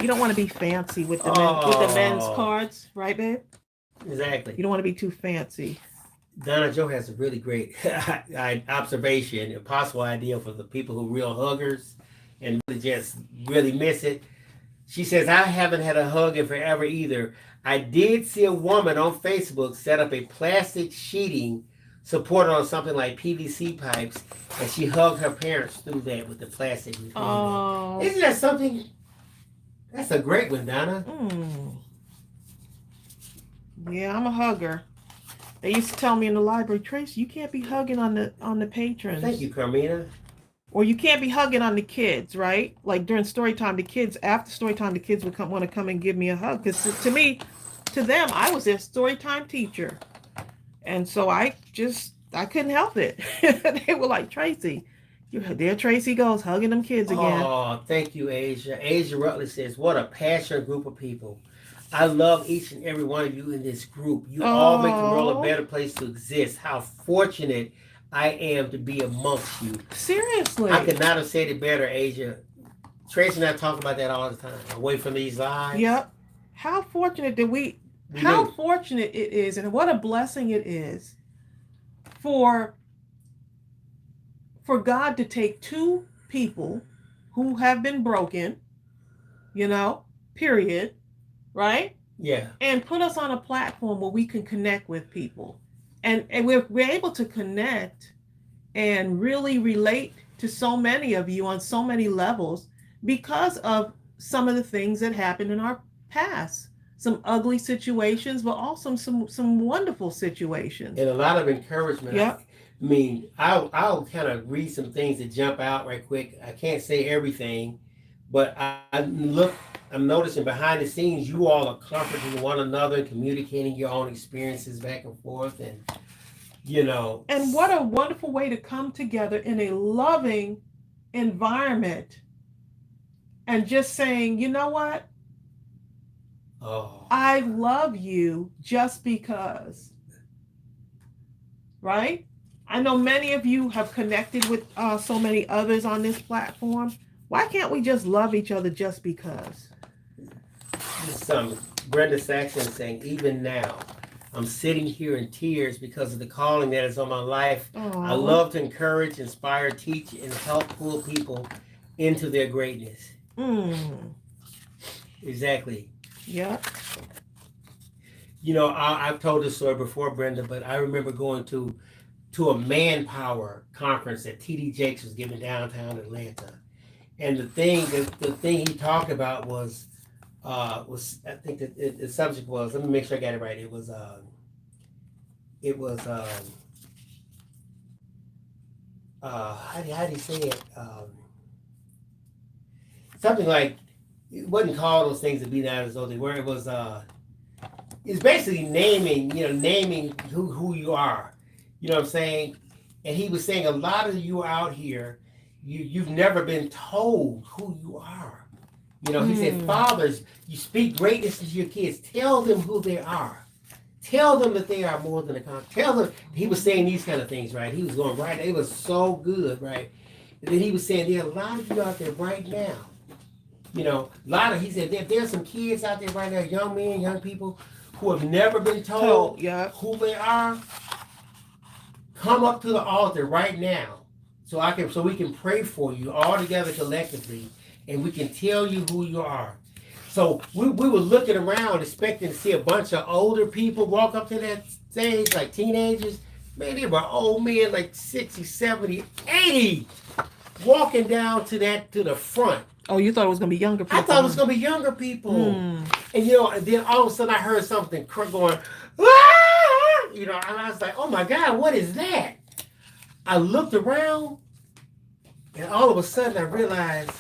you don't want to be fancy with the men's cards, right, babe? Exactly. You don't want to be too fancy. Donna Joe has a really great observation, a possible idea for the people who are real huggers and really miss it. She says, "I haven't had a hug in forever either. I did see a woman on Facebook set up a plastic sheeting supported on something like PVC pipes, and she hugged her parents through that with the plastic. Oh. Isn't that something? That's a great one, Donna." Yeah, I'm a hugger. They used to tell me in the library, "Tracy, you can't be hugging on the patrons." Thank you, Carmina. Or you can't be hugging on the kids, right? Like during story time, after story time, the kids would want to come and give me a hug. Because to them, I was their story time teacher. And so I couldn't help it. They were like, "Tracy, there Tracy goes, hugging them kids again." Oh, thank you, Asia. Asia Rutledge says, "What a passionate group of people. I love each and every one of you in this group. You all make the world a better place to exist. How fortunate I am to be amongst you." Seriously. I could not have said it better, Asia. Tracy and I talk about that all the time. Away from these lives. Yep. How fortunate fortunate it is, and what a blessing it is for God to take two people who have been broken, period, right? Yeah. And put us on a platform where we can connect with people. And we're able to connect and really relate to so many of you on so many levels because of some of the things that happened in our past. Some ugly situations, but also some wonderful situations. And a lot of encouragement. Yep. I mean, I'll kind of read some things that jump out right quick. I can't say everything, but I'm noticing behind the scenes, you all are comforting one another, communicating your own experiences back and forth, and And what a wonderful way to come together in a loving environment and just saying, "You know what? Oh. I love you just because." Right? I know many of you have connected with so many others on this platform. Why can't we just love each other just because? Brenda Saxon saying, "Even now, I'm sitting here in tears because of the calling that is on my life. Aww. I love to encourage, inspire, teach, and help pull people into their greatness." Exactly. Yeah. You know, I've told this story before, Brenda, but I remember going to a manpower conference that T.D. Jakes was giving downtown Atlanta, and the thing he talked about was I think that the subject was, let me make sure I got it right. It was how do you say it? Something like, it wasn't called those things to be not as though they were. It was it's basically naming who you are. You know what I'm saying? And he was saying a lot of you out here, you've never been told who you are. You know, he said, fathers, you speak greatness to your kids. Tell them who they are. Tell them that they are more than a conqueror. Tell them. He was saying these kind of things, right? He was going right. It was so good, right? And then he was saying, there are a lot of you out there right now. You know, he said, there's some kids out there right now, young men, young people, who have never been told who they are. Come up to the altar right now, so we can pray for you all together collectively, and we can tell you who you are. So we were looking around expecting to see a bunch of older people walk up to that stage, like teenagers. Man, they were old men, like 60, 70, 80, walking down to the front. Oh, you thought it was going to be younger people? I thought it was going to be younger people. And, you know, and then all of a sudden I heard something going, ah! You know, and I was like, oh my God, what is that? I looked around, and all of a sudden I realized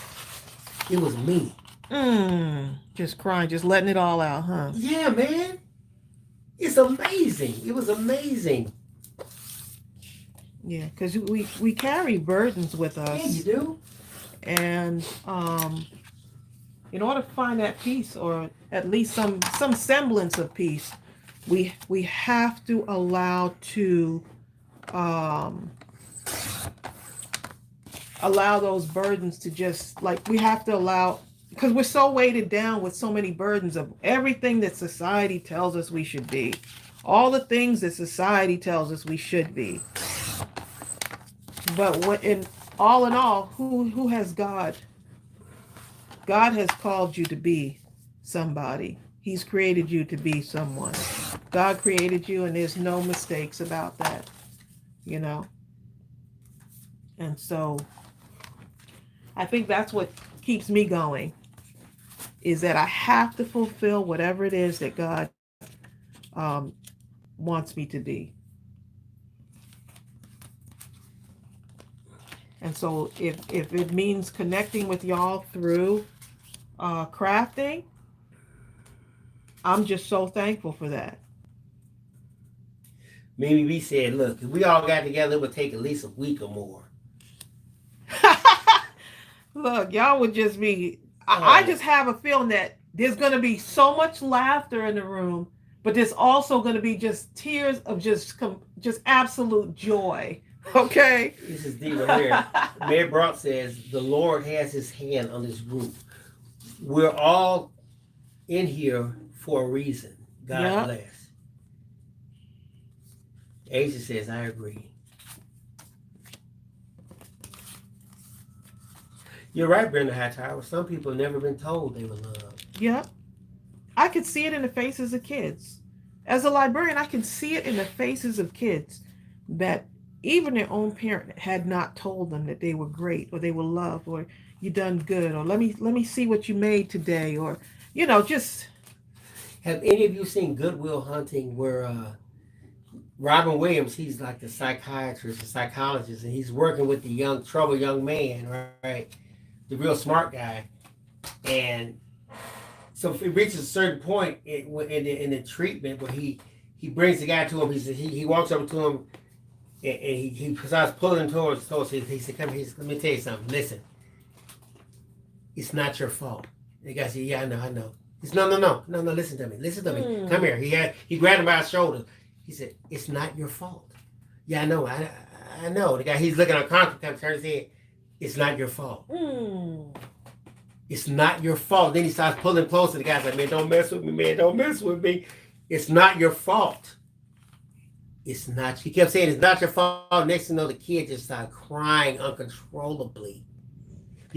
it was me. Just crying, just letting it all out, huh? Yeah, man. It's amazing. It was amazing. Yeah, because we carry burdens with us. Yeah, you do. And in order to find that peace, or at least some semblance of peace, we have to allow those burdens to just, like, we have to allow, because we're so weighted down with so many burdens of everything that society tells us we should be, all the things that society tells us we should be. But in all, who has God? God has called you to be somebody. He's created you to be someone. God created you, and there's no mistakes about that, you know. And so I think that's what keeps me going, is that I have to fulfill whatever it is that God wants me to be. And so if it means connecting with y'all through crafting, I'm just so thankful for that. Maybe we said, look, if we all got together, it would take at least a week or more. Look, y'all would just be, I just have a feeling that there's going to be so much laughter in the room, but there's also going to be just tears of just absolute joy. Okay. This is deep right here. Mayor Brock says, the Lord has his hand on this group. We're all in here for a reason. God bless. Asia says, I agree. You're right, Brenda Hightower. Some people have never been told they were loved. Yep. I could see it in the faces of kids. As a librarian, I can see it in the faces of kids that even their own parent had not told them that they were great, or they were loved, or you done good, or let me see what you made today, or, you know, just. Have any of you seen Good Will Hunting, where Robin Williams, he's like the psychiatrist, the psychologist, and he's working with the troubled young man, right? The real smart guy. And so it reaches a certain point in the treatment where he brings the guy to him. He walks up to him, and he starts pulling him towards. He said, "Come here. Let me tell you something. Listen, it's not your fault." And the guy said, "Yeah, I know." He said, "No. Listen to me. Come here." He grabbed him by his shoulder. He said, "It's not your fault." "Yeah, I know. I know." The guy, he's looking uncomfortable, kind of turns his head. "It's not your fault. It's not your fault." Then he starts pulling closer. The guy's like, "Man, don't mess with me, man. Don't mess with me. It's not your fault. It's not." He kept saying, "It's not your fault." Next thing you know, the kid just started crying uncontrollably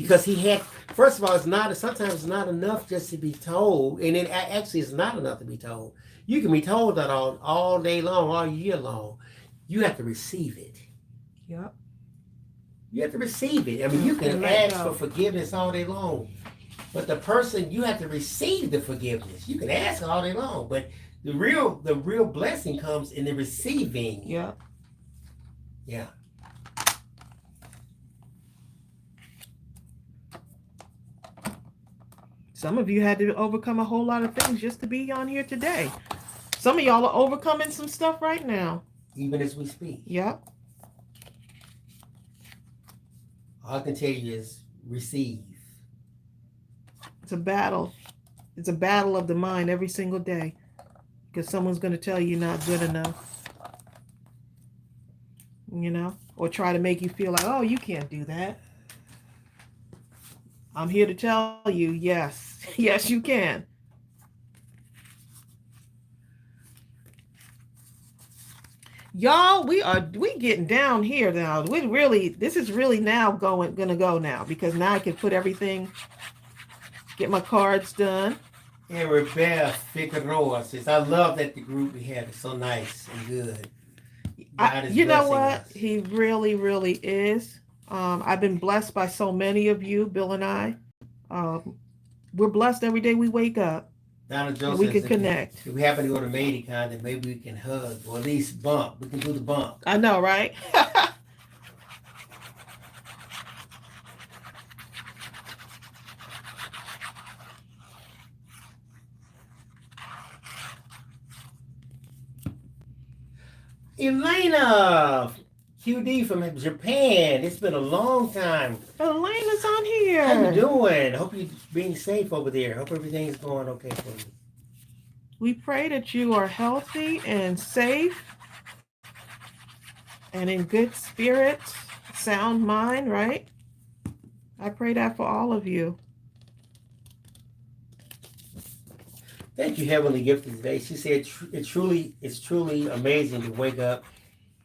Because he had, first of all, sometimes it's not enough just to be told, and it actually it's not enough to be told. You can be told that all day long, all year long. You have to receive it. Yep. You have to receive it. I mean, you can ask for forgiveness all day long, but the person, you have to receive the forgiveness. You can ask all day long, but the real blessing comes in the receiving. Yeah. Yeah. Some of you had to overcome a whole lot of things just to be on here today. Some of y'all are overcoming some stuff right now. Even as we speak. Yep. All I can tell you is receive. It's a battle. It's a battle of the mind every single day. Because someone's going to tell you you're not good enough. You know? Or try to make you feel like, oh, you can't do that. I'm here to tell you, yes. Yes, you can. Y'all, we getting down here now. This is really now gonna go now, because now I can put everything, get my cards done. And Rebecca Figueroa says, I love that the group we have is so nice and good. You know what? Us. He really, really is. I've been blessed by so many of you, Bill and I. We're blessed every day we wake up. Donna Joe we can connect. If we happen to go to Mableton, then maybe we can hug or at least bump. We can do the bump. I know, right? Elena QD from Japan. It's been a long time. Elena's on here. How you doing? Hope you're being safe over there. Hope everything's going okay for you. We pray that you are healthy and safe and in good spirits, sound mind, right? I pray that for all of you. Thank you, Heavenly Gift, today. She said it's truly amazing to wake up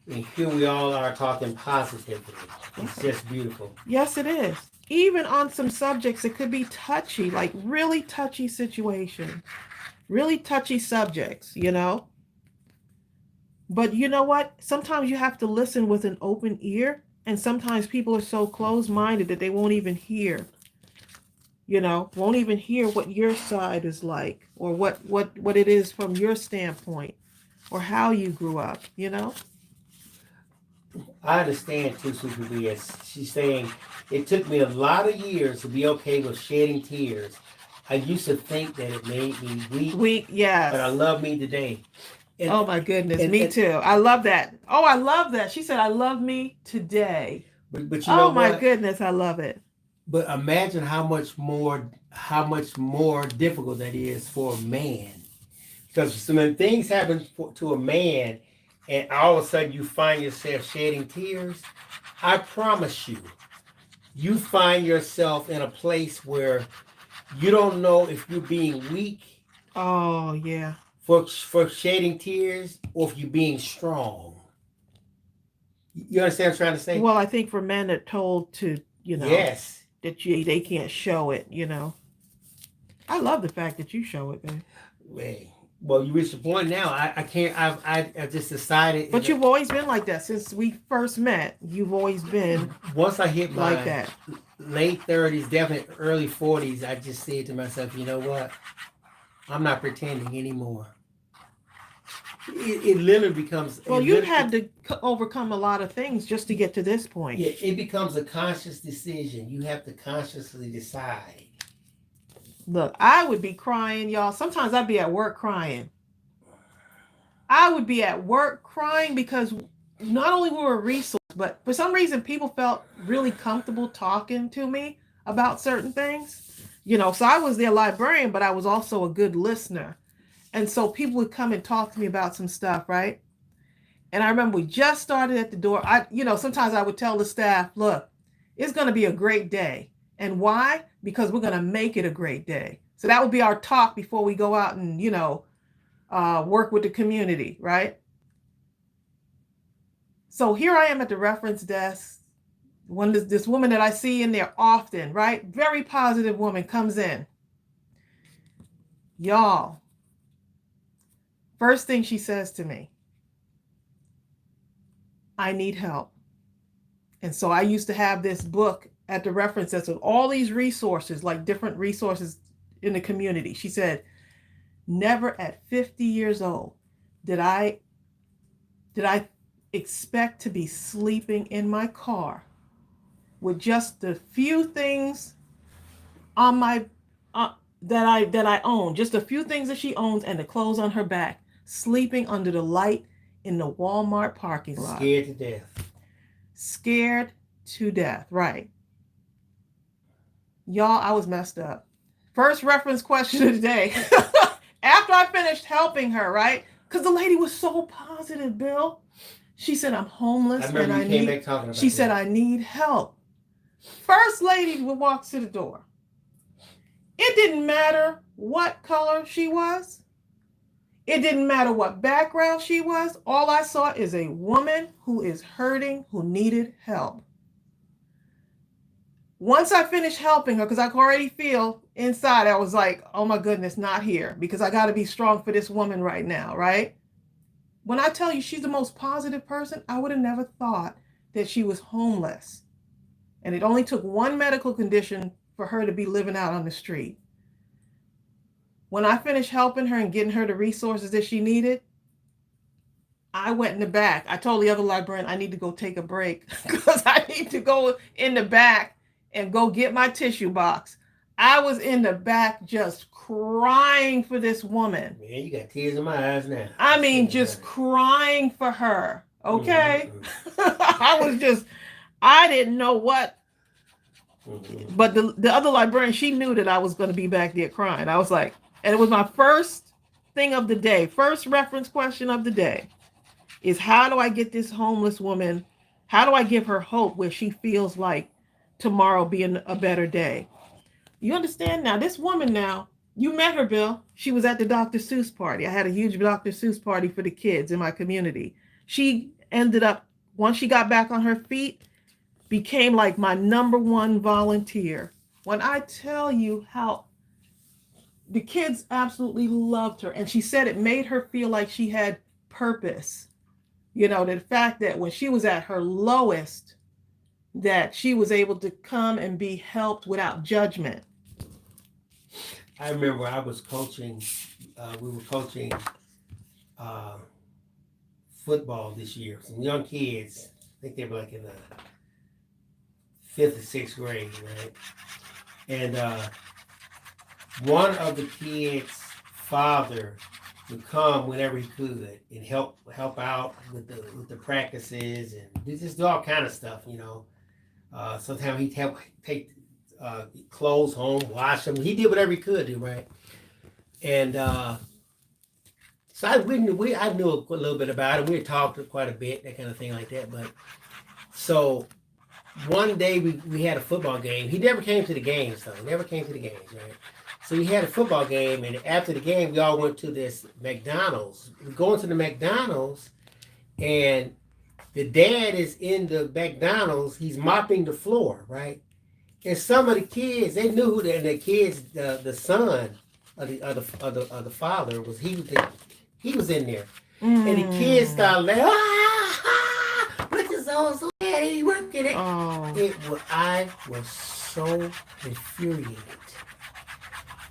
and here we all are talking positively. It's just beautiful. Yes, it is. Even on some subjects, it could be touchy, like really touchy situations, really touchy subjects, you know? But you know what? Sometimes you have to listen with an open ear, and sometimes people are so closed-minded that they won't even hear, you know, won't even hear what your side is like, or what it is from your standpoint, or how you grew up, you know? I understand too, Super BS. She's saying, it took me a lot of years to be okay with shedding tears. I used to think that it made me weak. Yes. But I love me today. And, oh my goodness, me too. I love that. Oh, I love that. She said, I love me today. But you know my goodness, I love it. But imagine how much more difficult that is for a man. Because when things happen to a man, and all of a sudden you find yourself shedding tears, I promise you find yourself in a place where you don't know if you're being weak. Oh, yeah. For shedding tears, or if you're being strong. You understand what I'm trying to say? Well, I think for men that told to, you know, yes, that they can't show it, you know. I love the fact that you show it, man. Well, you reached the point now. I can't. I just decided. But you've always been like that since we first met. You've always been. Once I hit my like that. Late 30s, definitely early 40s, I just said to myself, you know what? I'm not pretending anymore. It literally becomes. Well, you had to overcome a lot of things just to get to this point. Yeah, it becomes a conscious decision. You have to consciously decide. Look, I would be crying, y'all. Sometimes I'd be at work crying. I would be at work crying because not only were we a resource, but for some reason people felt really comfortable talking to me about certain things. You know, so I was their librarian, but I was also a good listener. And so people would come and talk to me about some stuff, right? And I remember we just started at the door. Sometimes I would tell the staff, look, it's going to be a great day. And why? Because we're going to make it a great day. So that would be our talk before we go out and, work with the community, right? So here I am at the reference desk, this woman that I see in there often, right? Very positive woman comes in. Y'all, first thing she says to me, I need help. And so I used to have this book at the reference desk with all these resources, like different resources in the community. She said, never at 50 years old did I expect to be sleeping in my car with just the few things on my that I own, just a few things that she owns and the clothes on her back, sleeping under the light in the Walmart parking lot. Scared to death. Scared to death, right. Y'all, I was messed up. First reference question of the day. After I finished helping her, right? Because the lady was so positive, Bill. She said, I'm homeless. She said, I need help. First lady walks to the door. It didn't matter what color she was. It didn't matter what background she was. All I saw is a woman who is hurting, who needed help. Once I finished helping her, because I could already feel inside, I was like, oh my goodness, not here, because I got to be strong for this woman right now, right? When I tell you she's the most positive person, I would have never thought that she was homeless. And it only took one medical condition for her to be living out on the street. When I finished helping her and getting her the resources that she needed, I went in the back. I told the other librarian, I need to go take a break because I need to go in the back and go get my tissue box. I was in the back just crying for this woman. Man, you got tears in my eyes now. I mean, just crying for her. Okay. Mm-hmm. I didn't know what. Mm-hmm. But the other librarian, she knew that I was going to be back there crying. I was like, and it was my first thing of the day. First reference question of the day is, how do I get this homeless woman? How do I give her hope where she feels like tomorrow being a better day? You understand now? This woman now, you met her, Bill. She was at the Dr. Seuss party. I had a huge Dr. Seuss party for the kids in my community. She ended up, once she got back on her feet, became like my number one volunteer. When I tell you how the kids absolutely loved her, and she said it made her feel like she had purpose. You know, the fact that when she was at her lowest, that she was able to come and be helped without judgment. I remember I was coaching, we were coaching football this year. Some young kids, I think they were like in the 5th or 6th grade, right? And one of the kids' father would come whenever he could and help out with the practices and just do all kind of stuff, you know. Sometimes he'd help take clothes home, wash them. He did whatever he could do, right? And so I knew a little bit about it. We had talked quite a bit, that kind of thing like that. But so one day we had a football game. He never came to the games, though. He never came to the games, right? So we had a football game, and after the game, we all went to this McDonald's. We go into the McDonald's, and the dad is in the McDonald's. He's mopping the floor, right? And some of the kids, they knew who the kids, the son of the father was. He was in there, and the kids started laughing. Look at so bad. He working it. I was so infuriated.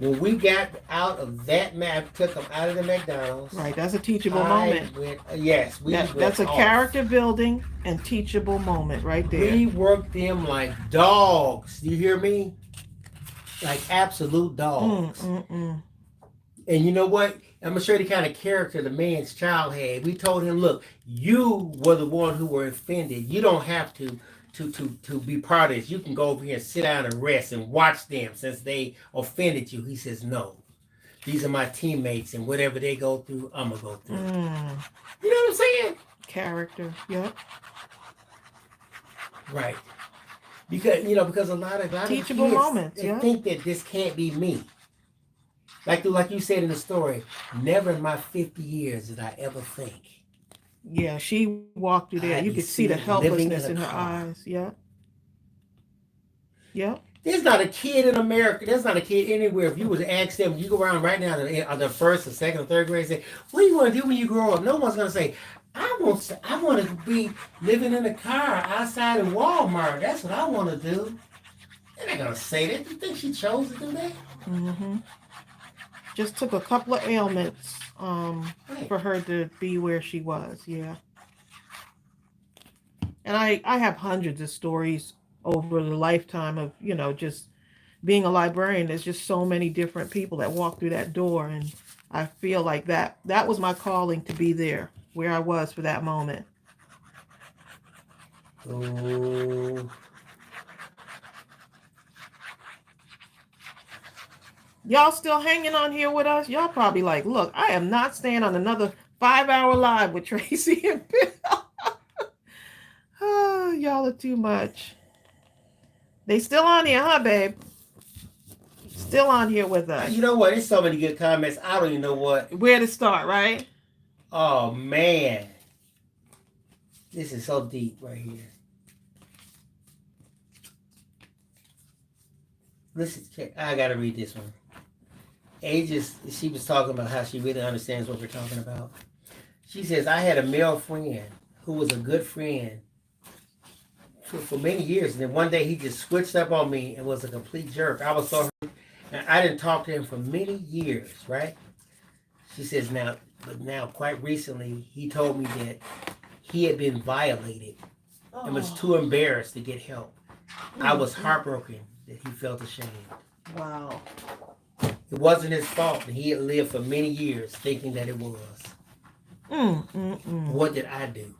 When we got out of that map, took them out of the McDonald's. Right, that's a teachable moment. Yes, that's a character building and teachable moment right there. We worked them like dogs. Do you hear me? Like absolute dogs. And you know what? I'm gonna show you the kind of character the man's child had. We told him, look, you were the one who were offended. You don't have to be part of this. You can go over here and sit down and rest and watch them since they offended you. He says, no, these are my teammates, and whatever they go through, I'm gonna go through. You know what I'm saying? Character, yep. Right. Because a lot of teachable kids, moments. They think that this can't be me. Like you said in the story, never in my 50 years did I ever think. Yeah, she walked through there. You could see the helplessness in her eyes. Yeah. Yep. There's not a kid in America. There's not a kid anywhere. If you was to ask them, you go around right now, the first or second or third grade, say, "What do you want to do when you grow up?" No one's gonna say, I want to be living in a car outside of Walmart. That's what I want to do." They're not gonna say that. You think she chose to do that? Mm-hmm. Just took a couple of ailments Right. for her to be where she was. Yeah. And I have hundreds of stories over the lifetime of, just being a librarian. There's just so many different people that walk through that door. And I feel like that was my calling, to be there where I was for that moment. Oh. Y'all still hanging on here with us? Y'all probably like, look, I am not staying on another 5-hour live with Tracey and Bill. Oh, y'all are too much. They still on here, huh, babe? Still on here with us. You know what? There's so many good comments. I don't even know where to start, right? Oh, man. This is so deep right here. Listen, I got to read this one. She was talking about how she really understands what we're talking about. She says, I had a male friend who was a good friend for many years. And then one day he just switched up on me and was a complete jerk. I was so hurt. And I didn't talk to him for many years, right? She says, now, quite recently, he told me that he had been violated and was too embarrassed to get help. I was heartbroken that he felt ashamed. Wow. It wasn't his fault, and he had lived for many years thinking that it was. What did I do?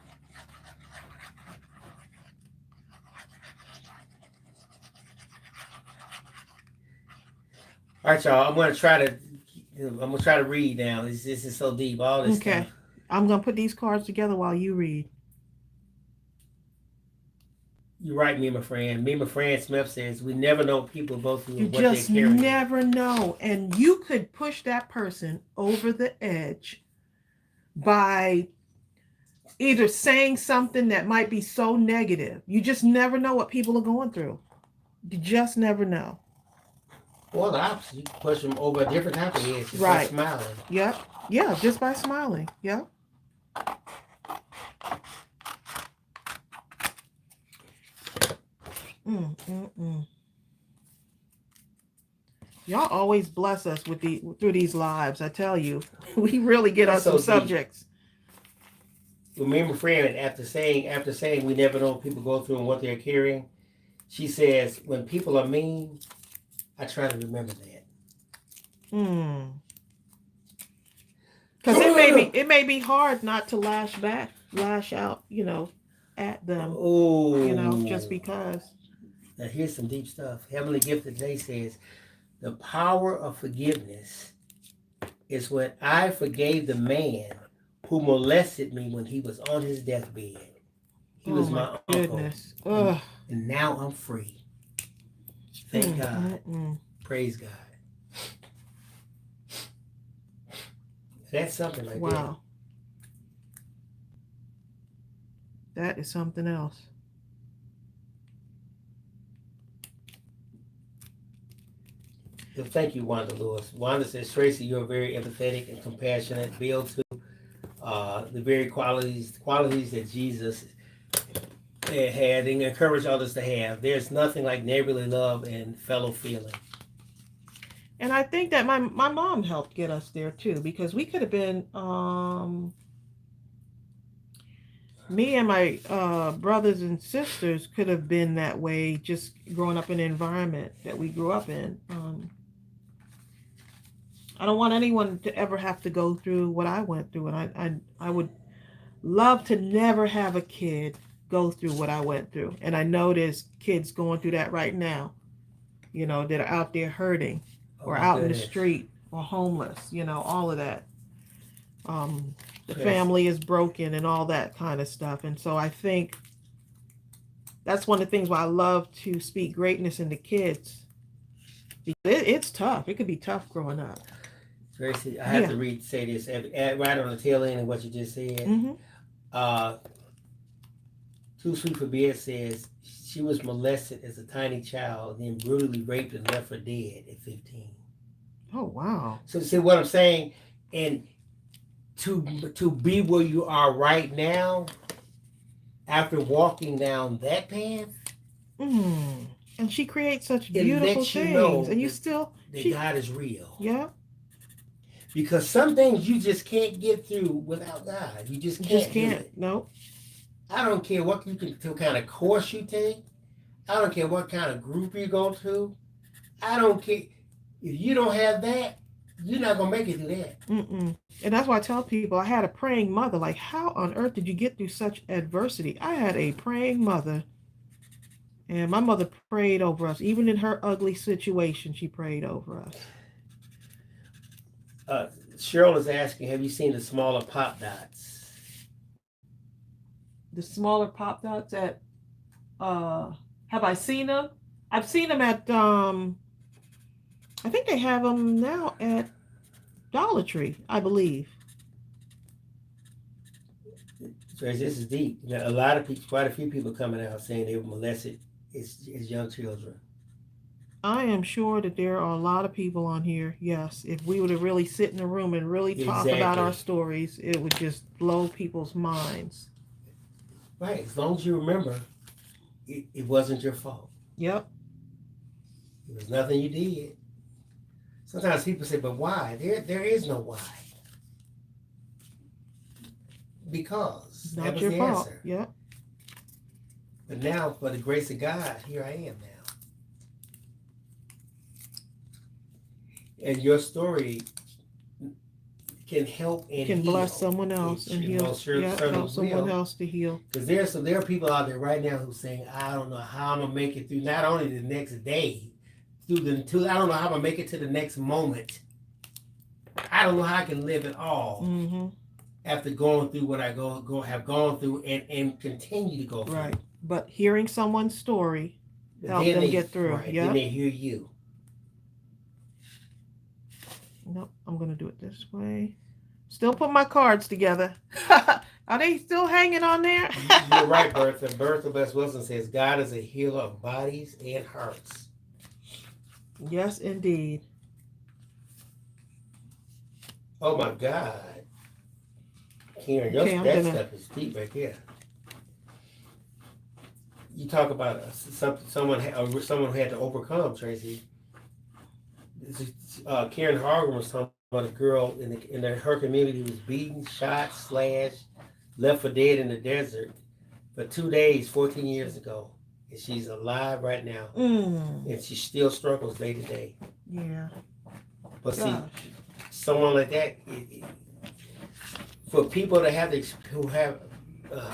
All right, y'all. I'm gonna try to read now. This is so deep. All this stuff. I'm gonna put these cards together while you read. You're right, me, my friend. Me, my friend Smith says we never know people both through You what just they carry. never know, and you could push that person over the edge by either saying something that might be so negative. You just never know what people are going through. You just never know. Or the opposite. You can push them over a different type of edge just Right. by smiling. Yep. Yeah, just by smiling. Yep. Y'all always bless us with through these lives. I tell you, we really get us some subjects. Remember, friend, after saying we never know what people go through and what they're carrying, she says, when people are mean, I try to remember that. Because it may be hard not to lash out, at them. Oh, just because. Now here's some deep stuff. Heavenly Gift today says, the power of forgiveness is when I forgave the man who molested me when he was on his deathbed. He was my goodness. uncle. And now I'm free. Thank God. Praise God. That's something like that. Wow. That is something else. Well, thank you, Wanda Lewis. Wanda says, Tracey, you're very empathetic and compassionate. Bill, too. The very qualities that Jesus had and encouraged others to have. There's nothing like neighborly love and fellow feeling. And I think that my mom helped get us there too, because we could have been me and my brothers and sisters could have been that way, just growing up in the environment that we grew up in. I don't want anyone to ever have to go through what I went through, and I would love to never have a kid go through what I went through. And I know there's kids going through that right now, that are out there hurting or out in the street or homeless, all of that. The family is broken and all that kind of stuff. And so I think that's one of the things why I love to speak greatness into kids. It's tough. It could be tough growing up. Tracy, I have to say this right on the tail end of what you just said. Too Sweet for Beer says she was molested as a tiny child, then brutally raped and left for dead at 15. Oh wow. So see what I'm saying? And to be where you are right now, after walking down that path, and she creates such it beautiful lets you things, know and you that, still that God is real. Yeah. Because some things you just can't get through without God. You just can't. Do it. No. I don't care what kind of course you take. I don't care what kind of group you go to. I don't care. If you don't have that, you're not going to make it through that. And that's why I tell people I had a praying mother. Like, how on earth did you get through such adversity? I had a praying mother. And my mother prayed over us. Even in her ugly situation, she prayed over us. Cheryl is asking, have you seen the smaller pop dots? The smaller pop dots at, have I seen them? I've seen them at, I think they have them now at Dollar Tree, I believe. So this is deep. A lot of people, quite a few people coming out saying they were molested as young children. I am sure that there are a lot of people on here. Yes, if we were to really sit in a room and really talk about our stories, it would just blow people's minds. Right. As long as you remember, it wasn't your fault. Yep. It was nothing you did. Sometimes people say, but why? There is no why. Because Not that was your the fault. answer. Yep. But now, for the grace of God, here I am now. And your story can help and can heal. bless someone else and heal. Help someone else to heal. Because there are people out there right now who are saying, I don't know how I'm gonna make it through not only the next day, I don't know how I'm gonna make it to the next moment. I don't know how I can live at all after going through what I have gone through and continue to go through. Right. But hearing someone's story help them get through. Right. Yeah. Then they hear you. Nope, I'm going to do it this way. Still put my cards together. Are they still hanging on there? You're right, Bertha. Bertha Bess Wilson says, God is a healer of bodies and hearts. Yes, indeed. Oh, my God. Karen, that stuff is deep right there. You talk about someone who had to overcome, Tracy. Karen Hargan was talking about a girl in her community who was beaten, shot, slashed, left for dead in the desert for 2 days 14 years ago. And she's alive right now. And she still struggles day to day. Yeah. But see, someone like that, for people to have who have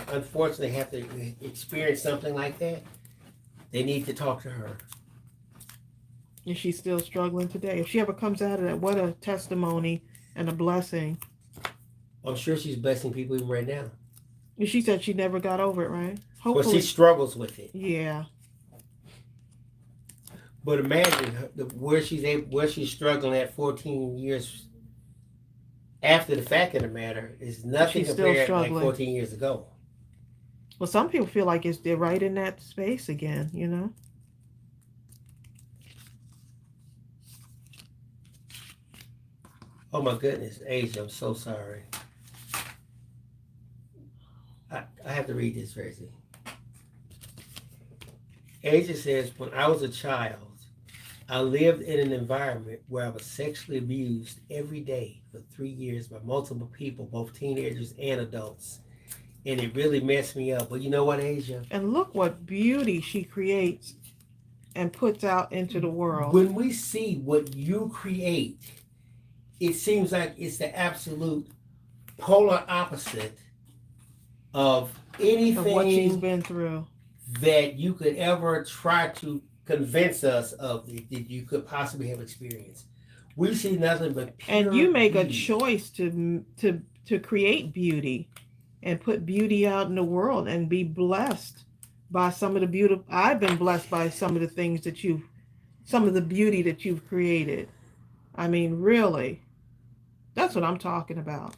unfortunately have to experience something like that, they need to talk to her. And she's still struggling today. If she ever comes out of that, what a testimony and a blessing. I'm sure she's blessing people even right now. And she said she never got over it, right? Hopefully. But she struggles with it. Yeah. But imagine where she's struggling at 14 years after the fact of the matter is nothing compared to like 14 years ago. Well, some people feel like they're right in that space again, you know? Oh my goodness, Asia, I'm so sorry. I have to read this, Tracy. Asia says, when I was a child, I lived in an environment where I was sexually abused every day for 3 years by multiple people, both teenagers and adults. And it really messed me up. But you know what, Asia? And look what beauty she creates and puts out into the world. When we see what you create, it seems like it's the absolute polar opposite of anything of what she's been through that you could ever try to convince us of that you could possibly have experienced. We see nothing but pure and you make beauty. A choice to create beauty and put beauty out in the world and be blessed by some of the beauty. I've been blessed by some of the things some of the beauty that you've created. I mean, really, that's what I'm talking about.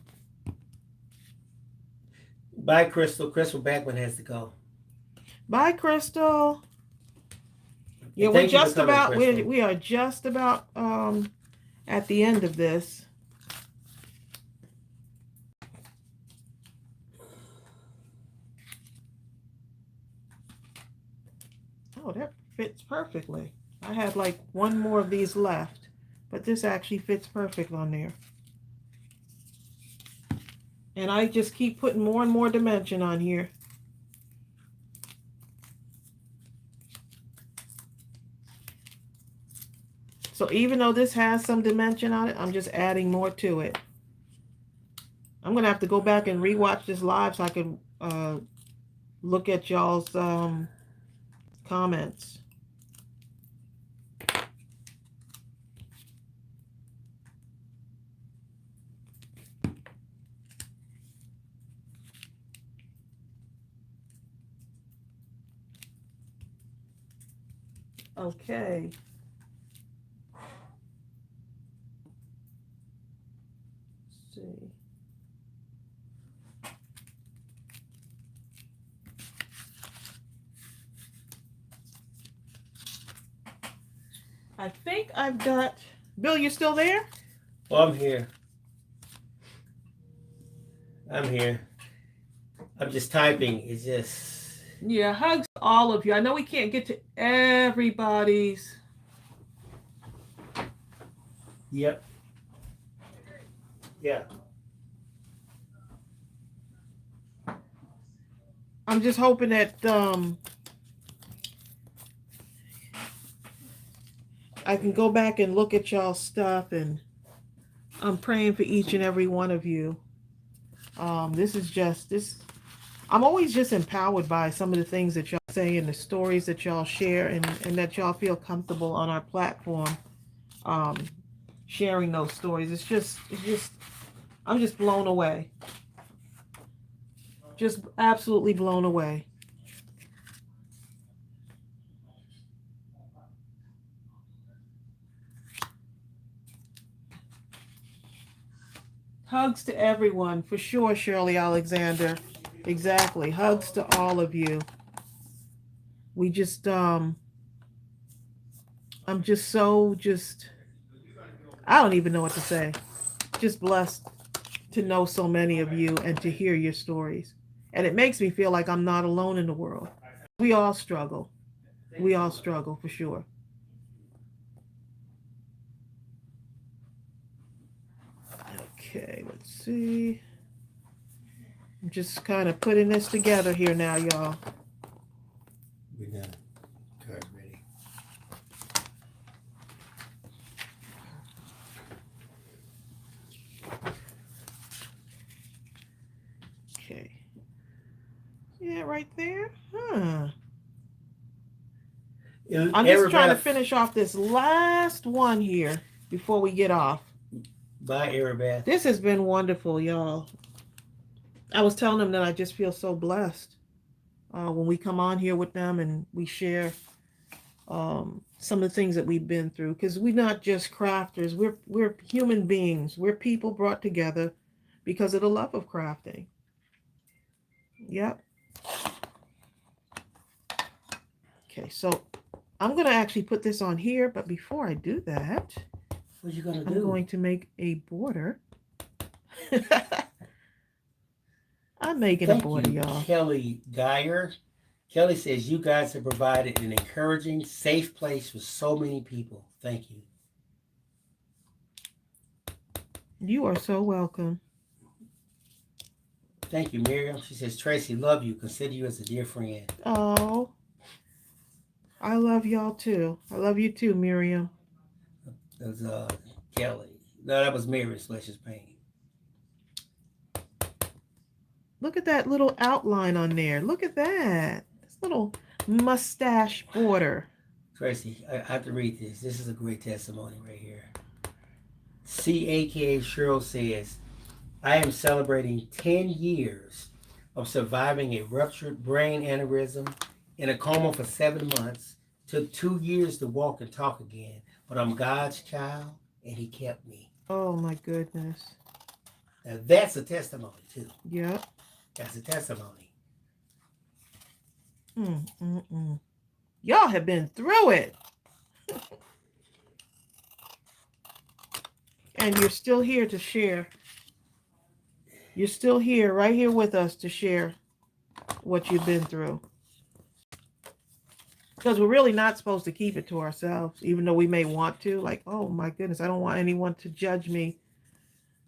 Bye, Crystal. Crystal Backman has to go. Bye, Crystal. Yeah, we're Thank you for just coming, about Crystal. we are just about at the end of this. Oh, that fits perfectly. I had like one more of these left, but this actually fits perfect on there. And I just keep putting more and more dimension on here. So even though this has some dimension on it, I'm just adding more to it. I'm going to have to go back and rewatch this live so I can look at y'all's comments. Okay. Let's see. I think I've got... Bill, you still there? Well, I'm here. I'm here. I'm just typing. It's just... Yeah, hugs to all of you. I know we can't get to everybody's. Yep. Yeah. I'm just hoping that I can go back and look at y'all's stuff, and I'm praying for each and every one of you. This is just this. I'm always just empowered by some of the things that y'all say and the stories that y'all share, and that y'all feel comfortable on our platform sharing those stories. It's just I'm just blown away. Just absolutely blown away. Hugs to everyone, for sure, Shirley Alexander. Exactly. Hugs to all of you. We just, I'm just so, I don't even know what to say. Just blessed to know so many of you and to hear your stories. And it makes me feel like I'm not alone in the world. We all struggle. We all struggle, for sure. Okay, let's see. I'm just kind of putting this together here now, y'all. We got cards ready. Okay. Yeah, right there. Huh. I'm just trying to finish off this last one here before we get off. Bye, Arabeth. This has been wonderful, y'all. I was telling them that I just feel so blessed when we come on here with them and we share some of the things that we've been through. Because we're not just crafters. We're human beings. We're people brought together because of the love of crafting. Yep. Okay, so I'm going to actually put this on here. But before I do that, what you gonna do? I'm going to make a border. I'm making a border, y'all. Kelly Geyer. Kelly says, you guys have provided an encouraging, safe place for so many people. Thank you. You are so welcome. Thank you, Miriam. She says, Tracy, love you. Consider you as a dear friend. Oh, I love y'all too. I love you too, Miriam. That was Kelly. No, that was Miriam Slash's pain. Look at that little outline on there. Look at that. This little mustache border. Tracy, I have to read this. This is a great testimony right here. CAKA Cheryl says, I am celebrating 10 years of surviving a ruptured brain aneurysm in a coma for 7 months. Took 2 years to walk and talk again, but I'm God's child and he kept me. Oh my goodness. Now that's a testimony too. Yep. That's a testimony. Y'all have been through it. And you're still here to share. You're still here, right here with us to share what you've been through. Because we're really not supposed to keep it to ourselves, even though we may want to. Like, oh my goodness, I don't want anyone to judge me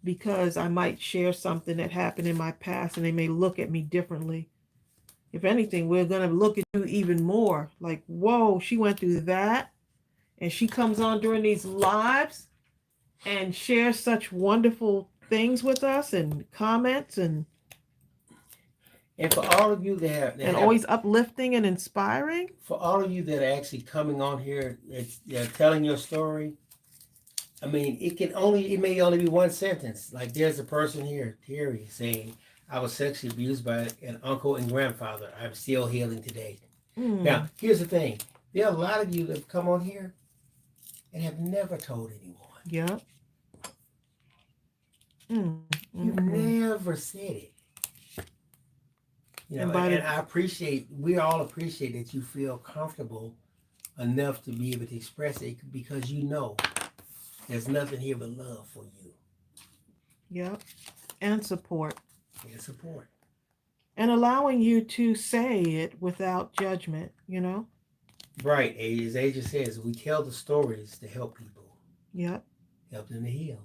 because I might share something that happened in my past and they may look at me differently. If anything, we're going to look at you even more. Like, whoa, she went through that. And she comes on during these lives and shares such wonderful things with us and comments and for all of you that and always uplifting and inspiring. For all of you that are actually coming on here, telling your story. I mean, it may only be one sentence. Like there's a person here, Terry, saying, "I was sexually abused by an uncle and grandfather. I'm still healing today." Now, here's the thing: there are a lot of you that have come on here and have never told anyone. Yeah. You've never said it. You know, and we all appreciate that you feel comfortable enough to be able to express it because you know there's nothing here but love for you. Yeah. And support. And support. And allowing you to say it without judgment, you know? Right. As Asia says, we tell the stories to help people. Yep. Help them to heal.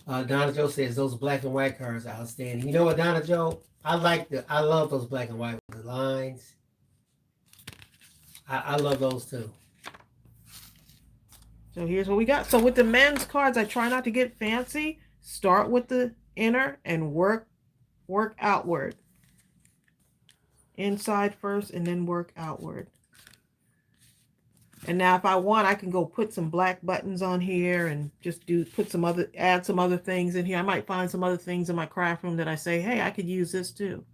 Donna Joe says those black and white cards are outstanding. You know what, Donna Joe? I love those black and white with the lines. I love those too. So here's what we got. So with the men's cards, I try not to get fancy. Start with the inner and work outward. Inside first and then work outward. And now if I want, I can go put some black buttons on here and just add some other things in here. I might find some other things in my craft room that I say, hey, I could use this too.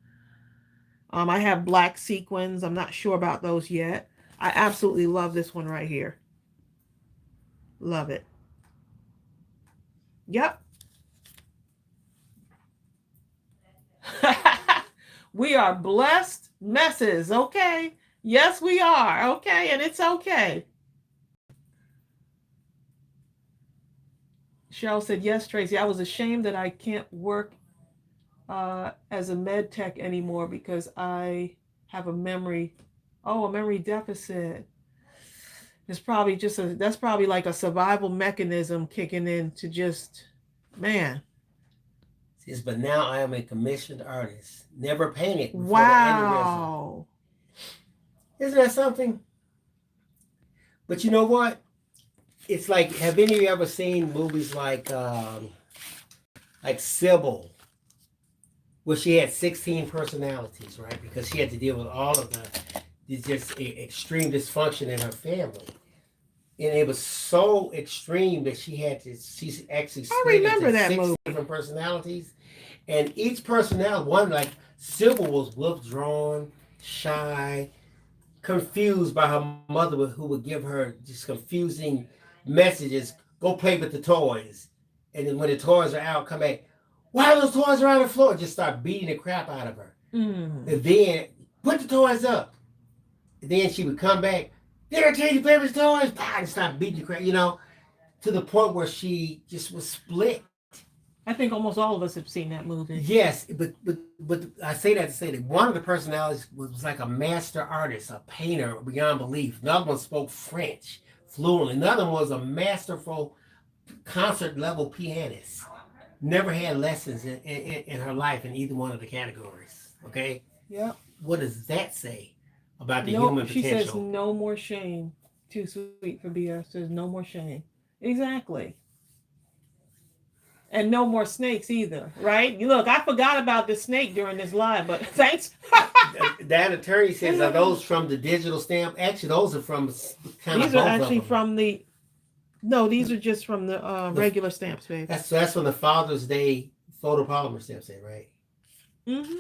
I have black sequins. I'm not sure about those yet. I absolutely love this one right here. Love it. Yep. We are blessed messes. Okay. Yes, we are. Okay. And it's okay. Cheryl said, yes, Tracy, I was ashamed that I can't work as a med tech anymore because I have a memory deficit. It's probably that's probably like a survival mechanism kicking in to just, man. Says, but now I am a commissioned artist. Never painted before. Wow. Isn't that something? But you know what? It's like, have any of you ever seen movies like Sybil, where she had 16 personalities, right? Because she had to deal with all of the just extreme dysfunction in her family. And it was so extreme that she actually split into 6 different personalities. And each personality, one like Sybil was withdrawn, shy, confused by her mother who would give her just confusing messages. Go play with the toys. And then when the toys are out, come back. Why are those toys around the floor? Just start beating the crap out of her. And then put the toys up. And then she would come back. Did I tell you to play with the toys? And start beating the crap, to the point where she just was split. I think almost all of us have seen that movie. Yes, but I say that to say that one of the personalities was like a master artist, a painter beyond belief. Another one spoke French fluently. Another one was a masterful concert level pianist. Never had lessons in her life in either one of the categories. Okay? Yeah. What does that say about the human potential? She says no more shame. Too sweet for BS. There's no more shame. Exactly. And no more snakes either, right? Look, I forgot about the snake during this live, but thanks. That attorney says, are those from the digital stamp? Actually, those are from kind of These are actually from the... No, these are just from the regular stamps, babe. That's from the Father's Day photopolymer stamp set, right? Mm-hmm.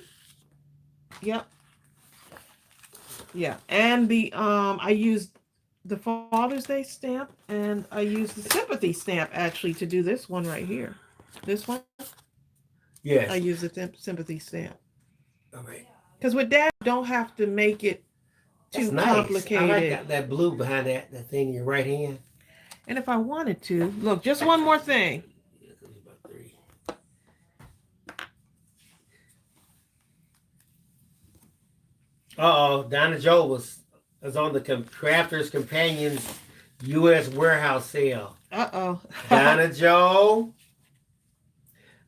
Yep. Yeah. And the I used the Father's Day stamp and I used the sympathy stamp actually to do this one right here. This one? Yes. I use the sympathy stamp. All right. Because with Dad, don't have to make it too That's nice. complicated. I like that blue behind that thing in your right hand. And if I wanted to, look, just one more thing. Donna Joe was on the Crafters Companions U.S. warehouse sale. Donna Joe.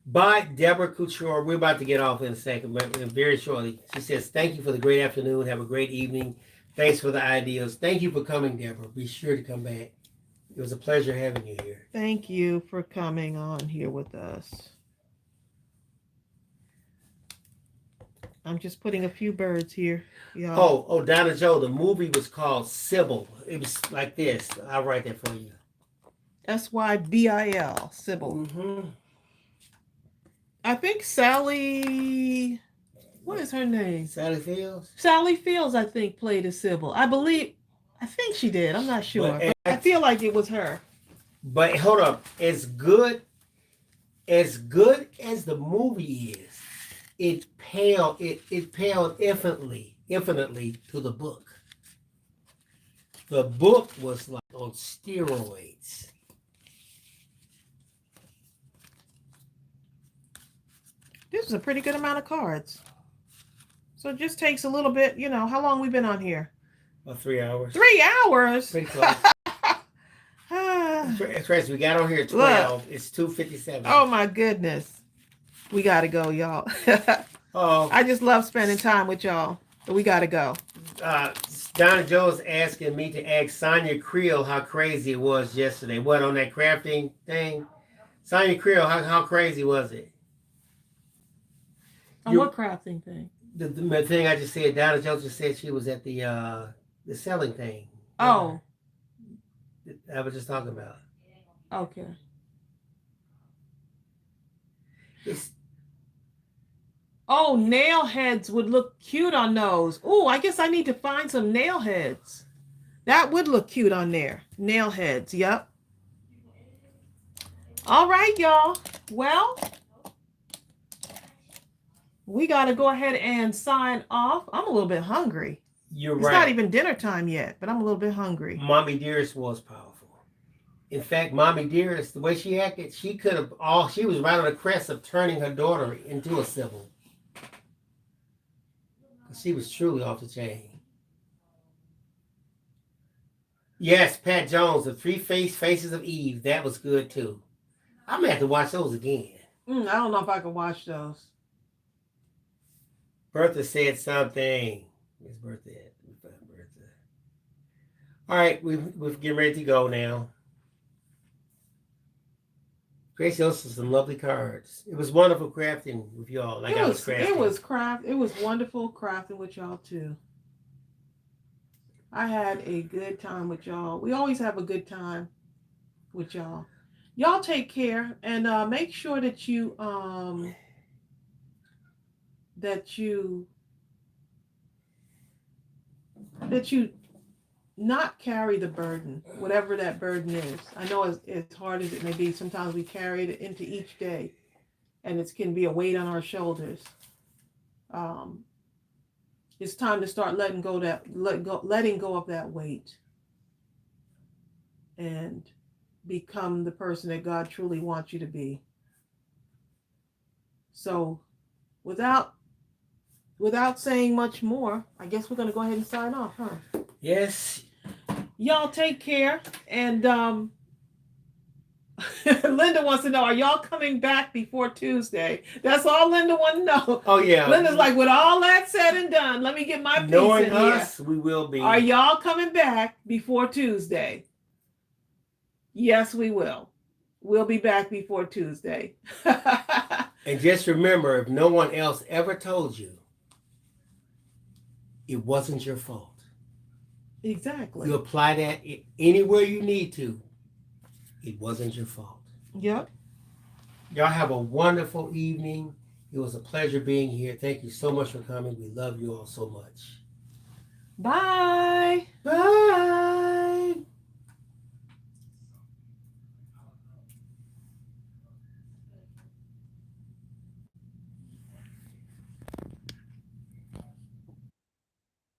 By Deborah Couture. We're about to get off in a second, but very shortly. She says, thank you for the great afternoon. Have a great evening. Thanks for the ideas. Thank you for coming, Deborah. Be sure to come back. It was a pleasure having you here. Thank you for coming on here with us. I'm just putting a few birds here, y'all. Oh, Donna Joe, the movie was called Sybil. It was like this. I'll write that for you. Sybil, Sybil. Mm-hmm. I think Sally, what is her name? Sally Fields? Sally Fields, I think, played a Sybil. I think she did. I'm not sure. But I feel like it was her. But hold up. As good as the movie is, it paled infinitely to the book. The book was like on steroids. This is a pretty good amount of cards. So it just takes a little bit, how long we been on here? About 3 hours. 3 hours? Pretty close. Tracy, we got on here at 12. Look, it's 2:57. Oh my goodness. We gotta go, y'all. Oh, I just love spending time with y'all. But we gotta go. Donna Joe's asking me to ask Sonia Creel how crazy it was yesterday. What, on that crafting thing? Sonia Creel, how crazy was it? On what crafting thing? The thing I just said, Donna Joe just said she was at the selling thing. Oh. I was just talking about. Okay. Nail heads would look cute on those. Oh, I guess I need to find some nail heads. That would look cute on there. Nail heads, yep. All right, y'all. Well, we got to go ahead and sign off. I'm a little bit hungry. You're right. It's not even dinner time yet, but I'm a little bit hungry. Mommy Dearest was powerful. In fact, Mommy Dearest, the way she acted, she was right on the crest of turning her daughter into a Sybil. She was truly off the chain. Yes, Pat Jones, the Faces of Eve. That was good too. I'm gonna have to watch those again. I don't know if I can watch those. Bertha said something. Where's Bertha at? Bertha. All right, we're getting ready to go now. Gracie also some lovely cards. It was wonderful crafting with y'all. It was wonderful crafting with y'all too. I had a good time with y'all. We always have a good time with y'all. Y'all take care and make sure that you not carry the burden, whatever that burden is. I know as hard as it may be, sometimes we carry it into each day and it can be a weight on our shoulders. It's time to start letting go of that weight and become the person that God truly wants you to be. So without saying much more, I guess we're going to go ahead and sign off, huh? Yes. Y'all take care. And Linda wants to know, are y'all coming back before Tuesday? That's all Linda wants to know. Oh, yeah. Linda's like, with all that said and done, let me get my piece Knowing in us, here. we will be. Are y'all coming back before Tuesday? Yes, we will. We'll be back before Tuesday. And just remember, if no one else ever told you, it wasn't your fault. Exactly. You apply that anywhere you need to. It wasn't your fault. Yep. Y'all have a wonderful evening. It was a pleasure being here. Thank you so much for coming. We love you all so much. Bye. Bye.